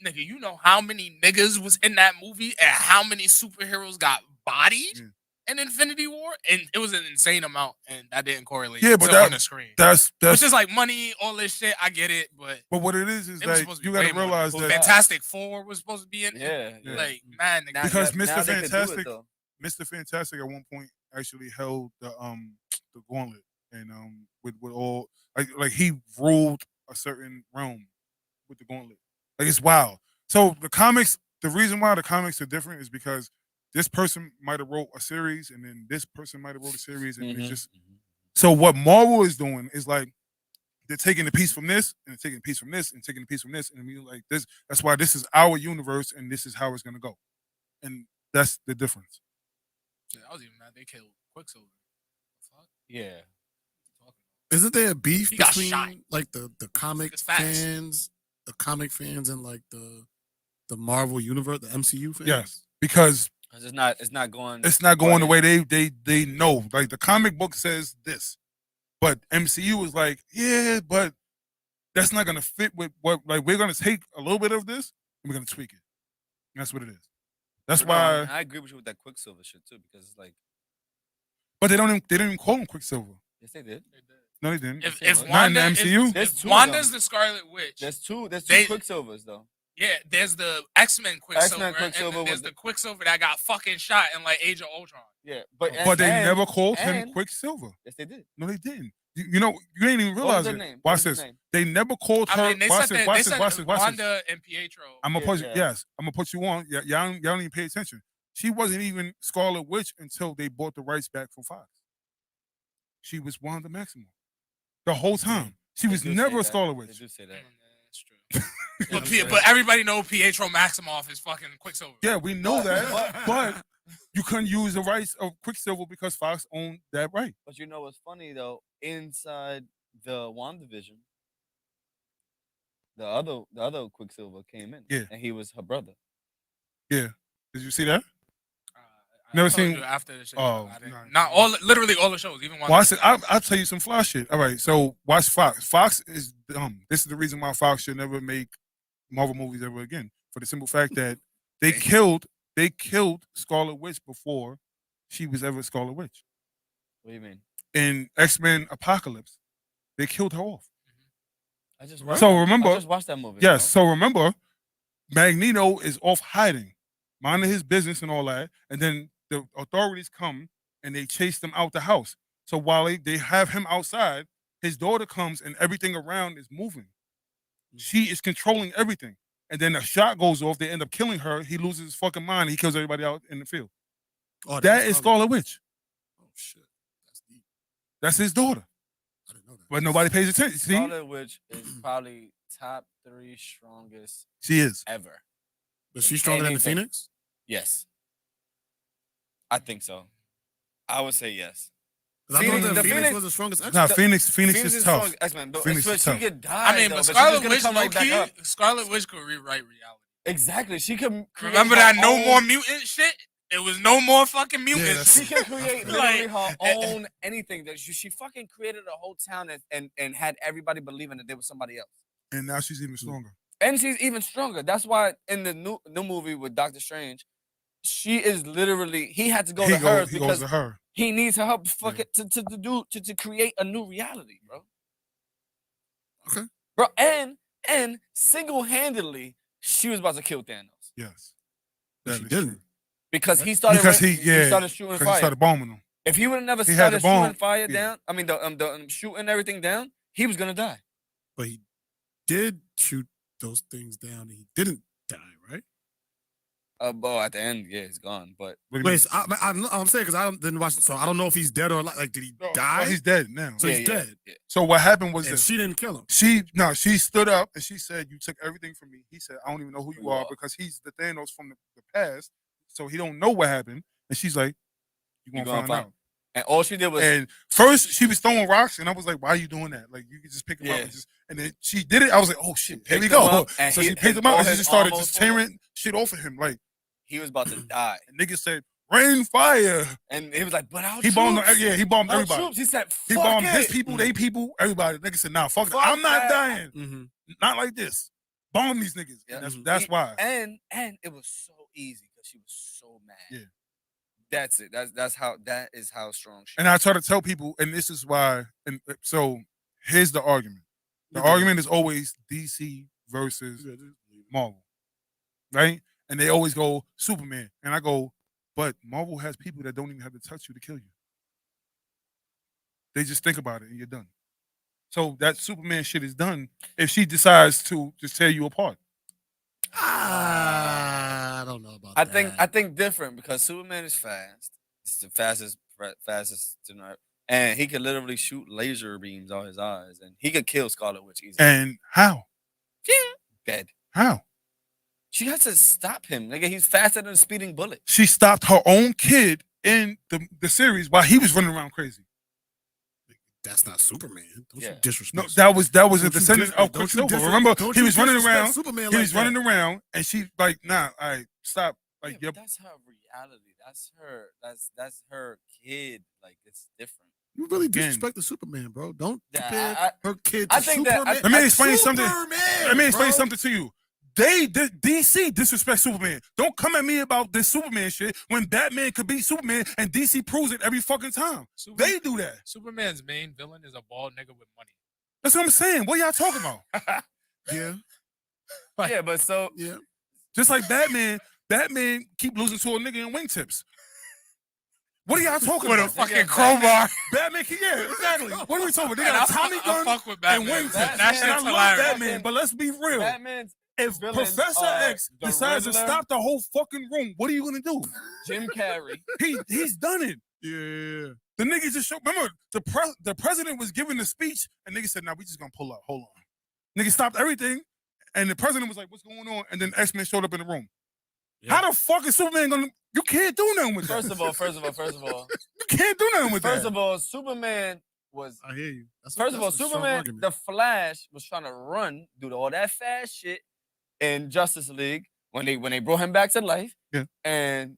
Nigga, you know how many niggas was in that movie and how many superheroes got bodied Yeah. in Infinity War, and it was an insane amount, and that didn't correlate. Yeah, but to that- on the screen, that's which is like money, all this shit. I get it, but But what it is it was that supposed to be you got way to more. realize Well, that Fantastic Four was supposed to be in. Yeah, Yeah. Like man, nigga, Because now Mr. they could do it, Fantastic- though. Mr. Fantastic at one point actually held the gauntlet, and with all like he ruled a certain realm with the gauntlet. Like it's wild. So the comics, the reason why the comics are different is because this person might have wrote a series, and then this person might have wrote a series, and Mhm, it's just mhm. so what Marvel is doing is like they're taking a piece from this and they're taking a piece from this and taking a piece from this, and I mean like this. That's why this is our universe, and this is how it's gonna go, and that's the difference. Shit, I was even mad they killed Quicksilver. Fuck. Yeah. Isn't there a beef He got between shot. like the comic It's fast. fans, and like the Marvel universe, the MCU fans? Yes, because 'Cause it's not going. it's not going the Right. way they know. Like the comic book says this, but MCU is like, yeah, but that's not gonna fit with what. Like we're gonna take a little bit of this and we're gonna tweak it. And that's what it is. That's No, why. I agree with you with that Quicksilver shit too because it's like But they don't even call him Quicksilver. yes they did. No, they didn't. If Not in Wanda, the MCU? There's if two of Wanda's them. the Scarlet Witch, There's two They- Quicksilvers though. Yeah, there's the X-Men Quicksilver, X-Men Quicksilver and then there's was the Quicksilver that got fucking shot in like Age of Ultron. Yeah, but they never called him Quicksilver. Yes, they did. No, they didn't. You know, you didn't even What was realize their it. name? What Watch was their this. name? They never called her. I mean, they watch said this. that, Watch they this. said Watch this. Watch this. Wanda and Pietro. I'm gonna Yeah, put yeah. yes. I'm gonna put you on. Y'all don't even pay attention. She wasn't even Scarlet Witch until they bought the rights back from Fox. She was Wanda Maximoff the whole time. She They was do say never a that. Scarlet They Witch. do say that. That's true. But everybody know Pietro Maximoff is fucking Quicksilver. Yeah, we know that, but you couldn't use the rights of Quicksilver because Fox owned that right. But you know what's funny though? Inside the WandaVision, the other Quicksilver came in. Yeah. And he was her brother. Yeah, did you see that? I Never told seen- you after the shit. Oh, I didn't- nah. not all, literally all the shows, even one. Watch it. I'll tell you some fly shit. All right, so watch Fox. Fox is dumb. This is the reason why Fox should never make Marvel movies ever again. For the simple fact that they killed Scarlet Witch before she was ever Scarlet Witch. What do you mean? In X-Men Apocalypse, they killed her off. I just watched that movie. Yes, so remember, Magneto is off hiding, minding his business and all that, and then the authorities come and they chase them out the house. So while they have him outside, his daughter comes and everything around is moving. She is controlling everything. And then a shot goes off, they end up killing her, he loses his fucking mind, he kills everybody out in the field. Oh, That is Scarlet Witch. Oh shit, that's deep. That's his daughter. I didn't know that. But nobody pays attention. See? Scarlet Witch is probably top 3 strongest She is. ever. But she's stronger than the Anything. Phoenix. Yes. I think so. I would say yes. 'Cause I thought Phoenix- the the Phoenix Phoenix- was the strongest. Nah, X-Men. Phoenix is tough. strong X-Men, but Phoenix is she tough. could die. I mean, though, but she's Scarlet gonna Witch, come right back low-key, up. Scarlet Witch could rewrite reality. Exactly. She can create Remember her that no own- more mutant shit? It was no more fucking mutants. She can create Like- literally her own anything. That she fucking created a whole town and had everybody believing that there was somebody else. And now she's even stronger. And she's even stronger. That's why in the new movie with Doctor Strange, she is literally he had to go to hers He because goes to her. he needs her help to create a new reality, bro. Okay. Bro, and single-handedly, she was about to kill Thanos. Yes. But That she is didn't. true. Because he started Because he started shooting because fire. he started bombing them. If he would have never He had started the bomb, shooting fire yeah. down, I mean the shooting everything down, he was gonna die. But he did shoot those things down. And he didn't die, right? But at the end, yeah, he's gone. But What do you Wait, mean? so I'm saying because I didn't watch, so I don't know if he's dead or like did he No, die? well, he's dead now. So he's dead. Yeah. So what happened was And this. she didn't kill him. She stood up and she said, "You took everything from me." He said, "I don't even know who you are," because he's the Thanos from the past, so he don't know what happened. And she's like, "You gonna find out." And all she did was And first she was throwing rocks, and I was like, "Why are you doing that? Like you could just pick them up Yeah. and then she did it. I was like, "Oh shit, here we picked them go." up, and So he- she picked and him up all and she his just started armor just was full. tearing shit off of him. Like he was about to die. and niggas said, "Rain fire." And he was like, but our He bombed. troops, Yeah, he bombed our everybody. troops. He said, He fuck bombed it. his people, they people, everybody. Niggas said, "Nah, fuck, Fuck I'm not that." dying. Mm-hmm. Not like this. Bomb these niggas." Yeah. And that's why. And it was so easy because she was so mad. Yeah. That's it. That is how strong she And I try to tell people, and this is why. And so here's the argument. The argument is always DC versus Marvel, right? And they always go Superman, and I go, but Marvel has people that don't even have to touch you to kill you. They just think about it, and you're done. So that Superman shit is done if she decides to just tear you apart. I don't know about I that. think different because Superman is fast. It's the fastest to know. And he could literally shoot laser beams out his eyes, and he could kill Scarlet Witch easily. And how? Dead. How? She has to stop him. Nigga, he's faster than a speeding bullet. She stopped her own kid in the series while he was running around crazy. That's not Superman. Don't Yeah. you disrespect? No, that was a Don't you descendant disrespect- of don't you Quicksilver. dis- Remember, don't he you was running disrespect around. Superman He like was running that. around, and she like, "Nah, all right, stop." Like, Yeah, yep. but that's her reality. That's her. That's her kid. Like it's different. You really Again. disrespect the Superman, bro. Don't Yeah, compare her kid to I think that- Superman. Let me explain something. Superman, Let me explain bro. something to you. DC disrespect Superman. Don't come at me about this Superman shit when Batman could beat Superman and DC proves it every fucking time. They do that. Superman's main villain is a bald nigga with money. That's what I'm saying. What y'all talking about? Yeah. Yeah, but so Yeah. Just like Batman keep losing to a nigga in wingtips. What are y'all talking With a about? fucking crowbar. Batman, yeah, exactly. What are we talking about? They And got a I Tommy gun fuck with and Batman. wingtips. That And shit's I love hilarious. Batman, but let's be real. Batman's If villains Professor are X the decides to Riddler, stop the whole fucking room, what are you gonna do? Jim Carrey. He's done it. Yeah. The nigga just showed. Remember, the president was giving the speech, and nigga said, "Nah, we just gonna pull up. Hold on." Nigga stopped everything, and the president was like, "What's going on?" And then X-Men showed up in the room. Yeah. How the fuck is Superman gonna? You can't do nothing with that. First of all, You can't do nothing with that. first of all, Superman was. I hear you. First of all, that's a strong Superman, argument. the Flash was trying to run, do all that fast shit in Justice League when they brought him back to life. Yeah. And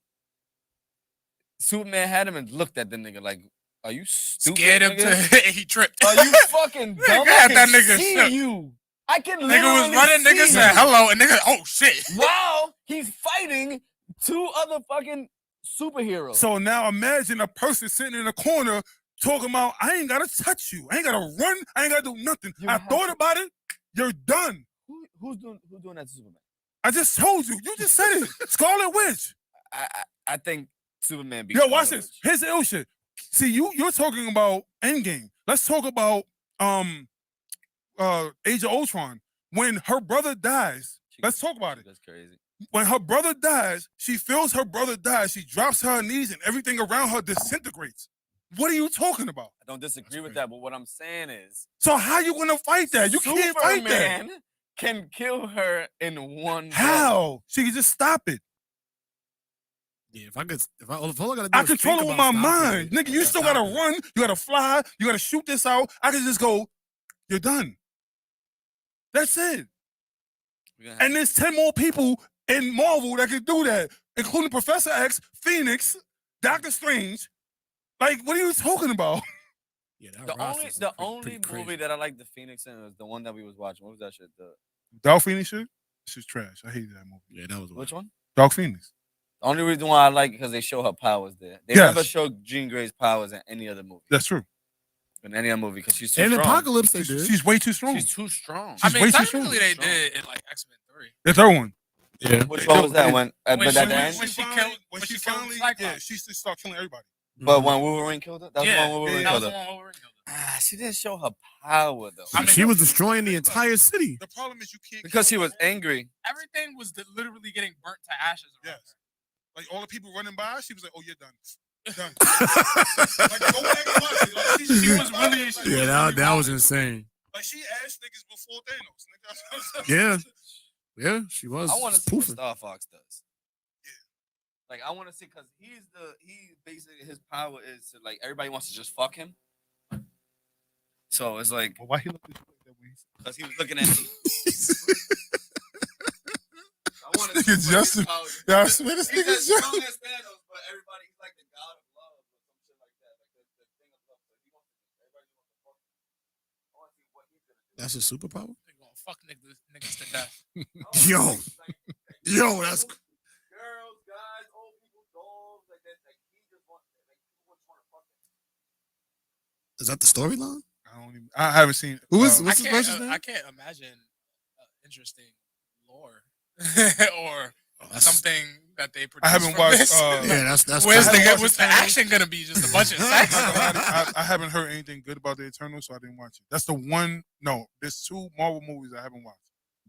Superman had him and looked at the nigga like, "Are you stupid?" Scared him nigga? to he tripped. Are you fucking dumb? I had can that nigga see shook. you. I can Nigga literally was running, nigga see said you. hello, and nigga, oh shit. Wow, he's fighting two other fucking superheroes. So now imagine a person sitting in a corner talking about, "I ain't gotta touch you. I ain't gotta run. I ain't gotta do nothing. You I have thought to- about it. You're done." who's doing that to Superman? I just told you. You just said it. Scarlet Witch. I think Superman beats Yo, watch Scarlet this. Witch. Here's the ill shit. See, you're talking about Endgame. Let's talk about Age of Ultron. When her brother dies, let's talk about it. That's crazy. When her brother dies, she feels her brother dies. She drops to her knees and everything around her disintegrates. What are you talking about? I don't disagree with that, but what I'm saying is, So how you gonna fight that? You can't fight that. Superman can kill her in one. How? She can just stop it. Yeah, if all I gotta do I is control think it with about my stopping mind. it, Nigga, you still gotta stop it. run, you gotta fly, you gotta shoot this out. I can just go, you're done. That's it. And there's 10 more people in Marvel that can do that, including Professor X, Phoenix, Doctor Strange. Like, what are you talking about? Yeah, The only movie that I like the Phoenix in was the one that we was watching. What was that shit? Dark Phoenix shit? This is trash. I hated that movie. Yeah, that was Which one? Dark Phoenix. The only reason why I like it because they show her powers there. They Yes. never show Jean Grey's powers in any other movie. That's true. In any other movie because she's too And strong. Apocalypse, they did. She's way too strong. She's too strong. I She's mean, way too strong. technically they did in like X-Men 3. The third one. Yeah. Which one was that one? When But she- at the when end? she finally- killed- when when she she killed finally, Cyclops. yeah, she just started killing everybody. But when Wolverine killed her? That's Yeah, the one Wolverine that was killed the her. one Wolverine killed her. She didn't show her power though. I mean, She was destroying the entire city. The problem is you can't Because she kill was all- angry. Everything was literally getting burnt to ashes around Yes. her. Like all the people running by, she was like, "Oh, you're done, done." Like go back and watch it. Like, She was really- like, Yeah, that was insane. like she asked niggas before Thanos. Nigga. Yeah. Yeah, she was. I want to see what poofing. Star Fox does. Like I want to see because he basically his power is to like everybody wants to just fuck him. So it's like Well, why he look at you like that when he's because he was looking at me. I want This nigga Justin- Yeah, I swear this He's nigga as strong Justin. as Thanos, but everybody's like the god of love or some shit like that. Like the thing of love. So he wants everybody wants to fuck him. I want to see what he's gonna do. That's his superpower? They gonna fuck niggas to death. Yo. Yo, that's Girls, guys, old people, dogs, like that. Like he just wants, like people just want to fuck him. is that the storyline? I haven't seen. Who is- I What's his can't, person's name? I can't imagine interesting lore or That's- something that they produce. I haven't from watched. this. Yeah, that's What's I haven't watched the Eternals. action gonna be? Just a bunch of sex? I haven't heard anything good about the Eternals, so I didn't watch it. That's the one. No, there's two Marvel movies I haven't watched.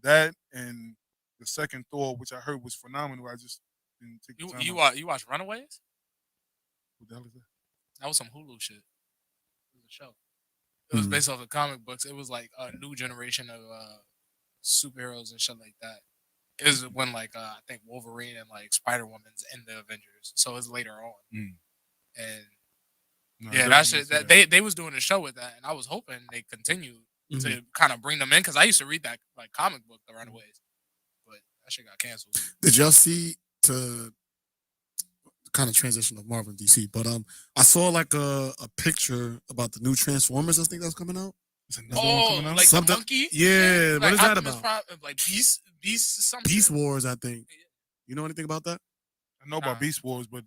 That and the second Thor, which I heard was phenomenal. I just didn't take the time. You watch Runaways? What the hell is that? That was some Hulu shit. It was a show. It was Mhm. based off of comic books. It was like a new generation of superheroes and shit like that. It was when like I think Wolverine and like Spider-Woman's in the Avengers. So it's later on. Mm. And No, yeah, I that definitely shit. see That they was doing a show with that, and I was hoping they continue to kind of bring them in because I used to read that like comic book, The Runaways, but that shit got canceled. Did y'all see to kind of transition of Marvel and DC? But I saw like a picture about the new Transformers. I think that's coming out. There's another one Oh, coming out? like Something- the monkey? Yeah, what Like is that Optimus about? Prime, like Beast something. Beast Wars, I think. You know anything about that? I know about Nah. Beast Wars, but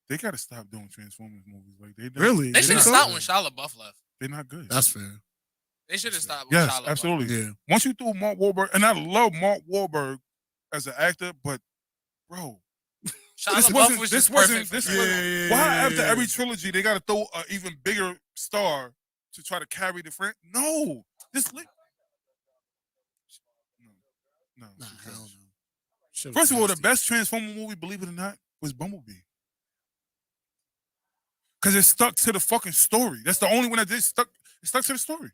they gotta stop doing Transformers movies. Like Really? They You should think have so? stopped when Shia LaBeouf left. They're not good. That's fair. They should have stopped with Yes, Shia LaBeouf. absolutely. Yeah. Once you threw Mark Wahlberg, and I love Mark Wahlberg as an actor, but bro, Shia this LaBeouf wasn't. was This just wasn't. perfect for This Drake. wasn't. Why after every trilogy they got to throw an even bigger star to try to carry the friend? No, this. No. Nah, hell no. Shit was First of all, the nasty. best Transformer movie, believe it or not, was Bumblebee. Because it stuck to the fucking story. That's the only one that did stuck. It stuck to the story.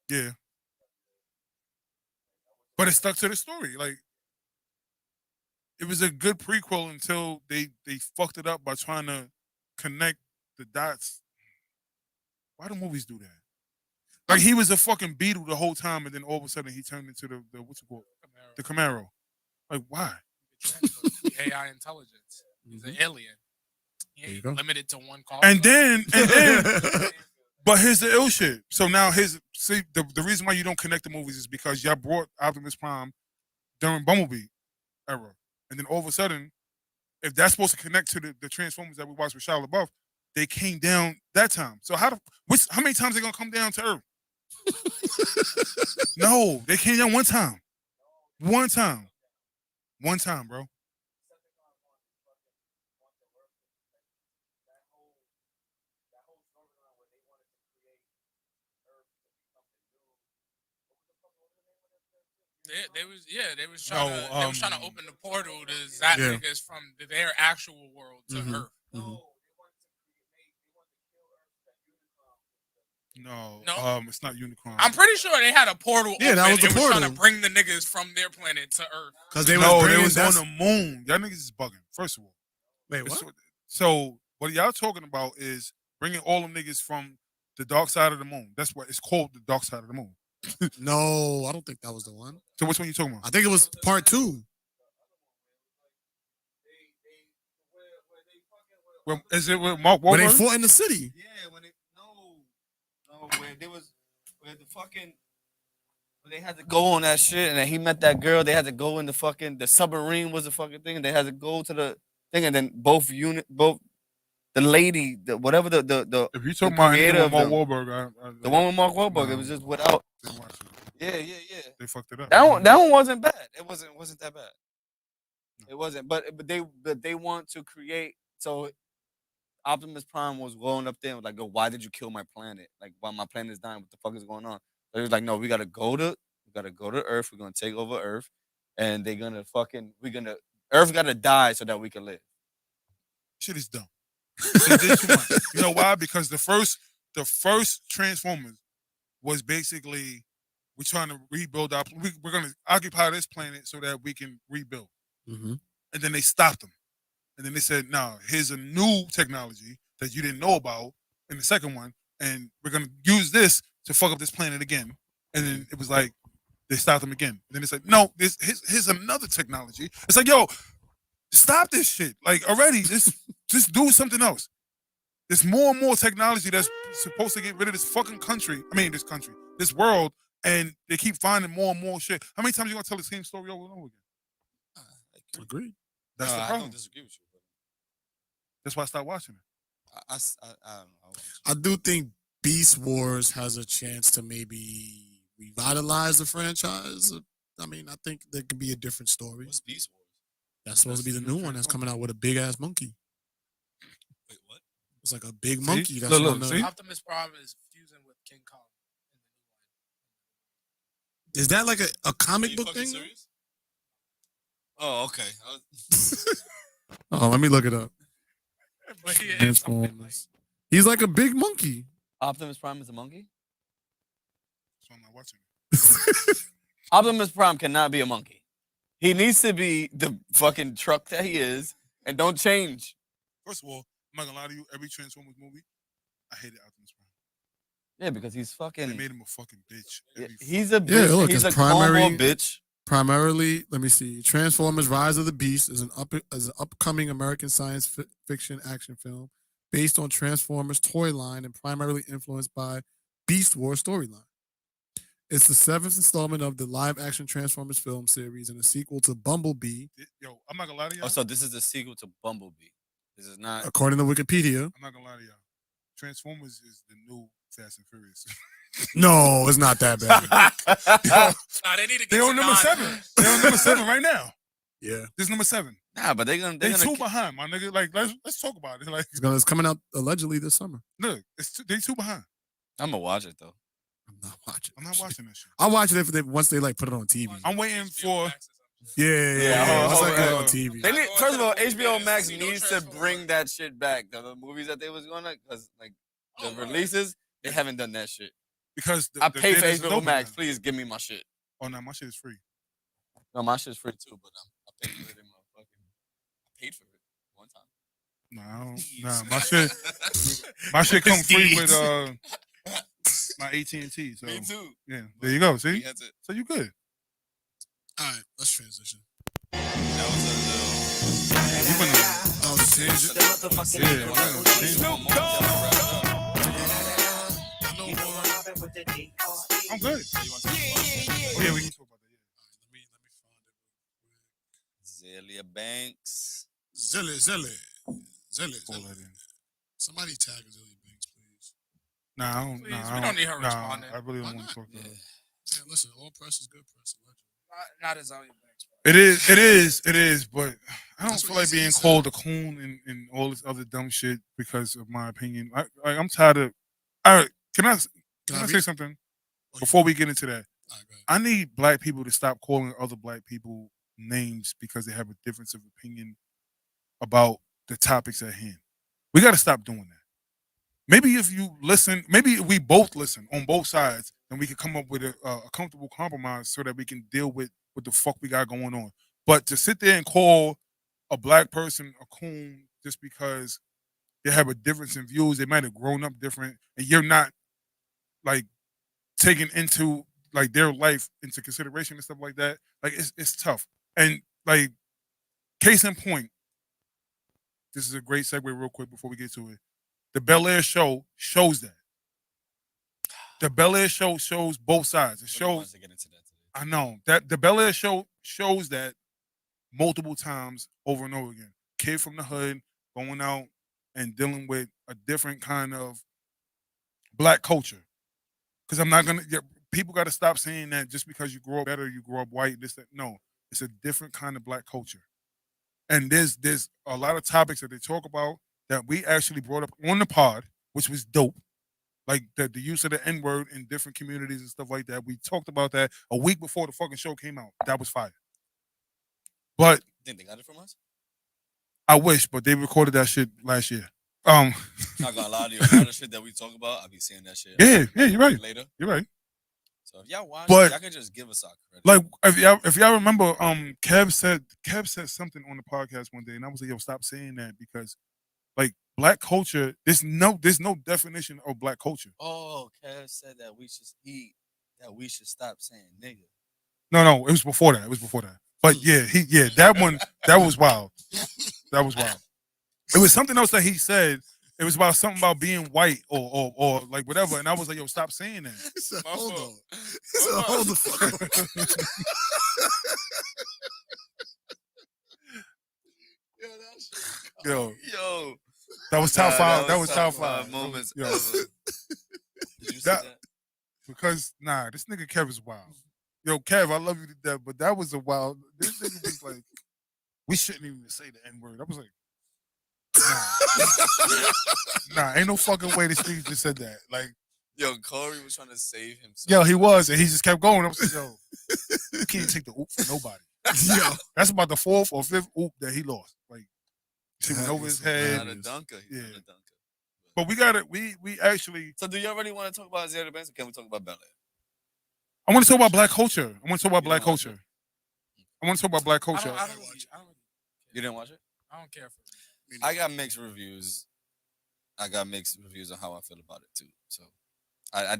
Yeah. But it stuck to the story. Like, it was a good prequel until they fucked it up by trying to connect the dots. Why do movies do that? Like, he was a fucking Beetle the whole time, and then all of a sudden he turned into the what's it called? The Camaro. Like, why? The AI intelligence. He's an alien. He There you ain't go. limited to one car. And then, but here's the ill shit. So now the reason why you don't connect the movies is because y'all brought Optimus Prime during Bumblebee era. And then all of a sudden, if that's supposed to connect to the Transformers that we watched with Shia LaBeouf, they came down that time. So how many times they gonna come down to Earth? No, they came down one time. One time, bro. They was trying to open the portal to zap Yeah. niggas from their actual world to Mhm. Earth. Mhm. No, No? it's not Unicron. I'm pretty sure they had a portal. Yeah, that open was the and was trying portal. to bring the niggas from their planet to Earth. Because they No, was they bringing was on that's- the moon. Y'all niggas is bugging. First of all, Wait, what? So what y'all talking about is bringing all them niggas from the dark side of the moon. That's what it's called, the dark side of the moon. No, I don't think that was the one. So which one you talking about? I think it was part 2. Well, is it with Mark When they Wahlberg? fought in the city. Yeah, when it where they was where the fucking when they had to go on that shit and then he met that girl. They had to go in the submarine was the fucking thing, and they had to go to the thing, and then both the lady, whatever the If you the talking about creator anything with of Mark them, Wahlberg, the one with Mark Wahlberg, No. it was just without. didn't watch it. Yeah. They fucked it up. That one wasn't bad. It wasn't that bad. It wasn't, but they want to create. So Optimus Prime was going up there and was like, "Yo, why did you kill my planet? Like, why my planet is dying? What the fuck is going on?" So he was like, "No, we gotta go to Earth. We're gonna take over Earth, and Earth gotta die so that we can live." Shit is dumb. They did too much. You know why? Because the first Transformers was basically we're trying to rebuild we're going to occupy this planet so that we can rebuild. Mm-hmm. And then they stopped them. And then they said, "No, here's a new technology that you didn't know about in the second one, and we're going to use this to fuck up this planet again." And then it was like they stopped them again. And then they said, "No, here's another technology." It's like, yo, stop this shit. Like already, just do something else. There's more and more technology that's supposed to get rid of this fucking country. I mean, this world, and they keep finding more and more shit. How many times you gonna tell the same story over and over again? Agreed. That's the I problem. don't disagree with you. That's why I stopped watching it. I don't know. I do think Beast Wars has a chance to maybe revitalize the franchise. I mean, I think there could be a different story. What's Beast Wars? That's supposed to be the new one that's coming out with a big ass monkey. Wait, what? It's like a big See? monkey. That's Look, on the, see? Optimus Prime is fusing with King Kong. Is that like a Are comic you book fucking thing? serious? Oh, okay. Oh, let me look it up. But he is Transformers. He's like a big monkey. Optimus Prime is a monkey. So I'm not watching it. Optimus Prime cannot be a monkey. He needs to be the fucking truck that he is, and don't change. First of all, I'm not gonna lie to you. Every Transformers movie, I hated Optimus Prime. Yeah, because he's They fucking. made him a fucking bitch. Yeah, Every he's a Yeah, bitch. look, he's a his primary- cornball bitch. Primarily, let me see. Transformers: Rise of the Beast is an upcoming American science fiction action film based on Transformers toy line and primarily influenced by Beast Wars storyline. It's the 7th installment of the live-action Transformers film series and a sequel to Bumblebee. Yo, I'm not gonna lie to you. Oh, so this is the sequel to Bumblebee. This is not. According to Wikipedia. I'm not gonna lie to y'all. Transformers is the new Fast and Furious. No, it's not that bad. Nah, they need to get They're on number 7. They're on number 7 right now. Yeah. This is number 7. Nah, but they're gonna. They two behind, my nigga. Like, let's talk about it. Like, It's coming out allegedly this summer. look, they two behind. I'm gonna watch it though. I'm not watching. I'm not watching that shit. I'll watch it if once they like put it on TV. I'm waiting for. Yeah. It's like uh, on TV. They need, first of all, HBO Max needs to bring that shit back. The movies that they was gonna, because like the releases, they haven't done that shit. Because I pay for theaters is HBO open Max. now. Please give me my shit. Oh no, my shit is free. No, my shit's free too, but I paid for it in my fucking. I paid for it one time. No, I don't, nah, my shit come free with my AT&T. So Me too. yeah, there you go. See, That's it. so you good. All right, let's transition. That was a little. You been Oh, the tangent. I'm good. Oh yeah, we can talk about that. Let me find Zelia Banks. it. Zelle. Pull that in. Somebody tag Zelle Banks, please. Nah, I don't. Please, Nah, we don't need her nah, responding. I really Why don't want to not? talk to her. Man, listen, all press is good press. Allegedly. Not as Zelle Banks. It is, but I don't That's feel what like he being said. called a coon and all this other dumb shit because of my opinion. I'm tired of. All right, can I say something before we get into that? All right, go ahead. I need black people to stop calling other black people names because they have a difference of opinion about the topics at hand. We got to stop doing that. Maybe if you listen, maybe if we both listen on both sides, then we can come up with a comfortable compromise so that we can deal with what the fuck we got going on. But to sit there and call a black person a coon just because they have a difference in views, they might have grown up different, and you're not like taking into like their life into consideration and stuff like that. Like it's tough. And like case in point, this is a great segue real quick before we get to it. The Bel Air show shows that. The Bel Air show shows both sides. It shows. To get into that today. I know that the Bel Air show shows that multiple times over and over again. Kid from the hood going out and dealing with a different kind of black culture. Because I'm not gonna. People got to stop saying that just because you grow up better, you grow up white. This that. No, it's a different kind of black culture. And there's a lot of topics that they talk about that we actually brought up on the pod, which was dope. Like the use of the N-word in different communities and stuff like that. We talked about that a week before the fucking show came out. That was fire. But Think they got it from us? I wish, but they recorded that shit last year. Not gonna lie to you, a lot of shit that we talk about, I be seeing that shit. Yeah, you're right. Later. You're right. So if y'all watch, But- y'all can just give us our credit. Like if y'all remember, Kev said something on the podcast one day, and I was like, yo, stop saying that because like black culture, there's no definition of black culture. Oh, Kev said that we should stop saying nigga. No, it was before that. But yeah, that was wild. That was wild. It was something else that he said. It was about something about being white or like whatever, and I was like, yo, stop saying that. He said, hold on. He My said, fault. hold the fuck on. Yo, Yo, that was top nah, five. That was top five moments. Yo, Ever. Did you see That- that? because this nigga Kev is wild. Yo, Kev, I love you to death, but that was a wild. This nigga was like, we shouldn't even say the N word. I was like, nah, ain't no fucking way this nigga just said that. Like, Yo, Corey was trying to save himself. yo, he was, and he just kept going. I was like, yo, you can't take the oop for nobody. Yo. That's about the 4th or 5th oop that he lost. Like, shit went That over is his head. Not a dunker. He's Yeah. not a dunker. But we got it. We actually. So do you already want to talk about Zelle Banks or can we talk about Bel Air? I want to talk about black culture. I want to talk about You black don't watch culture. I want to talk about black culture. I don't really You didn't watch it? I don't care for it. I got mixed reviews. I got mixed reviews on how I feel about it too. So I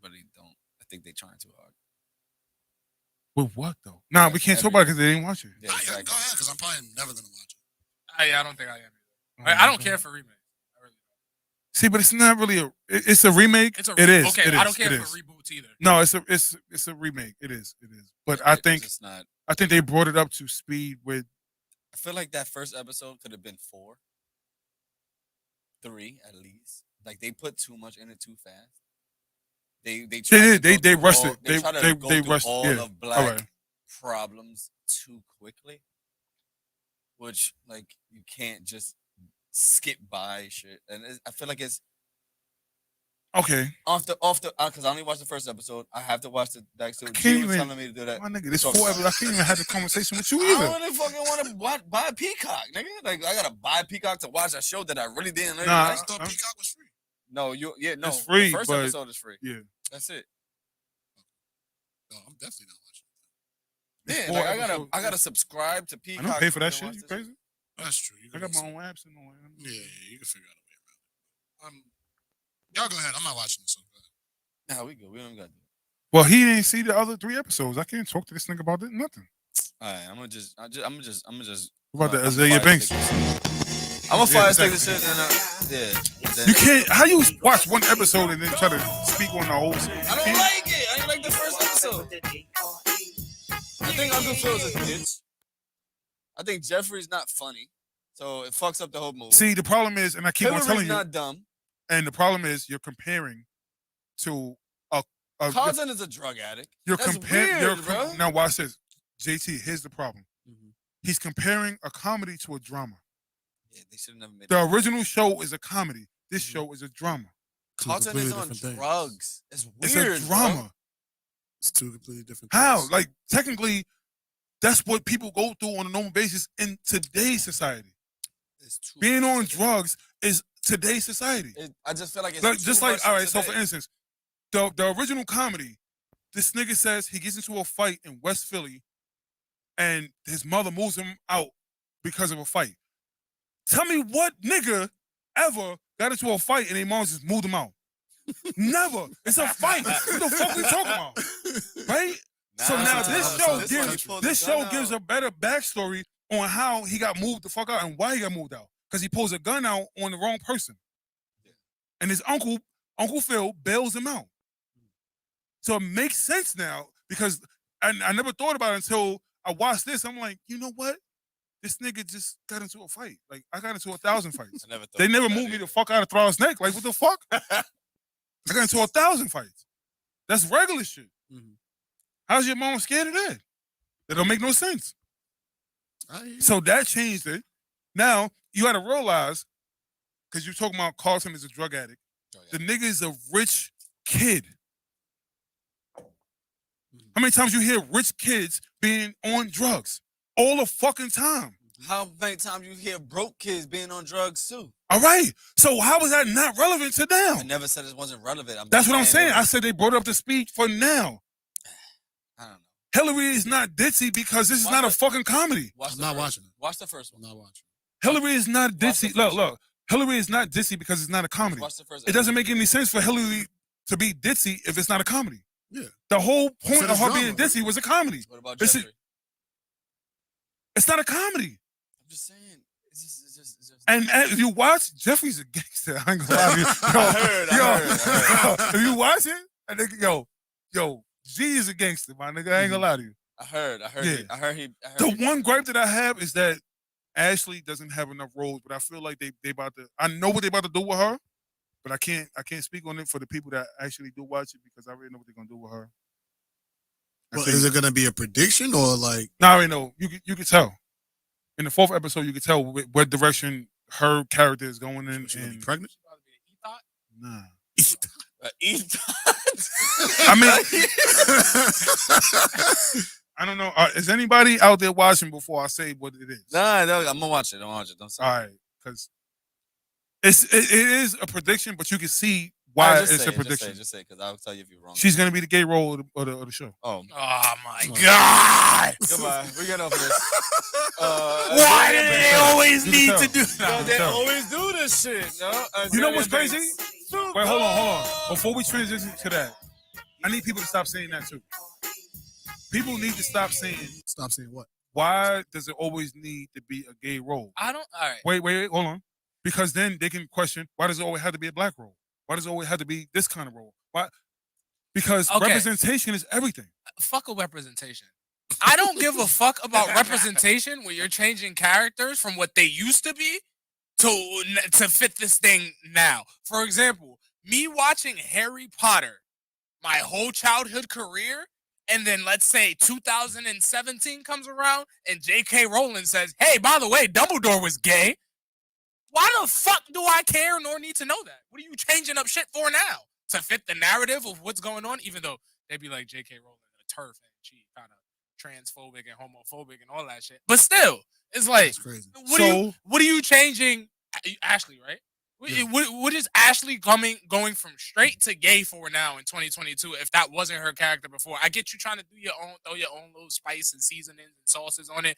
really don't. I think they're trying too hard. With what though? Nah, we can't talk about it because they didn't watch it. Yeah, Go exactly. ahead, because I'm probably never going to watch it. I don't think I am either. I don't care for remakes. I really don't. See, but it's not really a. It's a remake. It's a It is. Okay, It I is, don't care it for is. reboots either. No, it's a remake. It is. But I think It's not. they brought it up to speed with I feel like that first episode could have been 4, 3 at least. Like they put too much in it too fast. They rushed it. They try to go through rushed. all Yeah. of Black problems too quickly, which like you can't just skip by shit. And I feel like it's Okay. off the because I only watched the first episode. I have to watch the next two. Can't She was even- telling me to do that. My nigga, this So- 4 episodes. I can't even have the conversation with you I either. don't really fucking want to buy Peacock, nigga. Like I gotta buy Peacock to watch a show that I really didn't. Really Nah, like. I thought Peacock was free. No, no. It's free, The first but- episode is free. Yeah. That's it. No, I'm definitely not watching. It's Yeah, 4 like episodes. I gotta subscribe to I Peacock. don't pay for that to shit. watch You this crazy? That's true. You I can got my own apps and all that. Yeah, you can figure out a way around it. Y'all go ahead. I'm not watching this. So go ahead. Nah, we good. We don't got to do it. Well, he didn't see the other 3 episodes. I can't talk to this nigga about it. Nothing. All right, I'm gonna just. What about the I'm Azalea fire Banks? stick this shit. I'm gonna fire stick this shit and yeah. You can't. How you watch one episode and then try to speak on the whole? I don't like it. I didn't like the first episode. I think Uncle Phil's a bitch. I think Jeffrey's not funny, so it fucks up the whole movie. See, the problem is, and I keep on Hillary's telling you, not dumb. and the problem is, you're comparing to a. Carlton is a drug addict. You're That's comparing. weird, bro. Now watch this, JT. Here's the problem. Mm-hmm. He's comparing a comedy to a drama. Yeah, they should have never made The that. original show is a comedy. This Mm-hmm. show is a drama. Carlton is on different things. drugs. It's It's weird. a drama. Bro. It's 2 completely different How? things. Like technically, that's what people go through on a normal basis in today's society. It's too Being on much today. drugs is today's society. I just feel like it's Like, too just much like, all right, so today. for instance, the original comedy, this nigga says he gets into a fight in West Philly and his mother moves him out because of a fight. Tell me what nigga ever got into a fight and their mom just moved him out? Never. It's a fight. What the fuck we talking about? Right? So Nah, now nah, this nah, show one, gives he pulled this the show gun gives out. a better backstory on how he got moved the fuck out and why he got moved out. Because he pulls a gun out on the wrong person. And his Uncle Phil bails him out. So it makes sense now because I never thought about it until I watched this. I'm like, you know what? This nigga just got into a fight. Like, I got into 1,000 fights. I never thought They never about that moved me either. the fuck out of Thrall's neck. Like, what the fuck? I got into 1,000 fights. That's regular shit. Mhm. How's your mom scared of that? That don't make no sense. I hear you. So that changed it. Now, you got to realize, because you're talking about Carlton as a drug addict, the nigga is a rich kid. How many times you hear rich kids being on drugs? All the fucking time. How many times you hear broke kids being on drugs too? All right. So how is that not relevant to I now? never said it wasn't relevant. That's what I'm saying. I said they brought up the speed for now. I don't know. Hillary is not ditzy because this is Watch not a it. fucking comedy. Watch I'm the not first watching one. Watch the first I'm one. not watching. Hillary is not Watch the ditzy. first Look, one. look. Hillary is not ditzy because it's not a comedy. Watch the first. It doesn't make any sense for Hillary to be ditzy if it's not a comedy. Yeah. The whole point Said of it's her drama. being ditzy was a comedy. What about This is- Jeffrey? It's not a comedy. I'm just saying. It's just. And if you watch, Jeffrey's a gangster. I ain't gonna lie to you. I heard. If you watch it, I think, yo, G is a gangster, my nigga. I ain't gonna lie to you. I heard. Yeah. I heard he. The one gripe that I have is that Ashley doesn't have enough roles, but I feel like they about to. I know what they about to do with her, but I can't speak on it for the people that actually do watch it because I already know what they're gonna do with her. I Well, think- is it gonna be a prediction or like? No, I already know. You can tell. In the 4th episode, you can tell what direction her character is going in. She gonna be And pregnant? nah. I mean- I don't know. Is anybody out there watching before I say what it is? nah, no, I'm gonna watch it. Don't say. All right, because it is a prediction, but you can see why Just it's say a prediction. Just say, because I'll tell you if you're wrong. She's gonna be the gay role of the show. Oh, Oh my Oh. god! goodbye. We get off this. Why do they always You can need tell. to do You Yo, that? they tell. always do this shit. No? You know what's crazy? Super. Wait, hold on. Before we transition to that, I need people to stop saying that too. People need to stop saying, Stop saying what? why does it always need to be a gay role? I don't. All right. Wait, hold on. Because then they can question, why does it always have to be a black role? Why does it always have to be this kind of role? Why? Because Okay. representation is everything. Fuck a representation. I don't give a fuck about representation when you're changing characters from what they used to be to fit this thing now. For example, me watching Harry Potter my whole childhood career, and then let's say 2017 comes around and J.K. Rowling says, hey, by the way, Dumbledore was gay. Why the fuck do I care nor need to know that? What are you changing up shit for now? To fit the narrative of what's going on? Even though they'd be like J.K. Rowling, a turf, and she kind of transphobic and homophobic and all that shit. But still, it's like, what are you changing? Ashley, right? Yeah. What is Ashley going from straight to gay for now in 2022 if that wasn't her character before? I get you trying to do your own, throw your own little spice and seasonings and sauces on it.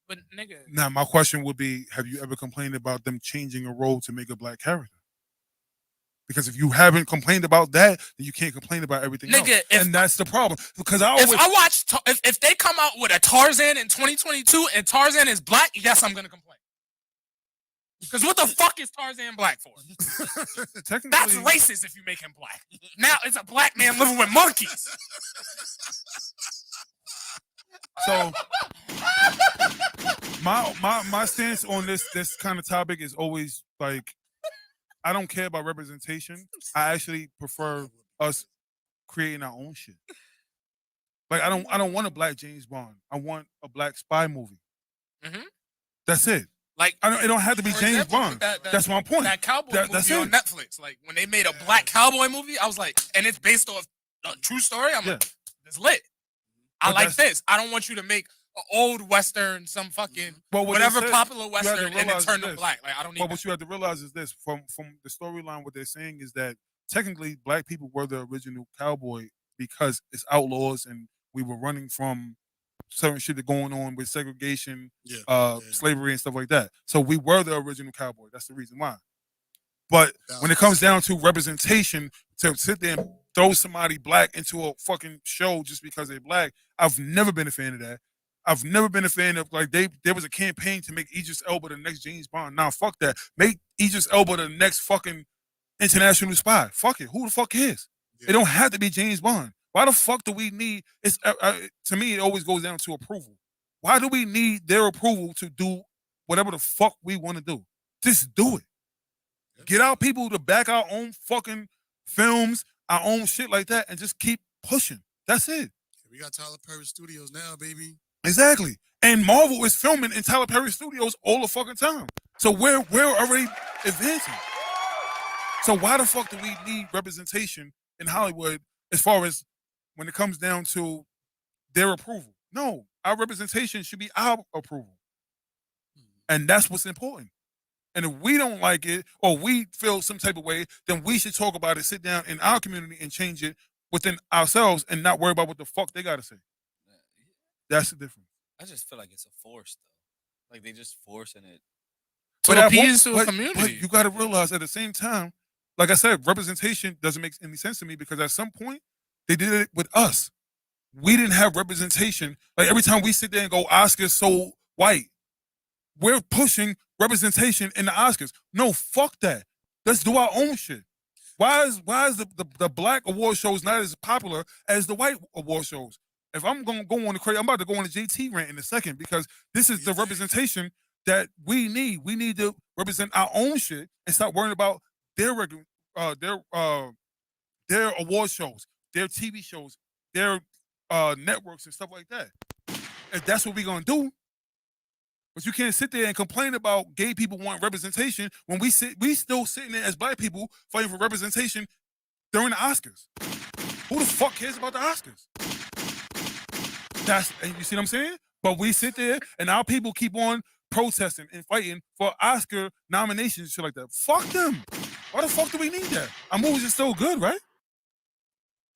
But nigga. Now, my question would be, have you ever complained about them changing a role to make a black character? Because if you haven't complained about that, then you can't complain about everything else. And that's the problem. Because if they come out with a Tarzan in 2022 and Tarzan is black, yes, I'm gonna complain. Because what the fuck is Tarzan black for? That's racist if you make him black. Now it's a black man living with monkeys. So my stance on this kind of topic is always like, I don't care about representation. I actually prefer us creating our own shit. Like I don't want a black James Bond. I want a black spy movie. Mm-hmm. That's it. Like it don't have to be James Bond. That's my point. That cowboy movie on Netflix. Like when they made a black cowboy movie, I was like, and it's based off a true story. I'm like, it's lit. I like this. I don't want you to make an old Western, some fucking whatever popular Western, and then turn them black. Like I don't need. But what you have to realize is this: from the storyline, what they're saying is that technically black people were the original cowboy because it's outlaws and we were running from certain shit that going on with segregation, slavery and stuff like that. So we were the original cowboy. That's the reason why. But when it comes down to representation, to sit there and throw somebody black into a fucking show just because they're black, I've never been a fan of that. I've never been a fan of, like, there was a campaign to make Idris Elba the next James Bond. Nah, fuck that. Make Idris Elba the next fucking international spy. Fuck it. Who the fuck cares? Yeah. It don't have to be James Bond. Why the fuck do we need, to me, it always goes down to approval. Why do we need their approval to do whatever the fuck we want to do? Just do it. Get our people to back our own fucking films, our own shit like that, and just keep pushing. That's it. We got Tyler Perry Studios now, baby. Exactly. And Marvel is filming in Tyler Perry Studios all the fucking time. So we're already advancing. So why the fuck do we need representation in Hollywood as far as when it comes down to their approval? No, our representation should be our approval. And that's what's important. And if we don't like it or we feel some type of way, then we should talk about it, sit down in our community and change it within ourselves and not worry about what the fuck they got to say. That's the difference. I just feel like it's a force, though. Like they just forcing it. To appease to a community. But you got to realize at the same time, like I said, representation doesn't make any sense to me because at some point they did it with us. We didn't have representation. Like every time we sit there and go, Oscars so white, we're pushing representation in the Oscars. No, fuck that. Let's do our own shit. Why is the black award shows not as popular as the white award shows? If I'm gonna go on the crazy, I'm about to go on a JT rant in a second because this is the representation that we need. We need to represent our own shit and stop worrying about their award shows, their TV shows, their networks and stuff like that. If that's what we're gonna do. But you can't sit there and complain about gay people want representation when we still sitting there as black people fighting for representation during the Oscars. Who the fuck cares about the Oscars? And you see what I'm saying? But we sit there and our people keep on protesting and fighting for Oscar nominations and shit like that. Fuck them. Why the fuck do we need that? Our movies are still good, right?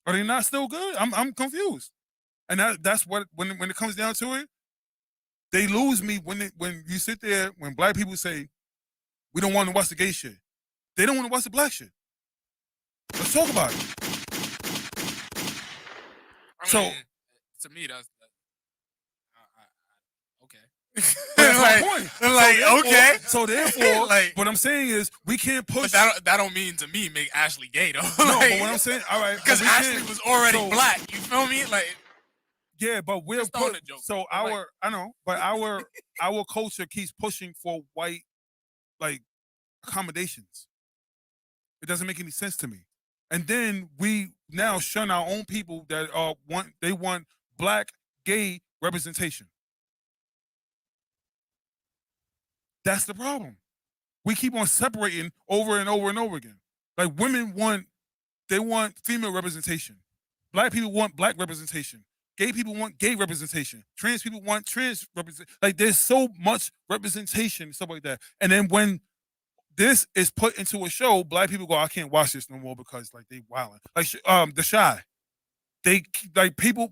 Are they not still good? I'm confused. And that's what when it comes down to it, they lose me when you sit there, when black people say, we don't want to watch the gay shit. They don't want to watch the black shit. Let's talk about it. To me, that's okay. Okay. So therefore, what I'm saying is we can't push. But that don't mean to me make Ashley gay though. No, but what I'm saying, all right, because Ashley was already black. You feel me? Like Yeah, but we're Just throwing a joke. so But, like- I know, but our culture keeps pushing for white like accommodations. It doesn't make any sense to me. And then we now shun our own people that want black gay representation. That's the problem. We keep on separating over and over and over again. Like women want female representation. Black people want black representation. Gay people want gay representation. Trans people want trans representation. Like there's so much representation and stuff like that. And then when this is put into a show, black people go, I can't watch this no more because like they wilding. Like The Shy.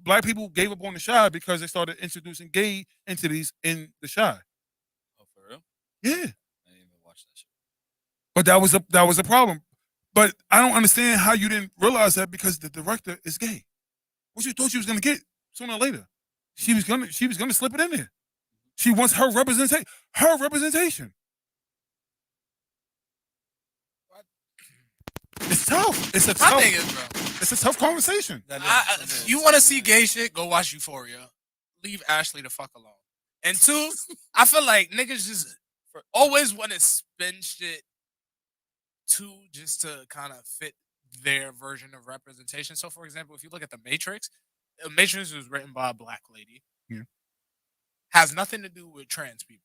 Black people gave up on The Shy because they started introducing gay entities in The Shy. Oh, for real? Yeah. I didn't even watch that shit. But that was a problem. But I don't understand how you didn't realize that because the director is gay. What you thought she was gonna get sooner or later? She was gonna slip it in there. She wants her representation. Her representation. It's tough. It's a My tough. thing is, bro. It's a tough conversation. You want to see gay shit? Go watch Euphoria. Leave Ashley the fuck alone. And two, I feel like niggas just always want to spin shit just to kind of fit their version of representation. So, for example, if you look at The Matrix was written by a black lady. Yeah. Has nothing to do with trans people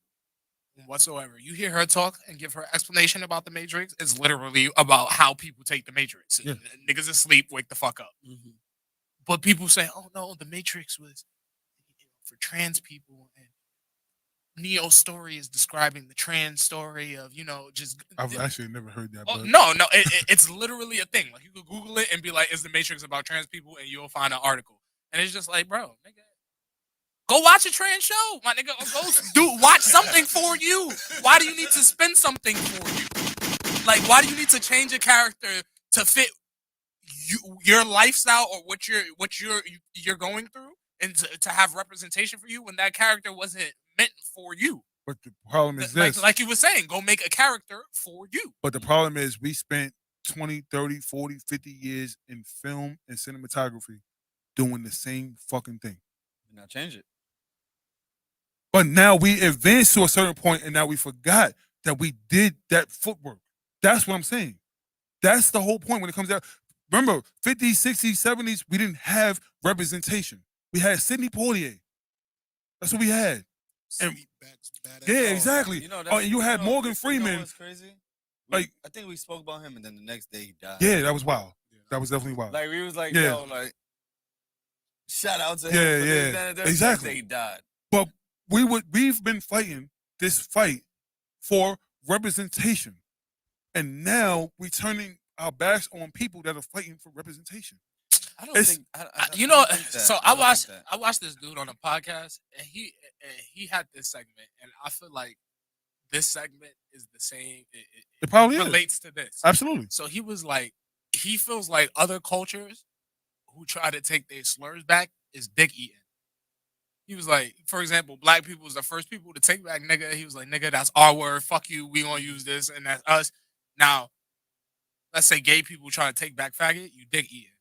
whatsoever. You hear her talk and give her explanation about The Matrix, it's literally about how people take The Matrix. Yeah. Niggas asleep, wake the fuck up. Mm-hmm. But people say, oh no, The Matrix was for trans people, and Neo's story is describing the trans story of, just... I've actually never heard that. Oh, But no, it's literally a thing. Like, you could Google it and be like, is The Matrix about trans people? And you'll find an article. And it's just like, bro, nigga, go watch a trans show, my nigga. Or watch something for you. Why do you need to spin something for you? Like, why do you need to change a character to fit your lifestyle or what you're going through, and to have representation for you when that character wasn't meant for you? But the problem is this. Like you were saying, go make a character for you. But the problem is we spent 20, 30, 40, 50 years in film and cinematography doing the same fucking thing. Now change it. But now we advanced to a certain point and now we forgot that we did that footwork. That's what I'm saying. That's the whole point when it comes down. Remember, 50s, 60s, 70s, we didn't have representation. We had Sidney Poitier. That's what we had. And yeah, exactly. And you had Morgan Freeman. What's crazy? Like, I think we spoke about him, and then the next day he died. Yeah, that was wild. That was definitely wild. Like we was like, Yeah. yo, like shout out to him. Yeah, for this, yeah, that, and that. exactly. Next day he died. But we've been fighting this fight for representation, and now we're turning our backs on people that are fighting for representation. I don't think. I You don't know, think that. so I I don't think that. watched this dude on a podcast, and he had this segment, and I feel like this segment is the same. It probably relates to this. Absolutely. So he was like, he feels like other cultures who try to take their slurs back is dick eating. He was like, for example, black people was the first people to take back nigga. He was like, nigga, that's our word. Fuck you. We gonna use this, and that's us. Now, let's say gay people try to take back faggot. You dick eating.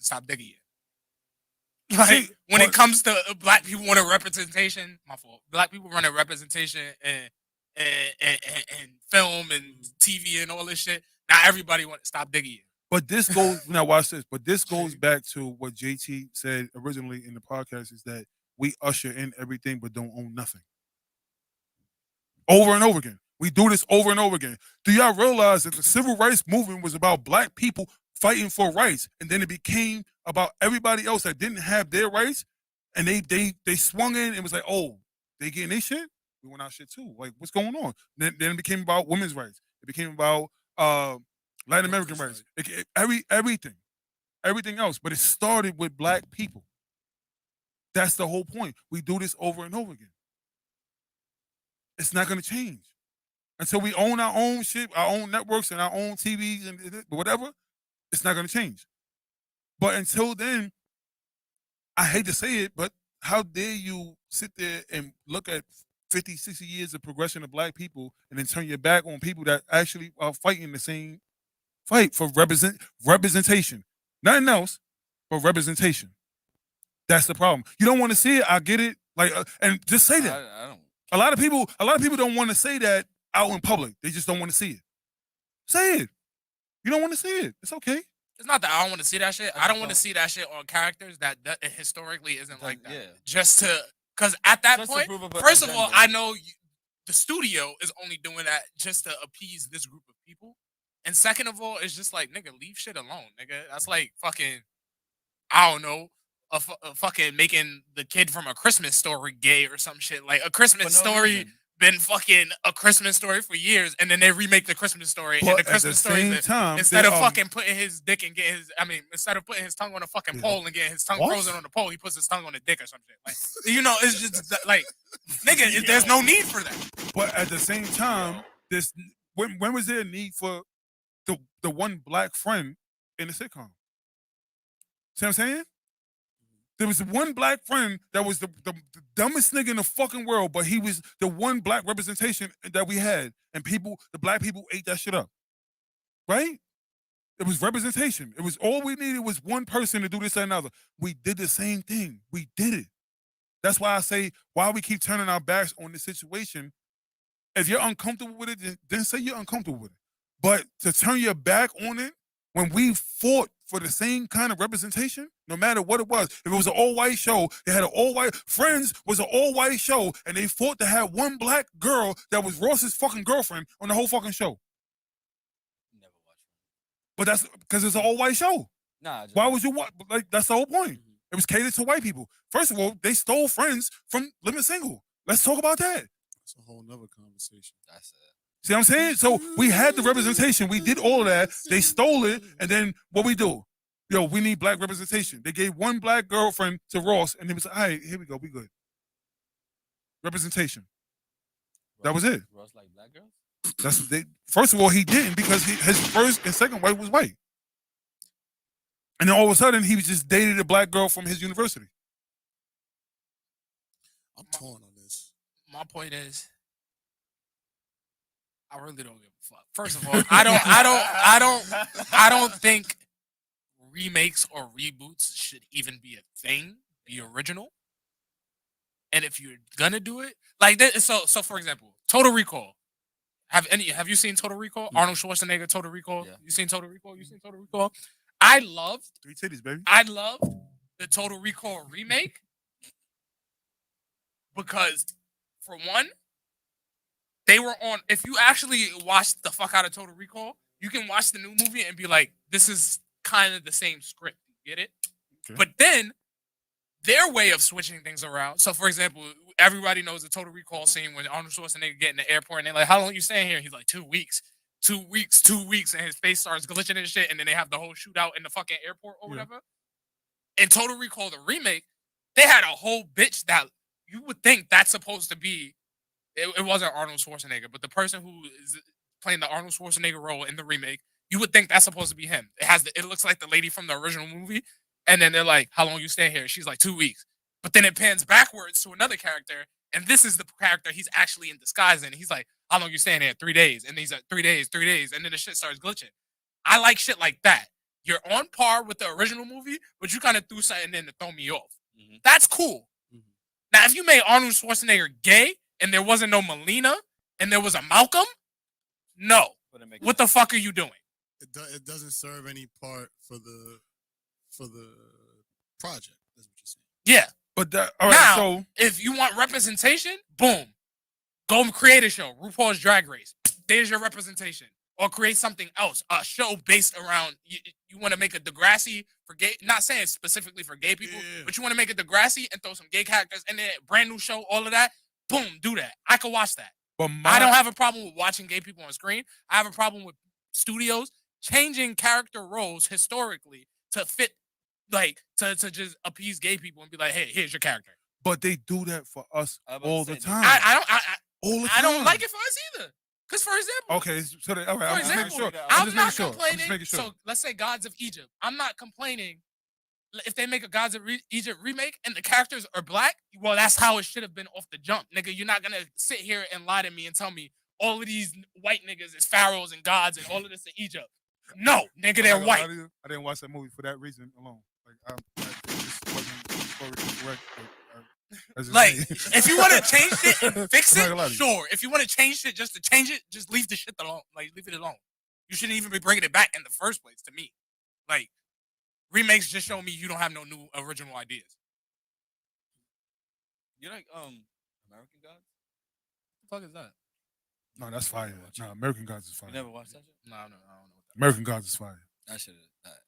Stop dick eating. Like when it comes to black people want a representation, my fault. Black people run a representation and film and TV and all this shit. Now everybody want to stop dick eating. But this goes now. Watch this. But this goes back to what JT said originally in the podcast: is that we usher in everything but don't own nothing. Over and over again, we do this over and over again. Do y'all realize that the civil rights movement was about black people fighting for rights, and then it became about everybody else that didn't have their rights, and they swung in and was like, oh, they getting their shit, we want our shit too. Like, what's going on? Then it became about women's rights. It became about Latin American rights. Everything else. But it started with black people. That's the whole point. We do this over and over again. It's not going to change until we own our own shit, our own networks, and our own TVs and whatever. It's not going to change. But until then, I hate to say it, but how dare you sit there and look at 50, 60 years of progression of black people and then turn your back on people that actually are fighting the same fight for representation. Nothing else but representation. That's the problem. You don't want to see it. I get it. Like, and just say that. I don't. A lot of people don't want to say that out in public. They just don't want to see it. Say it. You don't want to see it. It's okay. It's not that I don't want to see that shit. I don't want to see that shit on characters that historically isn't like that. Yeah. Just to, because at that Just to point, prove a first of all, agenda. I know the studio is only doing that just to appease this group of people. And second of all, it's just like, nigga, leave shit alone, nigga. That's like fucking, I don't know, a fucking making the kid from A Christmas Story gay or some shit. Like A Christmas Story reason. been fucking A Christmas Story for years, and then they remake the Christmas Story, and But the at the Christmas Story same time, instead of they, fucking putting his dick and getting his, instead of putting his tongue on a fucking pole and getting his tongue What? frozen on the pole, he puts his tongue on a dick or some shit. Like, you know, it's just like, nigga, there's no need for that. But at the same time, this when was there a need for the one black friend in the sitcom? See what I'm saying? There was one black friend that was the dumbest nigga in the fucking world, but he was the one black representation that we had, and the black people ate that shit up, right? It was representation. It was all we needed was one person to do this and another. We did the same thing. We did it. That's why I say, why we keep turning our backs on the situation. If you're uncomfortable with it, then say you're uncomfortable with it. But to turn your back on it when we fought for the same kind of representation, no matter what it was, if it was an all-white show, they had an all-white, Friends was an all-white show, and they fought to have one black girl that was Ross's fucking girlfriend on the whole fucking show. Never watched it. But that's because it's an all-white show. Nah. Why would you watch? Like, that's the whole point. It was catered to white people. First of all, they stole Friends from Living Single. Let's talk about that. That's a whole nother conversation. That's it. See what I'm saying? So we had the representation. We did all of that. They stole it. And then what we do? Yo, we need black representation. They gave one black girlfriend to Ross, and he was like, all right, here we go. We good. Representation. That was it. Ross like black girls? That's what first of all, he didn't because his first and second wife was white. And then all of a sudden, he was just dated a black girl from his university. I'm torn on this. My point is, I really don't give a fuck. First of all, I don't think remakes or reboots should even be a thing. Be original. And if you're gonna do it, like that, so for example, Total Recall. Have you seen Total Recall? Arnold Schwarzenegger, Total Recall. Yeah. You seen Total Recall? You seen Total Recall? I loved 3 titties, baby. I loved the Total Recall remake because, for one, they were on. If you actually watch the fuck out of Total Recall, you can watch the new movie and be like, "This is kind of the same script." You get it? Okay. But then their way of switching things around. So, for example, everybody knows the Total Recall scene when Arnold Schwarzenegger get in the airport and they're like, "How long you staying here?" He's like, 2 weeks. 2 weeks, 2 weeks, and his face starts glitching and shit, and then they have the whole shootout in the fucking airport or whatever. In Total Recall, the remake, they had a whole bitch that you would think that's supposed to be. It wasn't Arnold Schwarzenegger, but the person who is playing the Arnold Schwarzenegger role in the remake, you would think that's supposed to be him. It looks like the lady from the original movie, and then they're like, "How long you stay here?" She's like, 2 weeks. But then it pans backwards to another character, and this is the character he's actually in disguise in. He's like, "How long you staying here?" 3 days. And he's like, 3 days, 3 days. And then the shit starts glitching. I like shit like that. You're on par with the original movie, but you kind of threw something in to throw me off. Mm-hmm. That's cool. Mm-hmm. Now, if you made Arnold Schwarzenegger gay and there wasn't no Melina and there was a Malcolm, no. What the fuck are you doing? It doesn't serve any part for the project. That's what you're saying. Yeah. But all right, now, so if you want representation, boom. Go create a show, RuPaul's Drag Race. There's your representation. Or create something else, a show based around, you want to make a Degrassi for gay, not saying specifically for gay people, but you want to make a Degrassi and throw some gay characters in there, brand new show, all of that, boom, do that. I could watch that. but I don't have a problem with watching gay people on screen. I have a problem with studios changing character roles historically to fit, like, to just appease gay people and be like, "Hey, here's your character." But they do that for us all the time. I don't like it for us either. Because, for example, Okay, so all right, for I'm just making example, sure. I'm just not making sure. I'm complaining. just making sure. So let's say Gods of Egypt. I'm not complaining if they make a Gods of Egypt remake and the characters are black. Well, that's how it should have been off the jump, nigga. You're not gonna sit here and lie to me and tell me all of these white niggas is pharaohs and gods and all of this in Egypt. No, nigga, they're white. I didn't watch that movie for that reason alone. Like, it just wasn't historically correct. But, Like, if you want to change shit and fix I'm not it, gonna lie to you. sure. If you want to change shit just to change it, just leave the shit alone. Like, leave it alone. You shouldn't even be bringing it back in the first place. To me, like, remakes just show me you don't have no new original ideas. You like American Gods? What the fuck is that? No, that's fire. No, American Gods is fire. You never watched that shit? No, I don't know what that. American Gods is fire. That shit is that.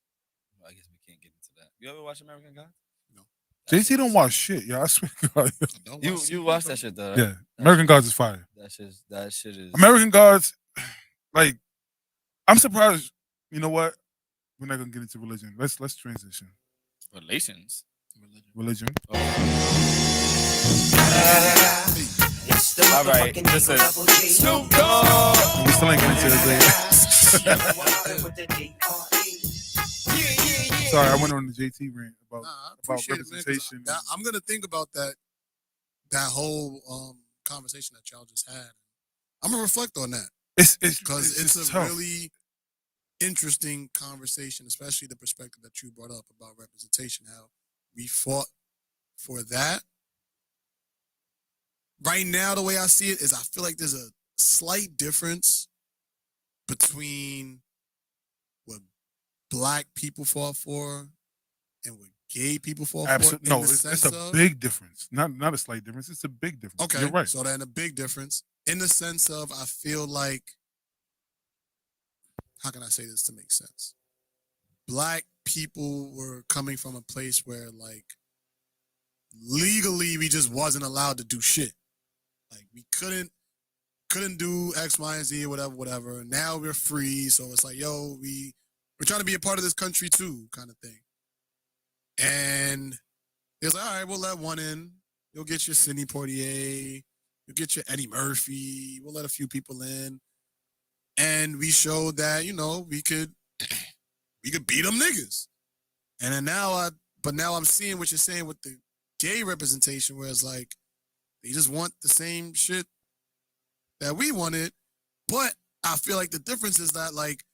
Well, I guess we can't get into that. You ever watch American Gods? No. JT don't watch shit, yo. I swear to God. You watch that shit though, right? Yeah, American Gods is fire. That shit is American Gods, like, I'm surprised. You know what? We're not gonna get into religion. Let's transition. relations. Religion. All right, listen. Snoop Dogg. We still ain't getting into it. Sorry, I went on the JT rant about appreciate it, man, 'cause representation. I'm gonna think about that whole conversation that y'all just had. I'm gonna reflect on that It's because it's a tough. really interesting conversation, especially the perspective that you brought up about representation. How we fought for that. Right now, the way I see it is, I feel like there's a slight difference between what Black people fought for and what gay people fought Absolutely. for. No, it's a big difference. Not a slight difference. It's a big difference. Okay, You're right. So then a big difference in the sense of, I feel like, how can I say this to make sense? Black people were coming from a place where, like, legally we just wasn't allowed to do shit. Like, we couldn't do X, Y, and Z or whatever. Now we're free, so it's like, yo, we're trying to be a part of this country too, kind of thing. And it's like, all right, we'll let one in. You'll get your Sidney Poitier. You'll get your Eddie Murphy. We'll let a few people in. And we showed that, we could beat them niggas. And then now I'm seeing what you're saying with the gay representation, where it's like, they just want the same shit that we wanted. But I feel like the difference is that, like,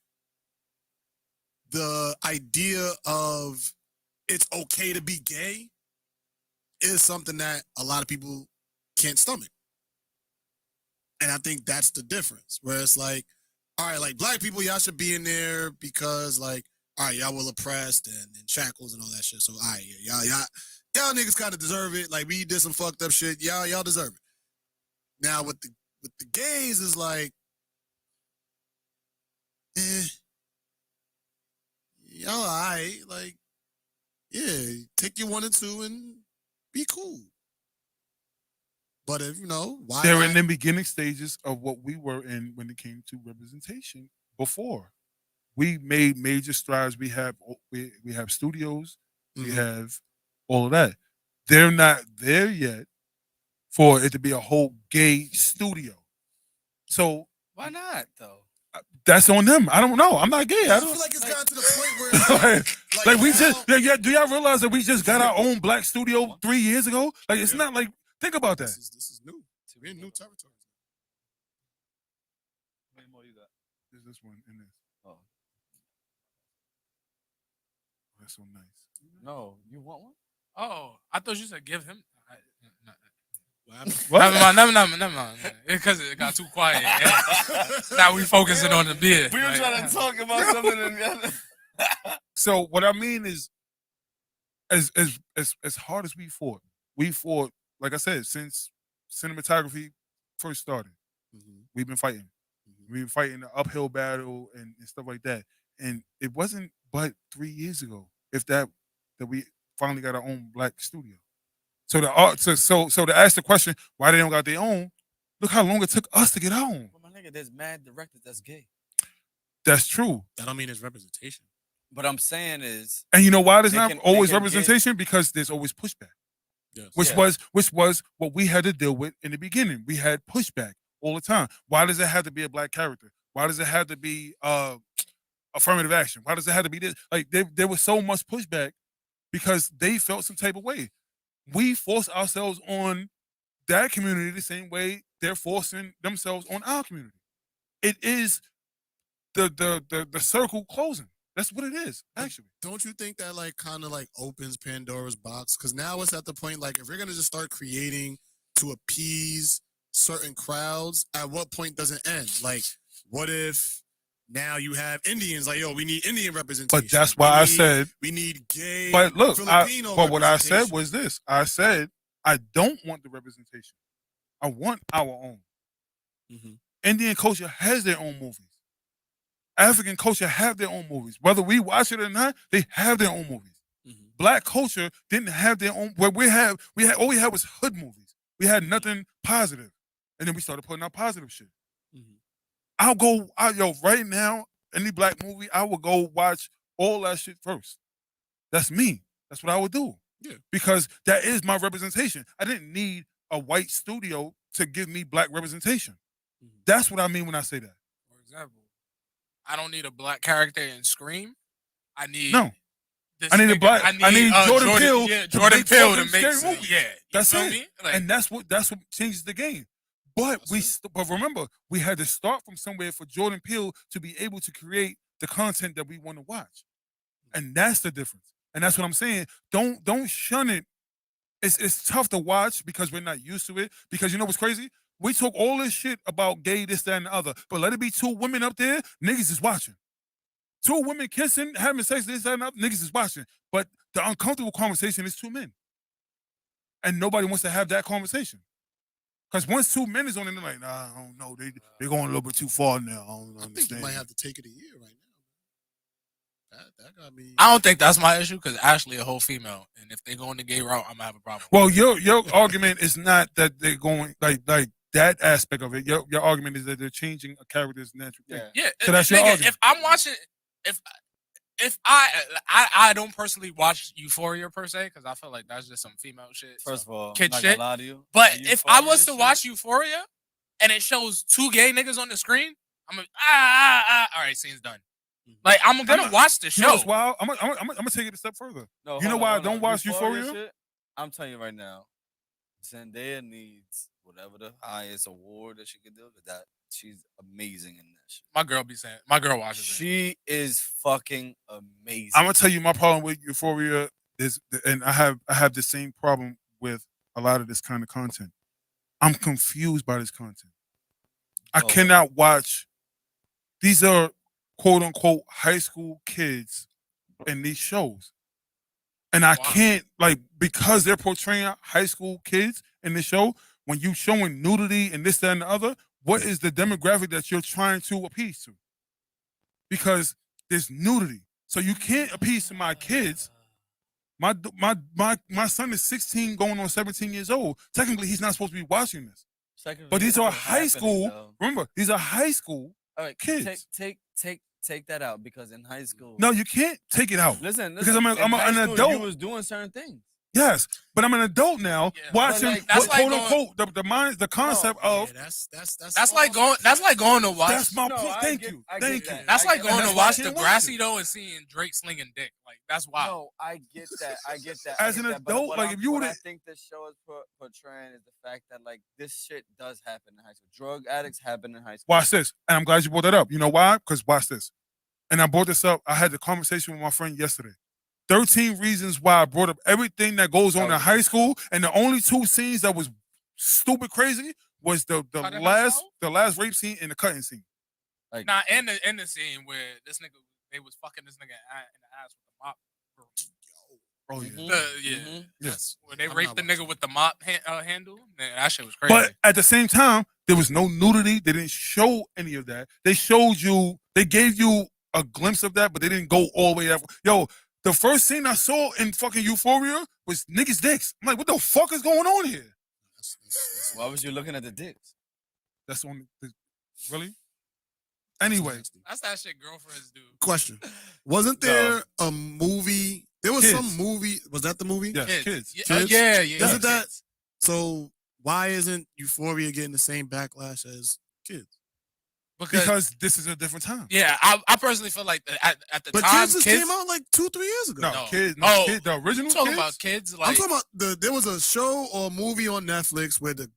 the idea of it's okay to be gay is something that a lot of people can't stomach. And I think that's the difference, where it's like, all right, like, Black people, y'all should be in there because, like, all right, y'all were oppressed and shackles and all that shit. So, all right, yeah, y'all niggas kind of deserve it. Like, we did some fucked up shit. Y'all deserve it. Now, with the gays is like, y'all all right. Like, yeah, take your 1 and 2 and be cool. But if, why They're not? in the beginning stages of what we were in when it came to representation before. We made major strides. We have studios. We have all of that. They're not there yet for it to be a whole gay studio. So why not though? That's on them. I don't know. I'm not gay. I feel like it's gotten to the point where it's like we just do y'all realize that we just got our own Black studio 3 years ago? Like, it's not like, think about that. This is new. We're in new territory. How many more you got? There's this one in this. Oh, That's so nice. no, you want one? Oh, I thought you said give him. What? Never mind. Because it got too quiet. Now we focusing on the beer. We were trying to talk about something and the other. So what I mean is, as hard as we fought, like I said, since cinematography first started. We've been fighting. We've been fighting the uphill battle and stuff like that. And it wasn't but 3 years ago, if that we finally got our own Black studio. So to ask the question why they don't got their own, look how long it took us to get our own. But my nigga, there's mad directors that's gay. That's true. That don't mean it's representation. But I'm saying is, and you know why there's they not can- always they can representation? Because there's always pushback. Yes. Which was what we had to deal with in the beginning. We had pushback all the time. Why does it have to be a Black character? Why does it have to be affirmative action? Why does it have to be this? Like, there was so much pushback because they felt some type of way. We force ourselves on that community the same way they're forcing themselves on our community. It is the circle closing. That's what it is, actually. Don't you think that like kind of like opens Pandora's box? Because now it's at the point like if you're gonna just start creating to appease certain crowds, at what point does it end? Like, what if now you have Indians? Like, yo, we need Indian representation. But that's why I said we need gay. But look, Filipino but what I said representation. was this. I said I don't want the representation. I want our own. Indian culture has their own movies. African culture have their own movies. Whether we watch it or not, they have their own movies. Black culture didn't have their own. What we had all we had was hood movies. We had nothing positive, and then we started putting out positive shit. Right now, any black movie, I would go watch all that shit first. That's me. That's what I would do. Yeah. Because that is my representation. I didn't need a white studio to give me black representation. That's what I mean when I say that. For example, I don't need a black character in Scream. I need this I need a nigga- black. I need Jordan Peele. Yeah, Jordan Peele to fucking make scary movies. Yeah, That's you feel it. me? Like, And that's what changes the game. But but remember, we had to start from somewhere for Jordan Peele to be able to create the content that we want to watch, and that's the difference. And that's what I'm saying. Don't shun it. It's tough to watch because we're not used to it. Because you know what's crazy? We talk all this shit about gay, this, that, and the other. But let it be two women up there, niggas is watching. Two women kissing, having sex, this, that, and the other, niggas is watching. But the uncomfortable conversation is two men. And nobody wants to have that conversation. Because once two men is on it, they're like, nah, I don't know. They're going a little bit too far now. I don't understand. I think you might have to take it a year right now. That got me. I don't think that's my issue because Ashley a whole female, and if they go in the gay route, I'm gonna have a problem. Well, your argument is not that they're going like that aspect of it. Your argument is that they're changing a character's natural thing. Yeah. So that's your nigga, argument. if I'm watching, if I don't personally watch Euphoria per se because I feel like that's just some female shit. First of all, kid I'm not shit. gonna lie to you. But The if I Euphoria was to shit- watch Euphoria and it shows two gay niggas on the screen, I'm like, all right, scene's done. Like I'm gonna watch the You know show. what's wild? I'm gonna take it a step further. No, You know hold why I on, don't hold watch on. Euphoria? Shit, I'm telling you right now, Zendaya needs whatever the highest award that she could do. That she's amazing in that shit. My girl watches it. She is fucking amazing. I'm gonna tell you my problem with Euphoria is, and I have the same problem with a lot of this kind of content. I'm confused by this content. I cannot watch. These are quote unquote high school kids in these shows, and I can't because they're portraying high school kids in the show. When you showing nudity and this, that, and the other, what is the demographic that you're trying to appease to? Because there's nudity, so you can't appease to my kids. My son is 16, going on 17 years old. Technically, he's not supposed to be watching this. But these are high school. Remember, these are high school kids. Take that out because in high school. No, you can't take it out. Listen, because I'm in high an school, adult. You was doing certain things. Yes, but I'm an adult now, watching that's quote like unquote the concept of. That's like going to watch. That's my point. Thank you. That's like going to watch That's the why I grassy though and seeing Drake slinging dick. Like that's wild. No, I get that. As an adult, like if you what would, I think this show is portraying is the fact that like this shit does happen in high school. Drug addicts happen in high school. watch this, and I'm glad you brought that up. You know why? Because watch this, and I brought this up. I had the conversation with my friend yesterday. 13 reasons why I brought up everything that goes on in high school, and the only two scenes that was stupid crazy was the last rape scene and the cutting scene. Like, Nah, in the scene where this nigga they was fucking this nigga in the ass with the mop. Oh yeah. Yes. When they raped the nigga with the mop handle, man, that shit was crazy. But at the same time, there was no nudity. They didn't show any of that. They showed you, they gave you a glimpse of that, but they didn't go all the way up. Yo, the first scene I saw in fucking Euphoria was niggas' dicks. I'm like, what the fuck is going on here? Why was you looking at the dicks? That's on really? Anyway. That's that shit girlfriends do. Question. Wasn't there a movie? There was some movie. Was that the movie? Yeah, Kids. Yeah. Isn't that? So why isn't Euphoria getting the same backlash as Kids? Because this is a different time. Yeah, I personally feel like at the But time, Kids just came out like 2-3 years ago. No, Kids. The original talking Kids? about Kids. Like, I'm talking about there was a show or a movie on Netflix where the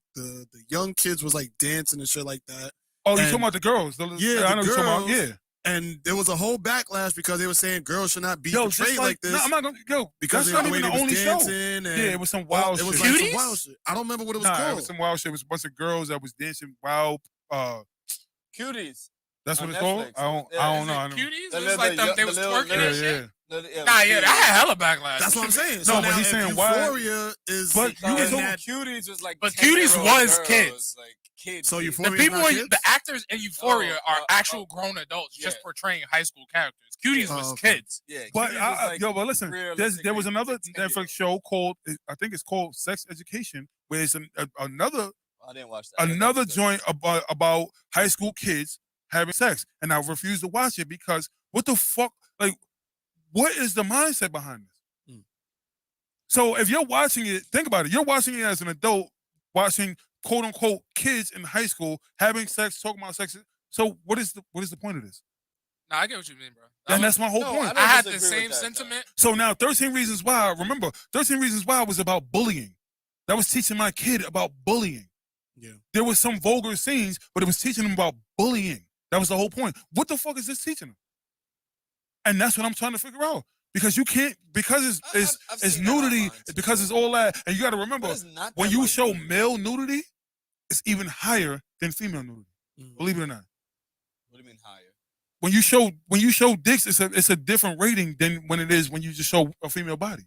young kids was like dancing and shit like that. Oh, you talking about the girls? Yeah, I know the you're talking about. girls. Yeah. And there was a whole backlash because they were saying girls should not be portrayed like this. No, I'm not gonna go because that's not the way even they the was only show. dancing and Yeah, it was some wild it shit. was like some wild shit. I don't remember what it was Nah, called. it was some wild shit. It was a bunch of girls that was dancing wild. Cuties. That's On what it's called. Netflix. I don't Is know. it I don't- Cuties? The It was little- like them, the they was little- twerking and yeah, shit. yeah. Nah, yeah, that had hella backlash. That's what I'm saying. No, So but now he's if saying why- Euphoria is But you in was on that, Cuties was like, But 10-year-old Cuties was girls, kids. like kids. So kids. Euphoria The is people, not in, kids? the actors in Euphoria Oh, are actual grown adults just yeah. portraying high school characters. Cuties Oh, was okay. kids. Yeah, But Cuties was like but listen, there realistically was another 10-year-old. Netflix show called I think it's called Sex Education, where it's another I didn't watch that. another That's good. joint about high school kids having sex, and I refuse to watch it because what the fuck? Like, what is the mindset behind this? So if you're watching it, think about it. You're watching it as an adult, watching quote unquote kids in high school having sex, talking about sex. So what is the point of this? Nah, I get what you mean, bro. And that's my whole No, point. I don't I had the disagree same with that, though. sentiment. So now 13 Reasons Why, remember, 13 Reasons Why was about bullying. That was teaching my kid about bullying. Yeah. There was some vulgar scenes, but it was teaching him about bullying. That was the whole point. What the fuck is this teaching him? And that's what I'm trying to figure out. Because you can't, because I've it's seen that nudity, online, too. because it's all that. And you got to remember, But it's not when that you much show nudity. male nudity, it's even higher than female nudity. Believe it or not. What do you mean higher? When you show dicks, it's a different rating than when it is when you just show a female body.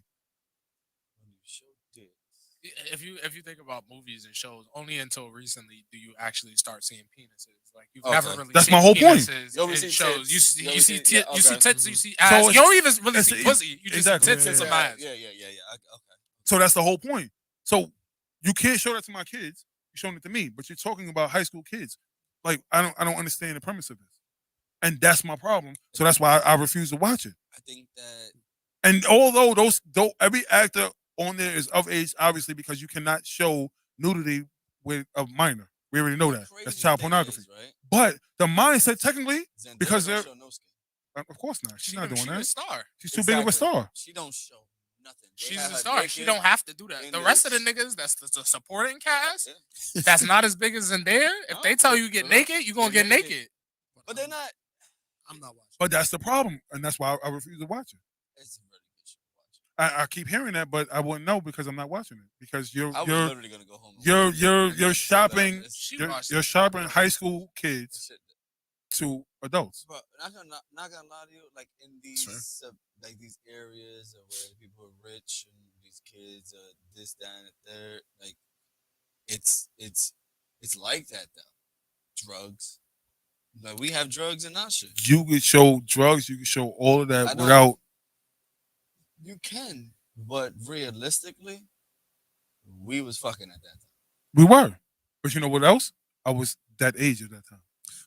When you show dicks. If you think about movies and shows, only until recently do you actually start seeing penises. Like you've Okay. never really That's seen my whole point. penises You only in see shows. tits. You see You only you see see- tit, yeah, you see okay. tits, you see So ass. You it's- don't even really it's- see pussy. You just exactly. see tits and Yeah, some Yeah, ass. yeah. Okay. So that's the whole point. So you can't show that to my kids. You're showing it to me, but you're talking about high school kids. Like I don't understand the premise of this, and that's my problem. So that's why I refuse to watch it. I think that And although every actor on there is of age, obviously, because you cannot show nudity with a minor. We already know that. crazy That's child thing pornography. is, right? But the mindset, technically, Zendaya because don't they're show no skin. of course not. She's She not doing a that. star. She's too big of a Exactly. star. She don't show nothing. They She's have a her star. She naked don't have to do that. in The rest of the this- niggas that's the supporting cast Yeah. that's not as big as Zendaya. If they tell you get naked, you gonna get Get naked. naked. But they're not. I'm not watching. But that's the problem, and that's why I refuse to watch it. It's a really good show to watch. I keep hearing that, but I wouldn't know because I'm not watching it. Because I was literally gonna go home. and watch it. you're shopping It's- She you're, watched you're it. shopping high school it's kids shit. to adults. But not gonna lie to you, like in these Sure. like these areas where people are rich and these kids are this, that, and the third, like it's like that though. Drugs. Like we have drugs in our shit. You could show drugs, you could show all of I that know. without. You can, but realistically, we was fucking at that time. We were, but you know what else? I was that age at that time.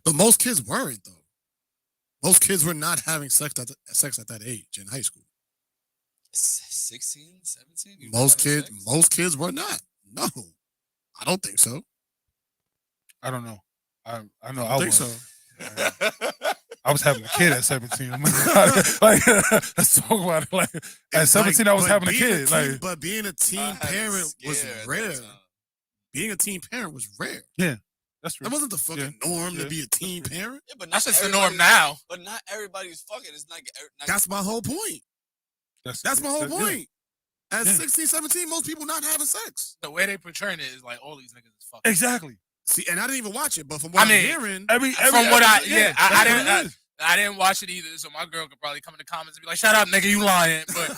But most kids weren't though. Most kids were not having sex at that age in high school. 16, 17? You Most having kids, sex? most kids were not. No, I don't think so. I don't know. I know I I don't was. think so. I was having a kid at 17. Like, let's talk about it. Like at It's 17, like- I was but having a being kid. teen- Like but being a teen I had a parent was scare at that rare. time. Being a teen parent was rare. that's true. That wasn't the fucking norm Yeah. to be a teen parent. Yeah, but That's not just the norm everybody- now. But not everybody's fucking. It's like That's my whole point. That's my whole yeah. point. At Yeah. 16, 17, most people not having sex. The way they portraying it is like all these niggas is fucking. Exactly. See, and I didn't even watch it, but from what I'm mean, hearing, From what I- yeah, I that's didn't- what it is. I didn't watch it either, so my girl could probably come in the comments and be like, "Shut up, nigga, you lying." But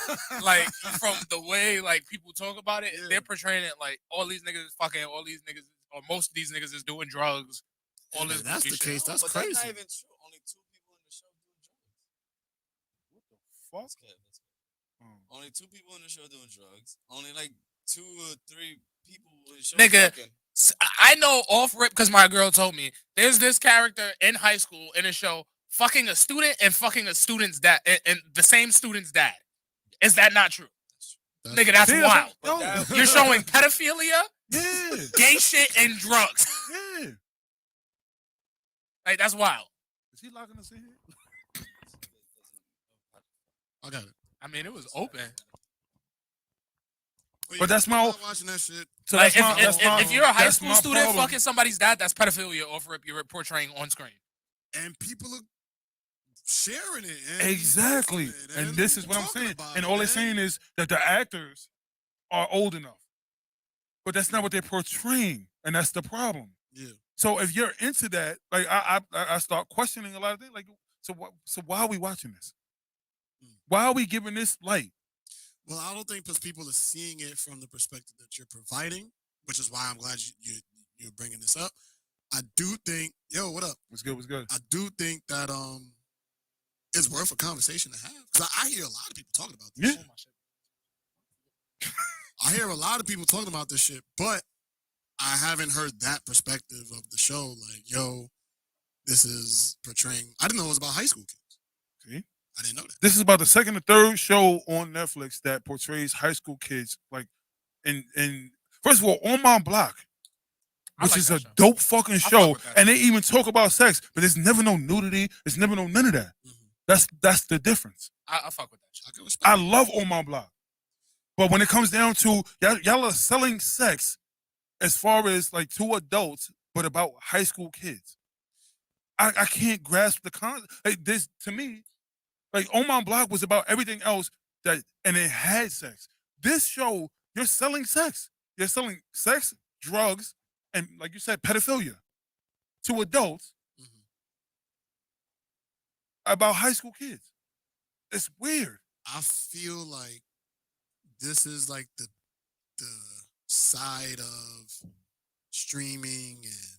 like from the way like people talk about it, Yeah. they're portraying it like all these niggas is fucking, all these niggas, or most of these niggas is doing drugs. All if this that's goofy the shit. case, that's but crazy. That's not even true. Only 2 people in the show doing drugs. What the fuck? That's Kev. Only 2 people in the show doing drugs. Only like 2 or 3 people in the show Nigga. fucking. I know off rip because my girl told me there's this character in high school in a show fucking a student and fucking a student's dad and the same student's dad. Is that not true? Nigga, that's See, wild. But that- You're showing pedophilia, Yeah. gay shit, and drugs. Yeah. Like that's wild. Is he locking us in here? I got it. I mean, it was open. But that's my- I'm not watching that shit. So Like that's if you're a high that's school my student problem. fucking somebody's dad, that's pedophilia off rip you're portraying on screen. And people are sharing it. And Exactly. posting it And this is what I'm talking saying. about And it, all they're man. saying is that the actors are old enough. But that's not what they're portraying. And that's the problem. Yeah. So if you're into that, like I start questioning a lot of things. Like, so why are we watching this? Why are we giving this light? Well, I don't think because people are seeing it from the perspective that you're providing, which is why I'm glad you're bringing this up. I do think, yo, what up? What's good? What's good? I do think that it's worth a conversation to have because I hear a lot of people talking about this. Yeah. Shit. I hear a lot of people talking about this shit, but I haven't heard that perspective of the show. Like, yo, this is portraying. I didn't know it was about high school kids. See? I didn't know that. This is about the second or third show on Netflix that portrays high school kids. Like, and first of all, On My Block, which like is that a show. dope fucking fuck show, with that and they even talk about sex, but there's never no nudity. There's never no none of that. That's the difference. I fuck with that shit. I can respect I it. love On My Block, but when it comes down to y'all are selling sex as far as like to adults, but about high school kids. I can't grasp the concept. Like this to me, like On My Block was about everything else and it had sex. This show, you're selling sex. You're selling sex, drugs, and like you said, pedophilia to adults about high school kids. It's weird. I feel like this is like the side of streaming and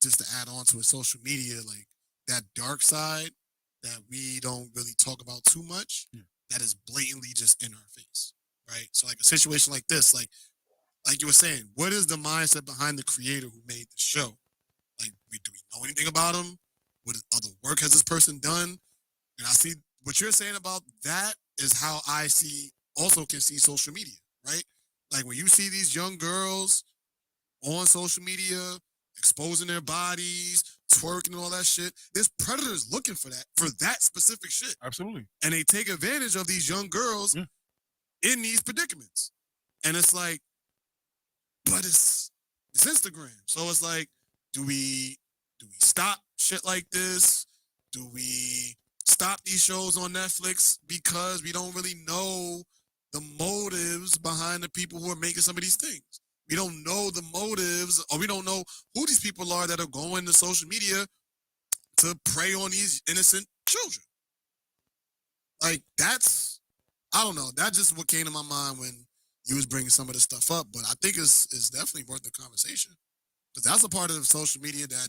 just to add on to it, social media, like that dark side that we don't really talk about too much, that is blatantly just in our face, right? So like a situation like this, like you were saying, what is the mindset behind the creator who made the show? Like, do we know anything about him? What other work has this person done? And I see what you're saying about that is how I can see social media, right? Like when you see these young girls on social media exposing their bodies, twerking and all that shit, there's predators looking for that specific shit. Absolutely. And they take advantage of these young girls in these predicaments. And it's like, but it's Instagram. So it's like, do we stop shit like this? Do we stop these shows on Netflix because we don't really know the motives behind the people who are making some of these things? We don't know the motives, or we don't know who these people are that are going to social media to prey on these innocent children. Like, I don't know. That's just what came to my mind when you was bringing some of this stuff up. But I think it's definitely worth the conversation. Because that's a part of social media that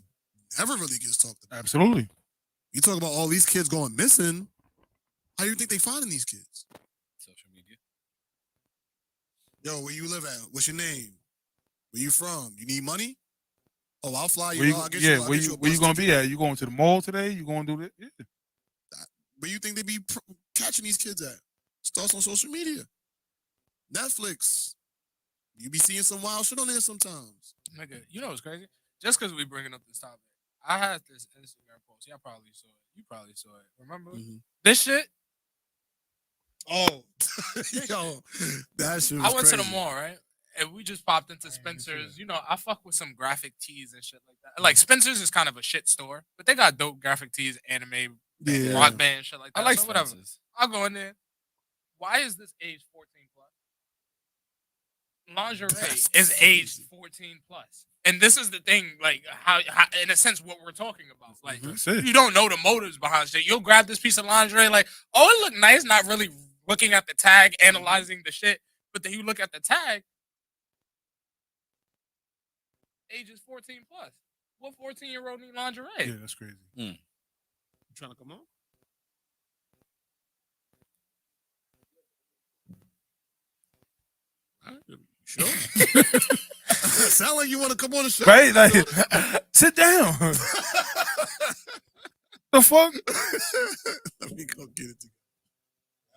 never really gets talked about. Absolutely. You talk about all these kids going missing. How do you think they finding these kids? Social media. Yo, where you live at? What's your name? Where you from? You need money? Oh, I'll fly you. Where you, I'll get yeah, you. I'll where get you a where you bus gonna ticket. be at? You going to the mall today? You gonna do that? Yeah. Where you think they be catching these kids at? Starts on social media. Netflix. You be seeing some wild shit on there sometimes. Nigga, you know what's crazy? Just because we bringing up this topic, I had this Instagram post. Y'all probably saw it. You probably saw it. Remember this shit? Oh, yo, that shit was I went to the crazy. mall, right? And we just popped into Spencer's. You know, I fuck with some graphic tees and shit like that. Like Spencer's is kind of a shit store, but they got dope graphic tees, anime, rock band, shit like that. I like so whatever. Spencer's. I'll go in there. Why is this age 14 plus? Lingerie is age 14 plus. And this is the thing, like how in a sense, what we're talking about. Like you don't know the motives behind shit. You'll grab this piece of lingerie, like, oh, it look nice, not really looking at the tag, analyzing the shit. But then you look at the tag, age is 14 plus. What 14-year-old need lingerie? Yeah, that's crazy. You trying to come on? Sure. Sound like you want to come on the show. Right? Like, sit down. The fuck? Let me go get it together.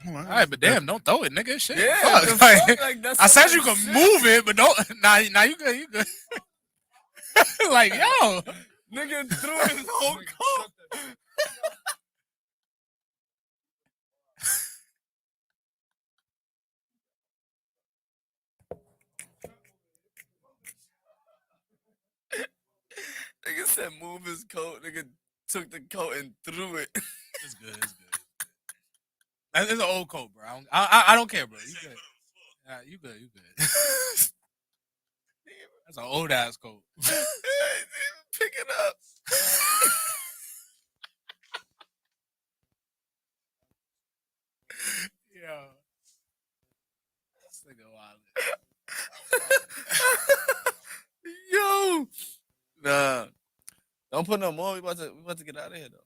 All right, but damn, don't throw it, nigga. Shit. Yeah, Fuck. the Like, fuck? Like, that's I said some you could shit. move it, but don't. Nah, you good. You good. Like, yo. Nigga threw his whole coat. Nigga said move his coat. Nigga took the coat and threw it. It's good. It's good. It's an old coat, bro. I don't care, bro. You good? You good? You good? That's an old ass coat. Pick it up. Yeah. This nigga wild. Yo, nah, don't put no more. We about to get out of here though.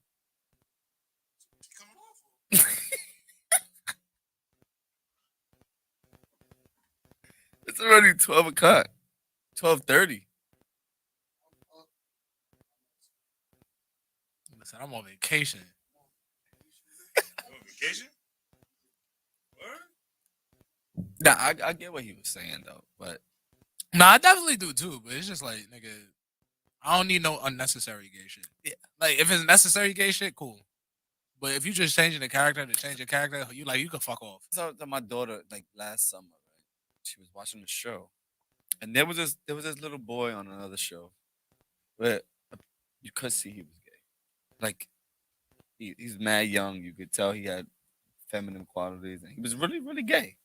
It's already 12 o'clock. 12:30. Listen, I'm on vacation. Vacation? Nah, I get what he was saying though, but No, I definitely do too. But it's just like, nigga, I don't need no unnecessary gay shit. Yeah. Like, if it's necessary gay shit, cool. But if you just changing the character to change your character, you can fuck off. so my daughter, like last summer, right? She was watching the show, and there was this little boy on another show, where you could see he was gay. Like he's mad young. You could tell he had feminine qualities, and he was really really gay.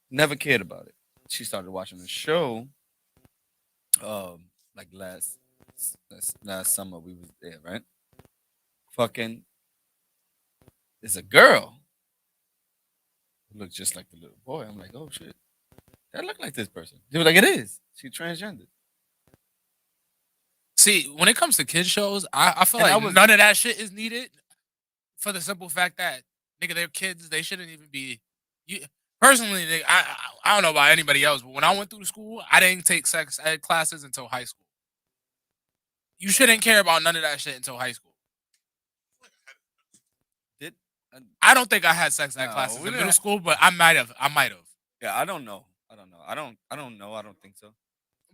Never cared about it. She started watching the show. Like last summer we was there, right? Fucking, there's a girl who looks just like the little boy. I'm like, oh shit, that look like this person. She was like, it is. She's transgender. See, when it comes to kids shows, I feel And like none of that shit is needed for the simple fact that, nigga, they're kids. They shouldn't even be. Personally, nigga, I don't know about anybody else, but when I went through school, I didn't take sex ed classes until high school. You shouldn't care about none of that shit until high school. I don't think I had sex ed classes in middle school, but I might have. Yeah, I don't know. I don't know. I don't think so.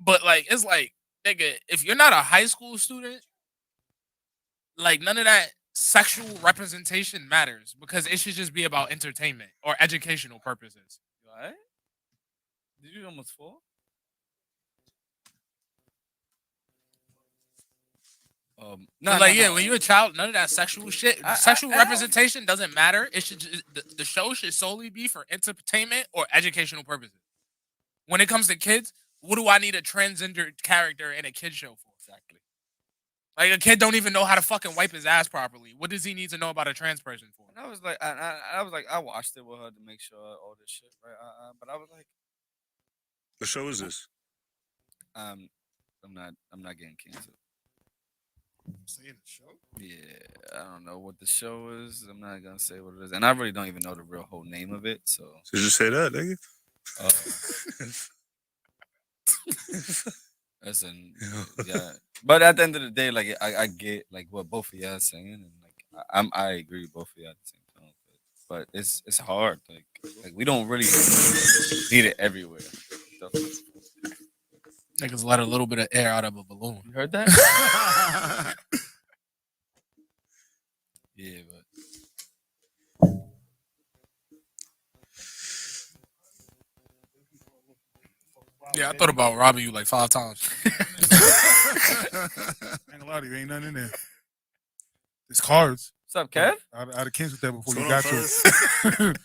But like, it's like, nigga, if you're not a high school student, like none of that sexual representation matters because it should just be about entertainment or educational purposes. What? Did you almost fall? No, like, yeah, when you're a child, none of that sexual shit, sexual representation doesn't matter. It should the show should solely be for entertainment or educational purposes. When it comes to kids, what do I need a transgender character in a kid show for? Exactly. Like, a kid don't even know how to fucking wipe his ass properly. What does he need to know about a trans person for? And I was like, I watched it with her to make sure all this shit, right? But I was like, What show is this? I'm not getting canceled. Saying the show? Yeah, I don't know what the show is. I'm not gonna say what it is, and I really don't even know the real whole name of it. So Did you say that, nigga? Listen, yeah. But at the end of the day, like I get like what both of y'all are saying, and like I agree with both of y'all at the same time. But it's hard. Like we don't really need it everywhere. Niggas let a little bit of air out of a balloon. You heard that? Yeah, but yeah, I thought about robbing you like 5 times. Ain't gonna lie to you, ain't nothing in there. It's cards. What's up, Kev? I'd have canceled that before you What's got going to it.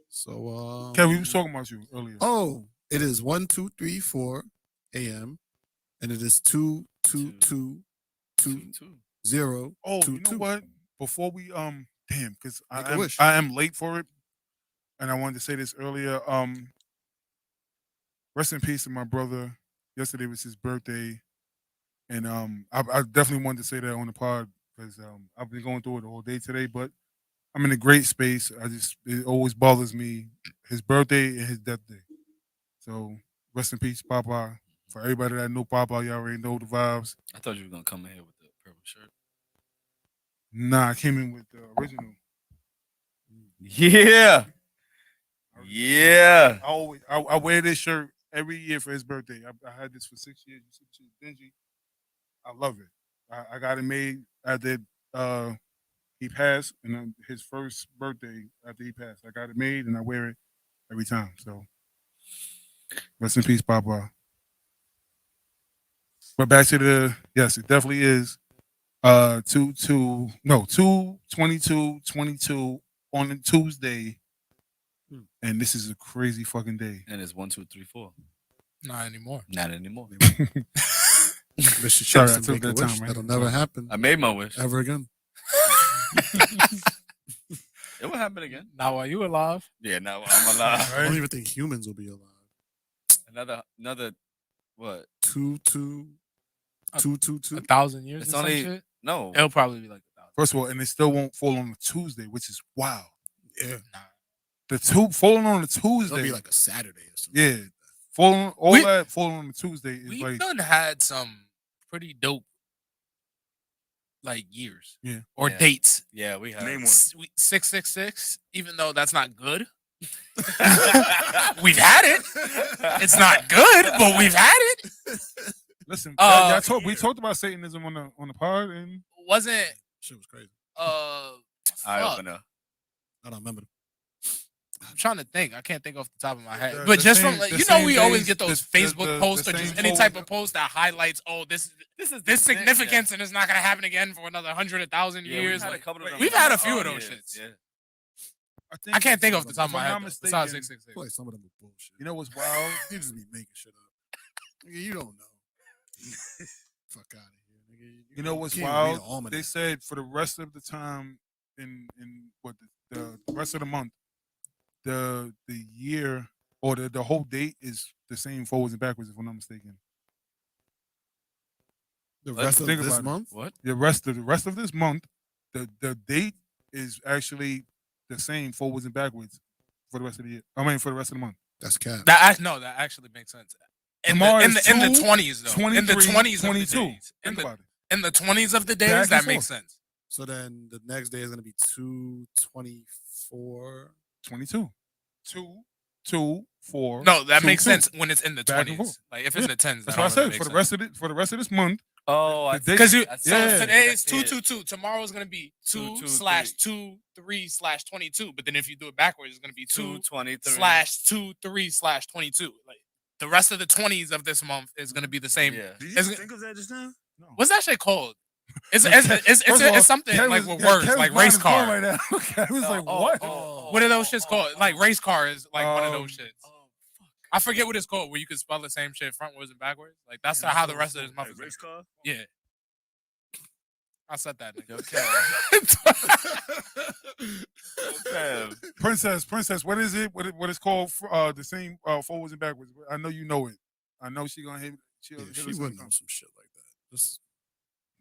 So, Kev, we was talking about you earlier. Oh, it is 1:234 a.m. and it is 2:22:20. Oh, you know what? Before we damn, because Make a wish. I am late for it, and I wanted to say this earlier. Rest in peace to my brother. Yesterday was his birthday, and I definitely wanted to say that on the pod because I've been going through it all day today. But I'm in a great space. It always bothers me his birthday and his death day. So rest in peace, Papa. For everybody that knew Papa, you already know the vibes. I thought you were gonna come in here with the purple shirt. Nah, I came in with the original. Yeah. Yeah. I wear this shirt every year for his birthday. I had this for 6 years. 6 years dingy. I love it. I got it made after he passed, and then his first birthday after he passed. I got it made, and I wear it every time. So rest in peace, Papa. But back to yes, it definitely is 2/22/22 on a Tuesday, and this is a crazy fucking day. And it's 1, 2, 3, 4. Not anymore. Not anymore. Mr. Sorry, I Chips took make a that time, wish. man. That'll never happen I made my wish. ever again. It will happen again. Not while you alive. Yeah, now I'm alive. I don't even think humans will be alive. Another what? 2, 2, 2, 2, 2. 1,000 years. It's or some only shit? no. It'll probably be like 1,000. First of all, and it still won't fall on a Tuesday, which is wild. Yeah, The two falling on a it'll Tuesday. be like a Saturday or something. Yeah, falling We- that falling on a Tuesday is We've like done had some pretty dope like years. Yeah. Or Yeah. dates. Yeah, we have. Name one. 666, even though that's not good. We've had it. It's not good, but we've had it. listen. Uh, we talked about Satanism on the pod, and Wasn't Shit was crazy. Eye fuck. opener. I don't remember. I'm trying to think. I can't think off the top of my head. The- but the just same- from like, the you know, same we always days- get those the- Facebook the posts or same just any forward- type of post that highlights, oh, this is the significance and it's not gonna happen again for another 100,000 Yeah, years. we've had a Like, couple of them. we've had a few of those Yeah, shits. Yeah. I can't think off the top of if my I'm head. not though, mistaken, Besides I 666. feel like some of them are bullshit. you know what's wild? You just be making shit up. Nigga, you don't know. Fuck out of here, nigga. You know what's can't read an wild? almanac. They said for the rest of the time in what the rest of the month, the year or the whole date is the same forwards and backwards, if I'm not mistaken. The rest of Think this about it. month? What? The rest of this month, the date is actually the same forwards and backwards for the rest of the year. I mean, for the rest of the month. That's cap. That actually makes sense. In Tomorrow the, in, is the, in the 2, 20s though. In the 23, 20s of the 22. days. Think about it. In the 20s of the Back days, and that makes forth. sense. So then the next day is gonna be 2/24. 22. 2, 4. No, that 2, makes 2. sense when it's in the Back and 20s. forth. Like if it's in the 10s, That's what I said. For the rest of this month, Oh, I The date- Because you I so Yeah. today is I see it. 222. Tomorrow's gonna be 2, 2, 2/2/23/22. But then if you do it backwards, it's gonna be 2/23. 2/23/22. Like the rest of the 20s of this month is gonna be the same. Yeah. Did It's- you think of that just now? no. What's that shit called? It's First of all, it's something Kevin's- like with yeah, words, Kevin's like mind race is blown car. right now. Kevin's like, Oh, what? oh, What are those shits called? Like race car is like one of those Um, shits. I forget what it's called, where you can spell the same shit frontwards and backwards. Like that's how the rest of this month is. Like race car? Yeah. I said that, nigga. Okay. Princess, what is it? What is called the same forwards and backwards? I know you know it. I know she gonna hit. Yeah, hit she us wouldn't up. know some shit like that. Just,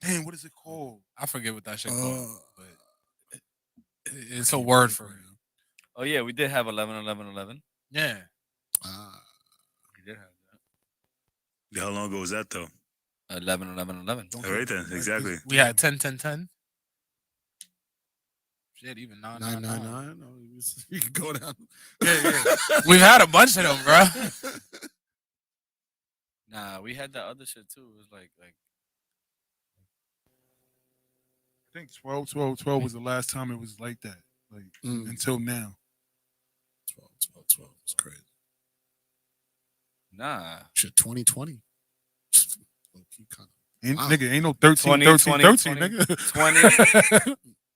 Damn, what is it called? I forget what that shit called. uh, It's a word for it. Oh yeah, we did have 11/11/11. Yeah. We did have Yeah, how long ago was that though? that. 11/11/11. All right then, exactly. We had 10/10/10. Shit, even 9/9/9. 999. Oh, you can go down. Yeah. We've had a bunch of them, bro. Nah, we had that other shit too. It was like I think 12 was the last time it was like that. Like until now. 12. It's crazy. nah. Shit, 2020. Low-key kinda. Ain't, Wow. Nigga, ain't no 13, 20, 13, 20, 13, 20, nigga.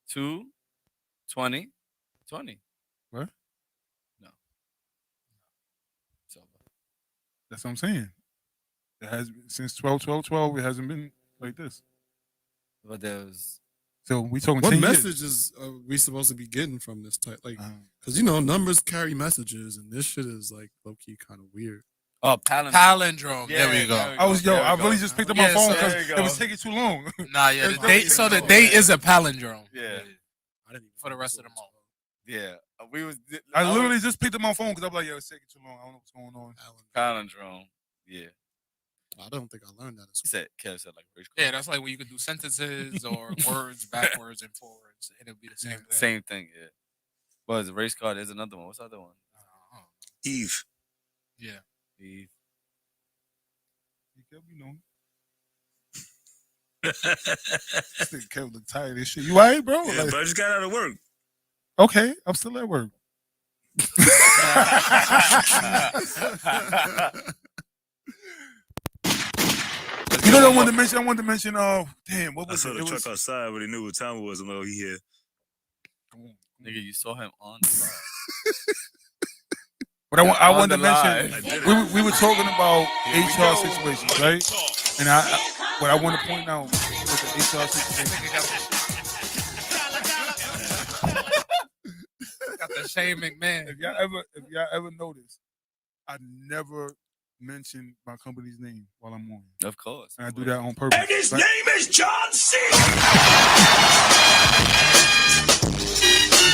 2, 20, 20. What? No. It's over. That's what I'm saying. It has since 12, it hasn't been like this. But there was So we talking What 10 years. messages are we supposed to be getting from this type? Like, Uh, because numbers carry messages, and this shit is like low key kind of weird. Palindrome. There we go. I really just picked up my Yeah, phone so because there you it go. was taking too long. Nah, yeah. It's The date, so the definitely- date is a palindrome. Yeah. I didn't even For the rest of the month. Yeah. We was I literally just picked up my phone because I'm like, yo, it's taking too long. I don't know what's going on. palindrome. Yeah. I don't think I learned that in He school. said Kev said like race car. Yeah, that's like when you could do sentences or words backwards and forwards, and it'll be the same thing. Same thing, yeah. What is it? Race car? There's another one. What's the other one? Eve. Yeah. Eve. You know. This nigga Kevin look tired as shit. You all right, bro? Yeah, Like, but I just got out of work. okay, I'm still at work. Let's You know what I wanted to mention? I wanted to mention. Damn, what I was saw it? the It truck was. outside, but he knew what time it was. I'm like, oh, he here. Come on. Nigga, you saw him on the spot. But I On wanted to the mention. live. We were talking about HR situations, right? And what I want to point out with the HR situation. Got the Shane McMahon. If y'all ever notice, I never mention my company's name while I'm on. Of course. And I do that on purpose. And his name is John C.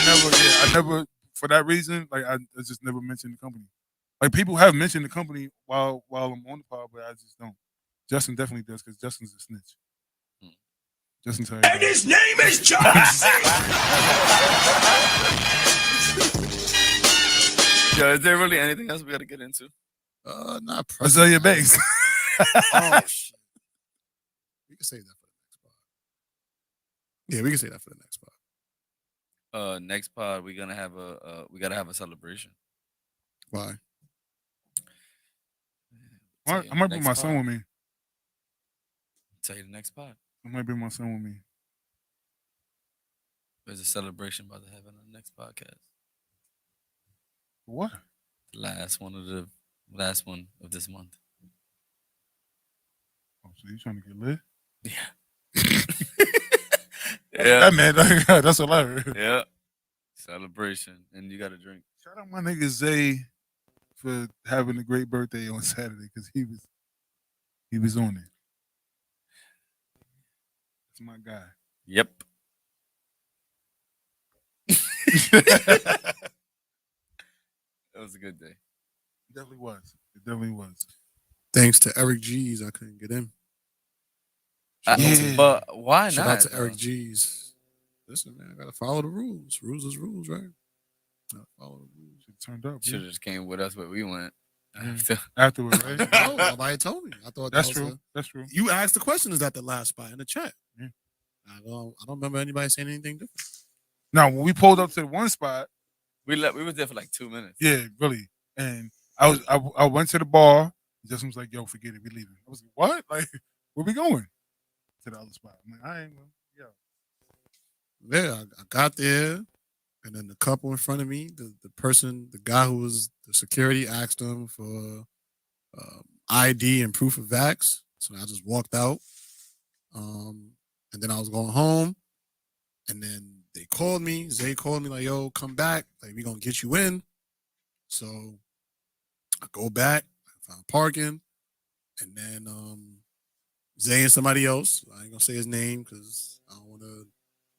I never, for that reason, like I just never mentioned the company. Like people have mentioned the company while I'm on the pod, but I just don't. Justin definitely does because Justin's a snitch. Justin tell you. And his name is John C. Yo, is there really anything else we got to get into? Not Let's sell your banks. Oh shit. We can save that for the next pod. Yeah, we can save that for the next pod. Next pod we gotta have a celebration. Why? I might bring my son with me. Tell you the next pod. I might bring my son with me. There's a celebration about to happen on the next podcast. What? The last one of this month. Oh, so you trying to get lit? Yeah. Yeah. That man, that's hilarious. Yeah. Celebration. And you got to drink. Shout out my nigga Zay for having a great birthday on Saturday because he was on it. That's my guy. Yep. That was a good day. It definitely was. It definitely was. Thanks to Eric G's, I couldn't get in. Yeah. But why Shout not? out to Eric G's. Listen, man, I gotta follow the rules. Rules is rules, right? Gotta follow the rules. It turned up. Should have just came with us where we went. Afterwards, right? No, nobody told me. I thought That's that true. was That's true. You asked the question. Is that the last spot in the chat? Yeah. I don't remember anybody saying anything different. Now, when we pulled up to the one spot, We was there for like 2 minutes. yeah, really, and I went to the bar. Justin was like, "Yo, forget it, we leaving." I was like, "What? Like, where we going?" To the other spot. I'm like, "I ain't going." Yeah, I got there, and then the couple in front of me, the guy who was the security, asked them for ID and proof of vax. So I just walked out, and then I was going home, and then they called me. Zay called me like, "Yo, come back. Like, we gonna get you in." So I go back, I found parking, and then Zay and somebody else. I ain't gonna say his name because I don't want to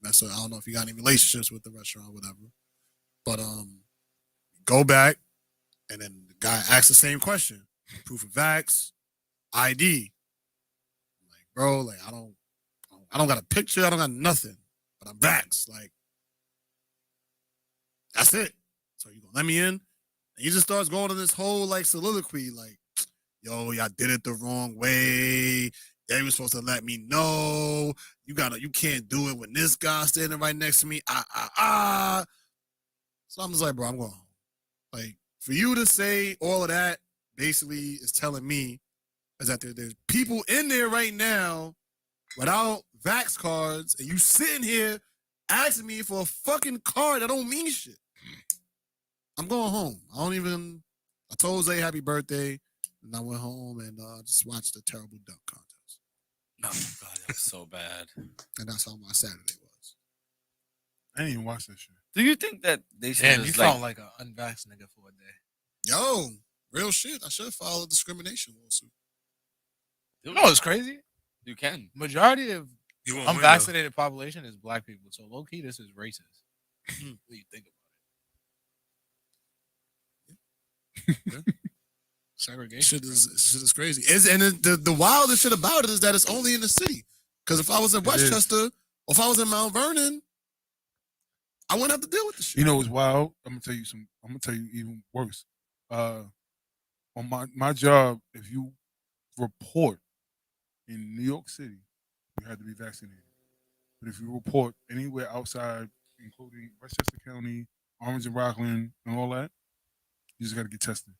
mess up. I don't know if he got any relationships with the restaurant or whatever. But go back, and then the guy asks the same question: proof of vax, ID. I'm like, bro, like I don't got a picture. I don't got nothing, but I'm vaxxed. Like, that's it. So you gonna let me in? And he just starts going to this whole like soliloquy, like, yo, y'all did it the wrong way. They were supposed to let me know. You can't do it when this guy's standing right next to me. So I'm just like, bro, I'm going home. Like, for you to say all of that basically is telling me is that there's people in there right now without vax cards, and you sitting here asking me for a fucking card that don't mean shit. I'm going home. I told Zay happy birthday, and I went home and just watched the terrible dunk contest. Oh my God, that was so bad. And that's how my Saturday was. I didn't even watch that shit. Do you think that they should Damn, you just felt like an unvaxxed nigga for a day. Yo, real shit. I should have filed a discrimination lawsuit. You know what's crazy? You can. Majority of You won't win, though. unvaccinated population is black people. So low key, this is racist. What do you think about it? Segregation. Shit is crazy. The wildest shit about it is that it's only in the city. Because if I was in Westchester or if I was in Mount Vernon, I wouldn't have to deal with the shit. You know what's wild? I'm gonna tell you even worse. On my job, if you report in New York City, you have to be vaccinated. But if you report anywhere outside, including Westchester County, Orange and Rockland, and all that, you just got to get tested.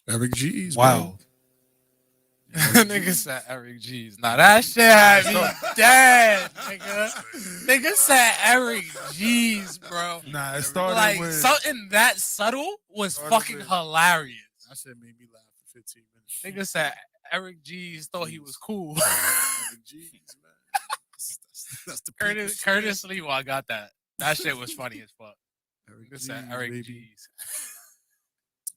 Eric G's. Wild. Nigga said Eric G's. Now that shit had me dead, nigga. Nigga said Eric G's, bro. Nah, it started Like with something that subtle was Started fucking with- hilarious. That shit made me laugh for 15 minutes. Nigga said Eric G's thought he was cool. Jeez, man. That's the Curtis Lewa got that. That shit was funny as fuck. Eric Nigga said G's, Eric baby. G's.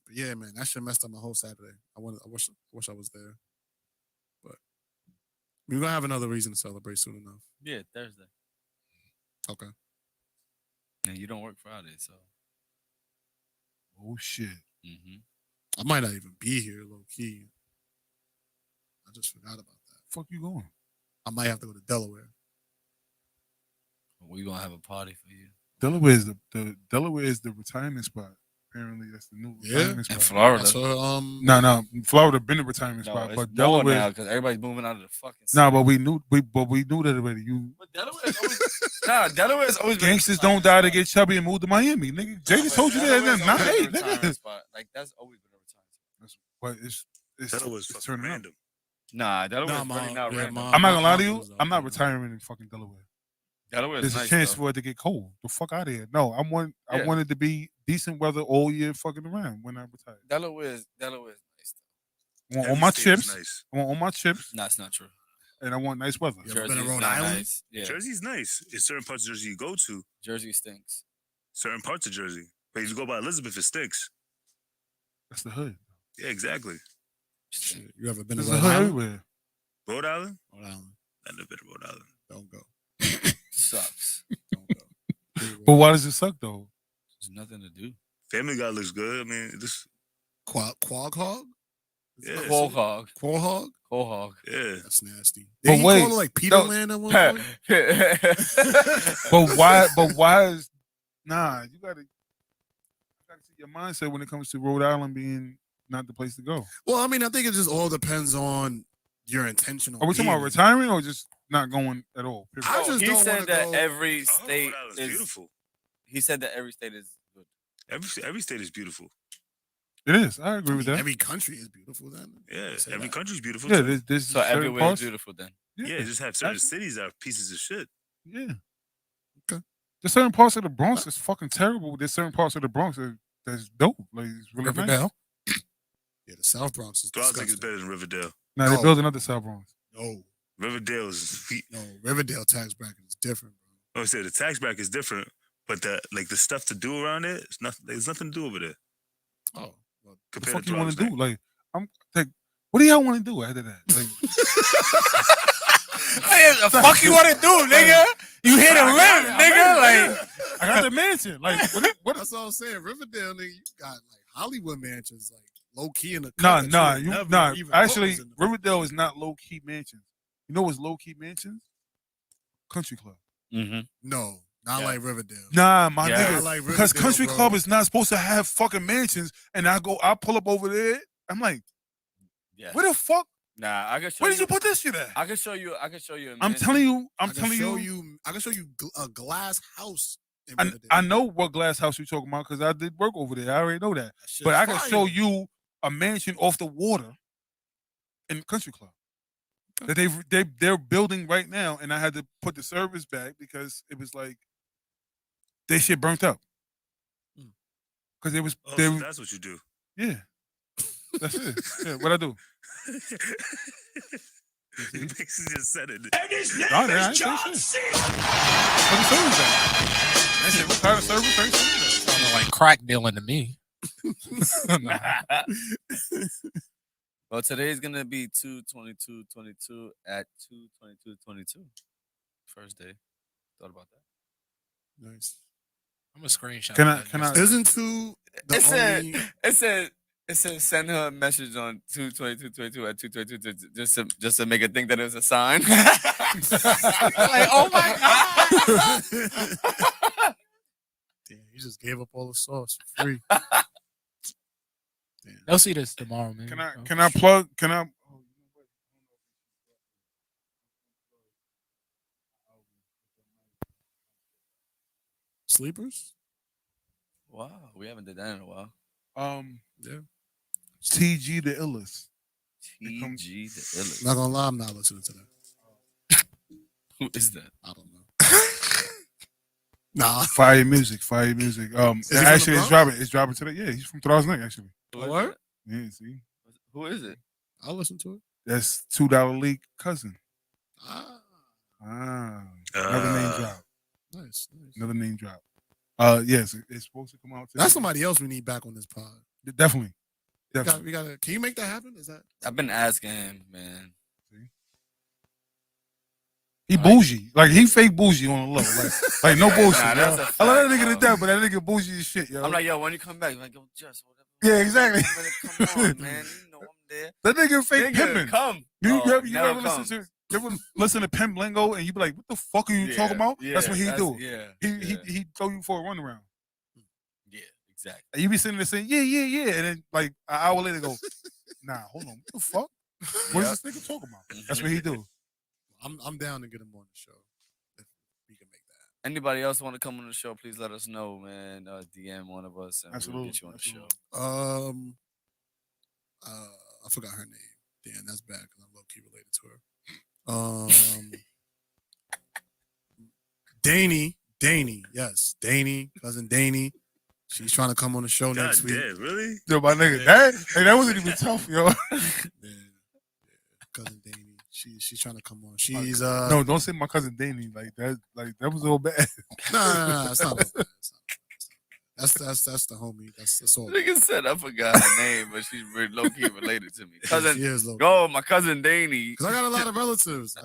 But yeah, man, that shit messed up my whole Saturday. I wish I was there. But we're gonna have another reason to celebrate soon enough. Yeah, Thursday. Okay. And you don't work Friday, so. oh shit. Mm-hmm. I might not even be here, low key. I just forgot about that. Fuck you going? I might have to go to Delaware. We're gonna have a party for you. Delaware is the Delaware is the retirement spot. Apparently, that's the new retirement spot. In Florida. So, No, Florida been a retirement No, spot, it's but more Delaware. now because everybody's moving out of the fucking city. Nah, but we knew that already. You But Delaware's always Delaware's always been a gangsters retirement don't die to spot. get chubby and move to Miami, nigga. Jay just told you that. Delaware's Nah, always hey, been a retirement nigga. spot. Like that's always been a retirement spot. But it's That was it's fucking turning up. random. Nah, Delaware's Nah, really ma- not yeah, random. ma- I'm not gonna lie to my you. uncle's out I'm not there. retiring in fucking Delaware. Delaware's There's nice, a chance though. for it to get cold. The fuck out of here. No, I Yeah. wanted to be decent weather all year fucking around when I retire. Delaware's nice. I want all Every my state is chips. nice. I want all my chips, Nah, it's not true. and I want nice weather. You ever been to Jersey's Rhode not Island? nice. Yeah, Jersey's nice. It's certain parts of Jersey you go to. Jersey stinks. Certain parts of Jersey. But if you go by Elizabeth, it stinks. That's the hood. Yeah, exactly. Shit, you ever been to There's a Rhode hood Island? everywhere. Rhode Island? Rhode Island. I've never been to Rhode Island. Don't go. Sucks. Don't go. But why does it suck though? There's nothing to do. Family Guy looks good. I mean, this. Quag hog? Yeah. Cold hog. Quag hog? Cold hog. Yeah. That's nasty. But Did he wait, call it like Peter no. Land at one point? But why? But why is nah? You gotta see your mindset when it comes to Rhode Island being not the place to go. Well, I mean, I think it just all depends on your intention. Are we talking about retiring or just not going at all? Period? I just he don't said wanna that go- every Oh, state Rhode Island's is beautiful. He said that every state is good. Every state is beautiful. It is. I agree with that. Every country is beautiful then. Yeah, Say every that. country's beautiful. Yeah, too. there's So certain everywhere is parts- beautiful then. Yeah, just have certain cities that are pieces of shit. Yeah. Okay. There's certain parts of the Bronx that's fucking terrible. There's certain parts of the Bronx that's dope. Like it's really nice. Riverdale? Yeah, the South Bronx is So I think it's disgusting. better than Riverdale. Now No. they're building up the South Bronx. No, Riverdale is. no, Riverdale tax bracket is different, bro. I said the tax bracket is different, but the stuff to do around it, it's nothing. There's nothing to do over there Oh, well, What the compared fuck to you want to Bronx. do? Like I'm like, what do y'all want to do after that? Like, Hey, the fuck you want to do, nigga? You here to live, nigga? Like, I got the mansion. Like what? That's all I'm saying. Riverdale, nigga, you got like Hollywood mansions, like low key in the Nah, cut that nah, would you never nah. even Actually, put in the- Riverdale is not low key mansions. You know what's low key mansions? Country club. Mm-hmm. No, not Yeah. like Riverdale. Nah, my Yeah. nigga. Not like Because Riverdale, country bro. club is not supposed to have fucking mansions, and I pull up over there. I'm like, Yeah. where the fuck? Nah, I can show Where you. did you put this shit at? I can show you. I can show you. I'm telling you. I can show you a glass house in Riverdale. I know what glass house you're talking about because I did work over there. I already know that. That shit's But I can fire. show you a mansion off the water in country club that they're building right now, and I had to put the service back because it was like they shit burnt up. Because it was Oh, they so that's what you do. yeah. That's it. Yeah, what I do? He basically just said it. I ain't say shit. Put the service back. I said, what kind of service? I ain't say that. sounded like crack dealing to me. Well, today's gonna be 2/22/22 at 2/22/22. First day. Thought about that. Nice. I'm a screenshot. Can I- that can I- next Isn't two the It said. only? It said send her a message on 2/22/22 at 2/22 just to make her think that it was a sign. Like, oh my god. Damn, you just gave up all the sauce for free. Damn. They'll see this tomorrow, man. Can I plug? Can I? Sleepers? Wow, we haven't did that in a while. Um, Yeah. TG the illest. TG the illest. Not gonna lie, I'm not listening to that. Who is that? I don't know. Nah. Fire music. Actually, from the it's dropping today. Yeah, he's from Throgs Neck, actually. Who is What? that? Yeah, see, Who is it? I'll listen to it. that's $2 League cousin. Ah, Another name drop. nice. Another name drop. Yes, it's supposed to come out today. That's somebody else we need back on this pod. Definitely. We gotta. Can you make that happen? Is that? I've been asking him, man. He bougie. Like, he fake bougie on the low. Like no bullshit. Nah, that's yo. a I love that fact, nigga to yo. death, but that nigga bougie as shit, yo. I'm like, yo, when you come back, I'm like, yo, Just, whatever. Yeah, exactly. Come on, man. You know I'm there. That nigga fake Nigga, pimping. come. You Oh, ever never listen to listen to pimp lingo and you be like, what the fuck are you talking about? That's what he do. Yeah. He throw you for a runaround. Yeah, exactly. And you be sitting there saying, yeah. And then like an hour later go, nah, hold on. What the fuck? What is this nigga talking about? That's what he do. I'm down to get him on the show. If we can make that. Anybody else want to come on the show? Please let us know, man. DM one of us and we'll get you on the show. I forgot her name. Damn, that's bad because I'm low key related to her. Danny, yes, Danny, cousin Danny. She's trying to come on the show next week. Damn, really? Yo, my nigga, that wasn't even tough, yo. Yeah, cousin Danny. She's trying to come on. She's no, don't say my cousin Danny like that. Like that was all bad. No, it's not all bad. That's the homie. That's all. Nigga said I forgot her name, but she's low key related to me. Cousin, She is low-key. go, my cousin Danny. Because I got a lot of relatives.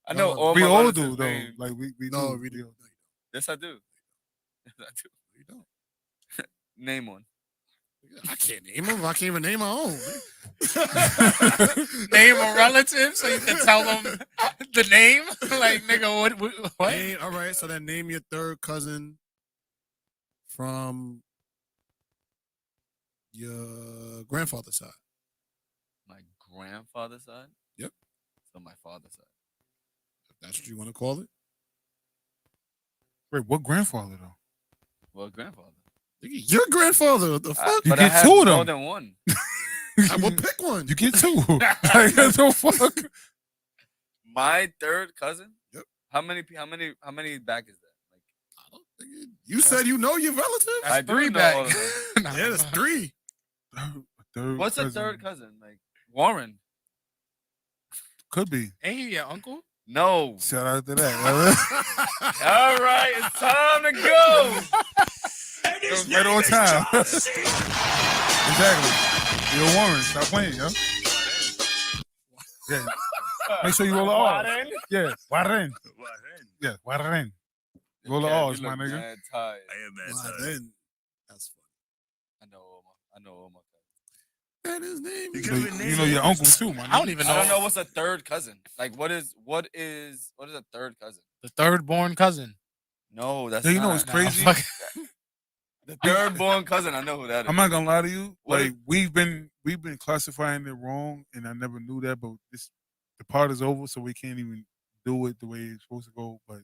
I know all we my all relatives' do though. names. Like we No, do. we do. Yes, I do. Yes, I do. You don't. Name one. I can't name them. I can't even name my own. Name a relative so you can tell them the name. Like, nigga, what? Name, all right, so then name your third cousin from your grandfather's side. My grandfather's side? Yep. So my father's side. If that's what you want to call it. Wait, what grandfather though? Well, grandfather. Your grandfather, what the fuck? You But get I have two of more them. than one. I will pick one. You get two. Like that's so fuck. My third cousin? Yep. How many back is that? Like, I don't think you said you know your relatives. I do three know back. all of them. Yeah, that's three. What's a third cousin? Like Warren? Could be. Ain't he your uncle? No. Shout out to that. All right, it's time to go. It was right on time. Exactly. Yo, Warren, stop playing, yo. Yeah. Make sure you roll the R's. Yeah, Warren. Yeah, Warren. Roll the R's, my nigga. Mad tired. I am mad Wow, tired. then that's funny. I know all my cousins. That his name. You is- could have been You know your uncle too, man. I don't even know. I don't know what's a third cousin. Like what is a third cousin? The third born cousin. No, that's Yeah, you know not. what's crazy? The third born cousin. I know who that is. I'm not gonna lie to you. What Like we've been classifying it wrong, and I never knew that. But the part is over, so we can't even do it the way it's supposed to go. But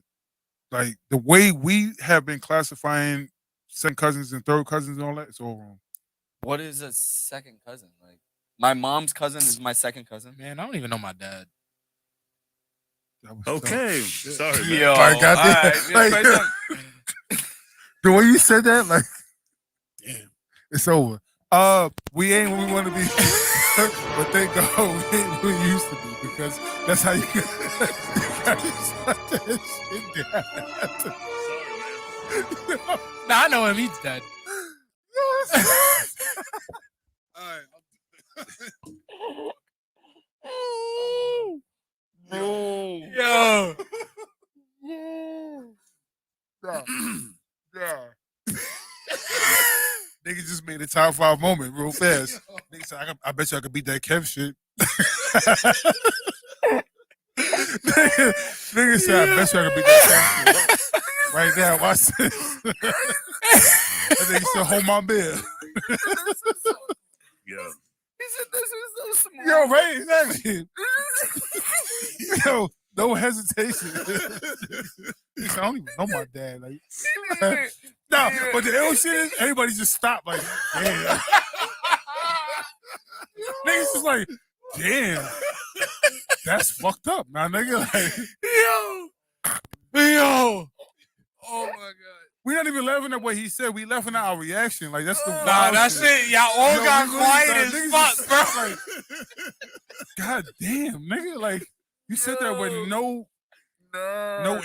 like the way we have been classifying second cousins and third cousins and all that, it's all wrong. What is a second cousin? Like my mom's cousin is my second cousin. Man, I don't even know my dad. That was Okay, tough. sorry. Man. Yo, Like, goddamn, alright, just like, say something. the way you said that, like Damn. it's over. We ain't what we want to be, but thank God we ain't what we used to be because that's how you shut that shit down. Sorry, man. Nah, I know him. He's dead. All right. Yo. Yeah. Nigga just made a top 5 moment real fast. Nigga said, I bet you I could beat that Kev shit. Nigga said, I bet you I could beat that Kev shit. Right now, watch this. That nigga said, hold my beer. Yo. He said this is so small. Yo, right? Exactly. Yo, no hesitation. He said, I don't even know my dad. Like, no, but the ill shit is everybody just stopped. Like, yeah. niggas is like, damn, that's fucked up, now, nigga. Like, Yo. Oh my god. we not even laughing at what he said. We laughing at our reaction. Like that's the Nah, wild that shit. shit, y'all all Yo, got we really quiet got as niggas fuck, just bro. like, God damn, nigga. Like you said that with no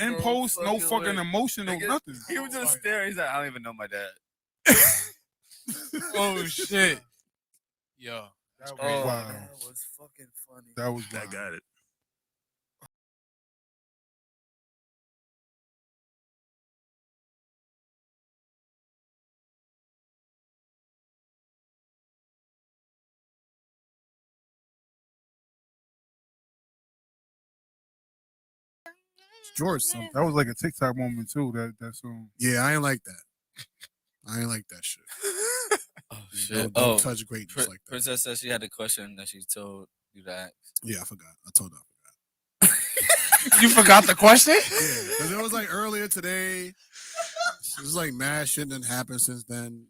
impulse, no fucking emotion, no nothing. He was just staring. He's like, I don't even know my dad. Oh shit. Yo. That was Oh, wild. that was fucking funny. That was I wild. got it. George something. That was like a TikTok moment too. That song. Yeah, I ain't like that. I ain't like that shit. Oh Yeah, shit. don't touch greatness like that. Princess said she had a question that she told you to ask. Yeah, I forgot. I told her. You forgot the question? Yeah, because it was like earlier today. It was like mad shit didn't happen since then.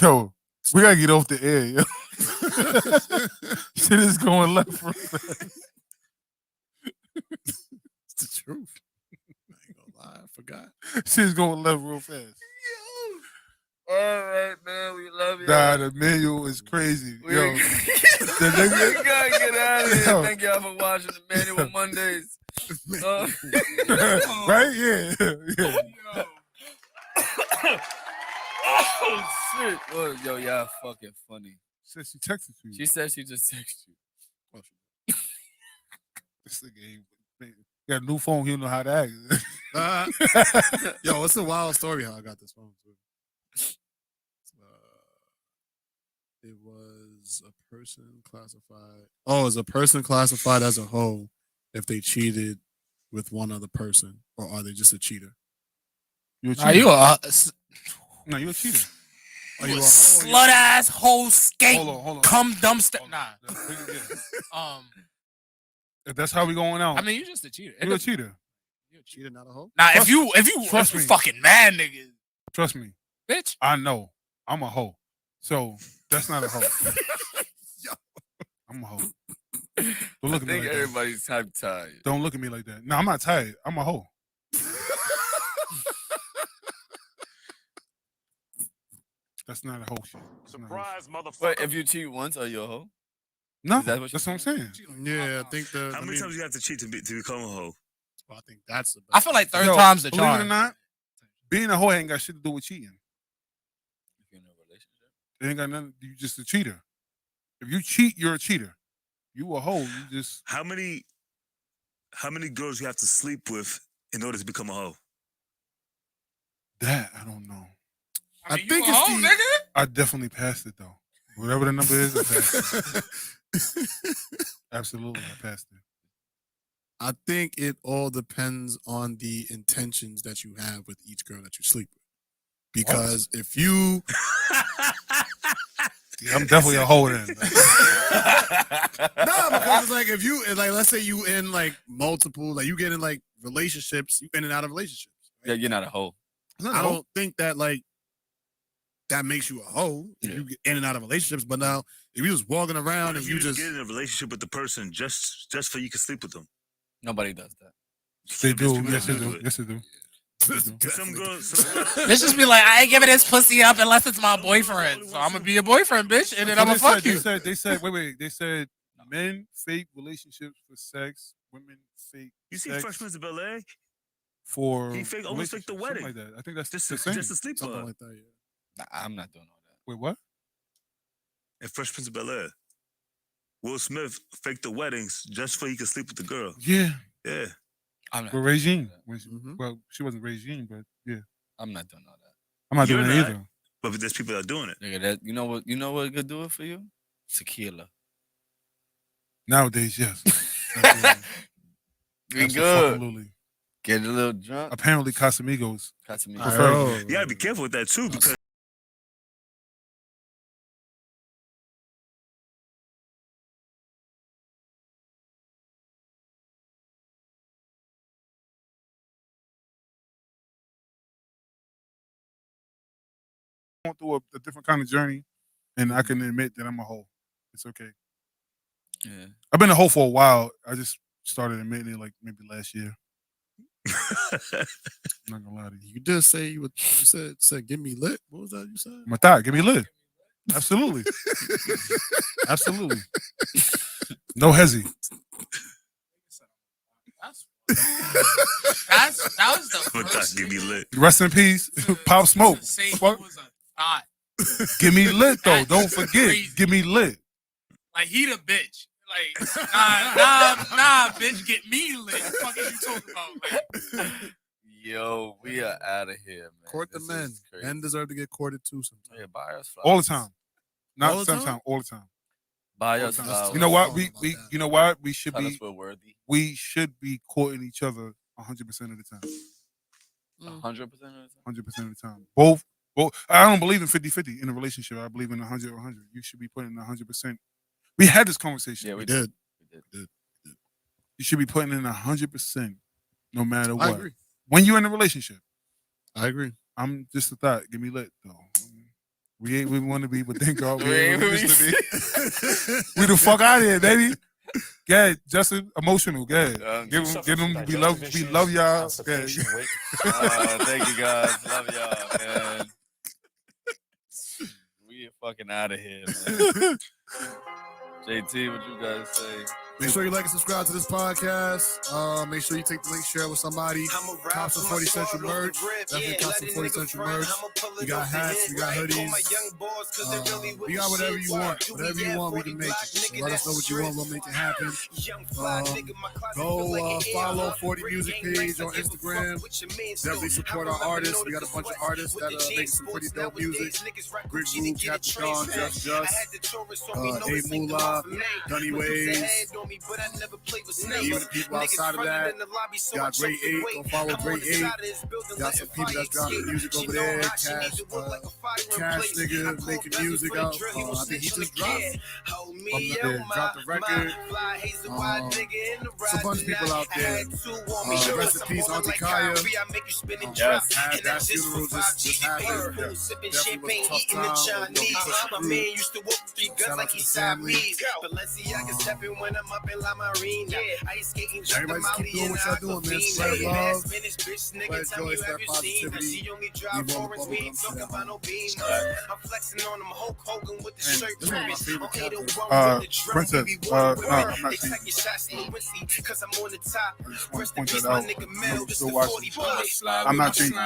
Yo, we gotta get off the air. Yo. Shit is going left. Real fast. It's the truth. I ain't gonna lie, I forgot. Shit is going left real fast. All right, man. We love you. Nah, the manual is crazy. We Yo, the nigga, we gotta get out of here. Yo. Thank y'all for watching the Manual Mondays. right? Yeah. Oh shit! Oh, yo, y'all fucking funny. Said she texted you. She said she just texted you. Oh, this nigga ain't got a new phone. He don't know how to act. Yo, it's a wild story how I got this phone too. It was a person classified. Oh, is a person classified as a hoe if they cheated with one other person, or are they just a cheater? You a Are cheater? you a No, you a cheater. Are you a hoe? slut ass hoe skate? Hold on. Cum dumpster. Nah. If that's how we going out, I mean, you just a cheater. you a cheater. You a cheater, not a hoe? Nah, Trust if you trust me. fucking mad nigga, Trust me. bitch. I know. I'm a hoe. So that's not a hoe. I'm a hoe. Don't I look at me think like that. everybody's type tired. Don't look at me like that. No, I'm not tired. I'm a hoe. That's not a hoe shit. That's not a hoe shit. motherfucker. But if you cheat once, are you a hoe? No, Is that what that's you're what I'm saying. Yeah, I think How many times you have to cheat to become a hoe? I think that's the best. I feel like third Yo, time's the believe it or charm. not, being a hoe ain't got shit to do with cheating. If you're in a relationship. It ain't got nothing. You just a cheater. If you cheat, you're a cheater. You a hoe. You just How many girls you have to sleep with in order to become a hoe? that. I don't know. I mean, I think you a it's hoe, the- nigga. I definitely passed it though. Whatever the number is, I passed it. Absolutely, I passed it. I think it all depends on the intentions that you have with each girl that you sleep with. Because if you Yeah, I'm definitely a hoe then. nah, because it's like if you like, let's say you in like multiple, like you get in like relationships, you in and out of relationships. Yeah, you're not a hoe. I don't think that like that makes you a hoe if Yeah. you get in and out of relationships. But now if you just walking around What and if you you just get in a relationship with the person just for you can sleep with them? Nobody does that. They There's do. people Yes, they that do. it. Yes, they do. Some girls. Bitch just be like, I ain't giving this pussy up unless it's my boyfriend. So I'm gonna be your boyfriend, bitch, and then So I'm gonna fuck they you. said, wait. They said men fake relationships for sex, women fake You see sex Fresh Prince of Bel Air? for He almost faked the relationships, wedding. something like that. I think that's Just the to, same. just to sleep with something her. like that. Yeah. Nah, I'm not doing all that. Wait, what? And Fresh Prince of Bel Air. Will Smith faked the weddings just so he could sleep with the girl. Yeah, Yeah. I'm not. with Regine. doing When she- Mhm. Well, she wasn't Regine, but yeah, I'm not doing all that. I'm not You're doing that not. either. But there's people that are doing it. Nigga, that you know what could do it for you? Tequila. Nowadays, yes. Absolutely. Be good. Absolutely. Get a little drunk. Apparently, Casamigos. Casamigos. Preferably. You gotta be careful with that too, because Going through a different kind of journey. and I can admit that I'm a hoe. It's okay. Yeah. I've been a hoe for a while. I just started admitting it like maybe last year. I'm not gonna lie to you. You did say you said give me lit. What was that you said? My thought, give me lit. Absolutely. Absolutely. No hezzy. That was the But first. that give me lit. Rest in peace. Pop Smoke. To say he Fuck. was a thought. Give me lit though. That's Don't forget. crazy. Give me lit. Like he the bitch. Like nah, bitch, get me lit. What the fuck is you talking about? Like, Yo, we are out of here, man. Court the This men. is crazy. Men deserve to get courted too sometimes. Yeah, buy us flowers. All the time. Not All the sometimes, time? all the time. Buy All us the time. flowers. You know what? I We don't know we about that. you know what? We should Tell us be we're worthy. we should be courting each other 100% of the time. 100% of the time. 100% of the time. Both. I don't believe in 50-50 in a relationship. I believe in 100 or 100. You should be putting in 100%. We had this conversation. Yeah, We did. You should be putting in 100% no matter I what. agree. When you're in a relationship. I agree. I'm just a thought. Give me lit though. We ain't where we want to be, but thank God we We ain't ain't where we where used to be. We the fuck out of here, baby. Go ahead, Justin. Emotional. Go ahead. Give them. We love y'all. Go ahead. Thank you guys. Love y'all, man. We are fucking out of here, man. JT, what you guys say? Make sure you like and subscribe to this podcast. Make sure you take the link, share it with somebody. Cop some 40 Central merch. Definitely cop some 40 Central merch. We got hats, we got hoodies. We got whatever you want. Whatever you want, we can make it. So let us know what you want, we'll make it happen. Go follow 40 Music page on Instagram. Definitely support our artists. We got a bunch of artists that are making some pretty dope music. Rick Roo, Captain Sean, Just, A Moolah, Gunny Waves. Even the people outside of that, got Great 8. Go follow Great 8. Got some people that's dropping music over there. Cash nigga making music out. I think he just dropped the record. It's a bunch of people out there. Rest in peace, Auntie Kaya. That funeral just happened. Definitely was a tough time. Shout out to the family. Everybody just keep doing what y'all doing, man. Spread love, spread joy, spread positivity. Leave all the bubblegum shit out. Man, this is one of my favorite chapters. Princess, I'm not seeing you. I just want to point that out. I'm still watching. I'm not changing.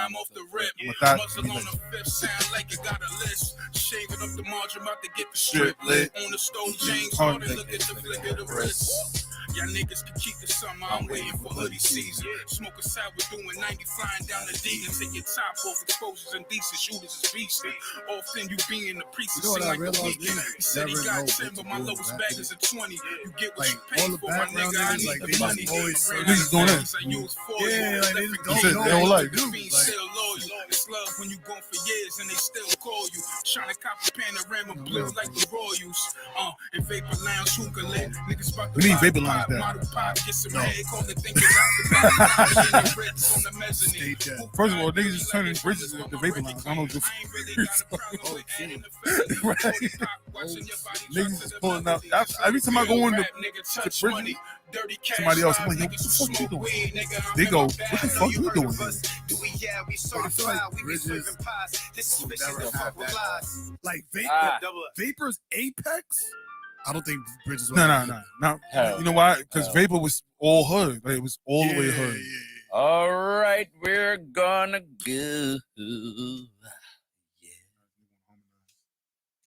With that, Muzzle on the fifth sound like it got a list. Shaving up the margin, about to get the strip lit. On the stove, James Harden, look at the flick of the wrist. Y'all niggas can keep the summer, I'm waiting for hoodie season. Smoke a side, we're doing 90, flying down the D and take your top off. Exposures and decent shooters is beastin'. Often you be in the precinct, You know what I like a realized? weekend. He said he Never got know 10, what but to my do lowest in bag rap is a 20. You get what Like, you pay all the for, my background nigga, I niggas, need like, the they money. just always I ran Niggas out doing of that. bags, I used 40. Yeah, like, they just don't know They don't what like. to do. Fiends still loyal. It's love when you gone for years and they still call you. Trying to cop a panorama blue like the Royals. And Vapor Lounge, hookah lit. Niggas about to We need buy Vapor the Lounge pop, there. model pop, get some head, call it thinking out the back. On the mezzanine. First of all, niggas just turning bridges into Vapor Lounge. I don't know what Niggas is pulling out. Every time I go in the bridges, somebody else, I'm like, yo, what the fuck you doing? They go, what the fuck you doing here? I feel like Bridges will never have that. Like, Vapor's apex? I don't think Bridges will No. You know why? Because Vapor was all hood. Like, it was all the way hood. All right, we're gonna go.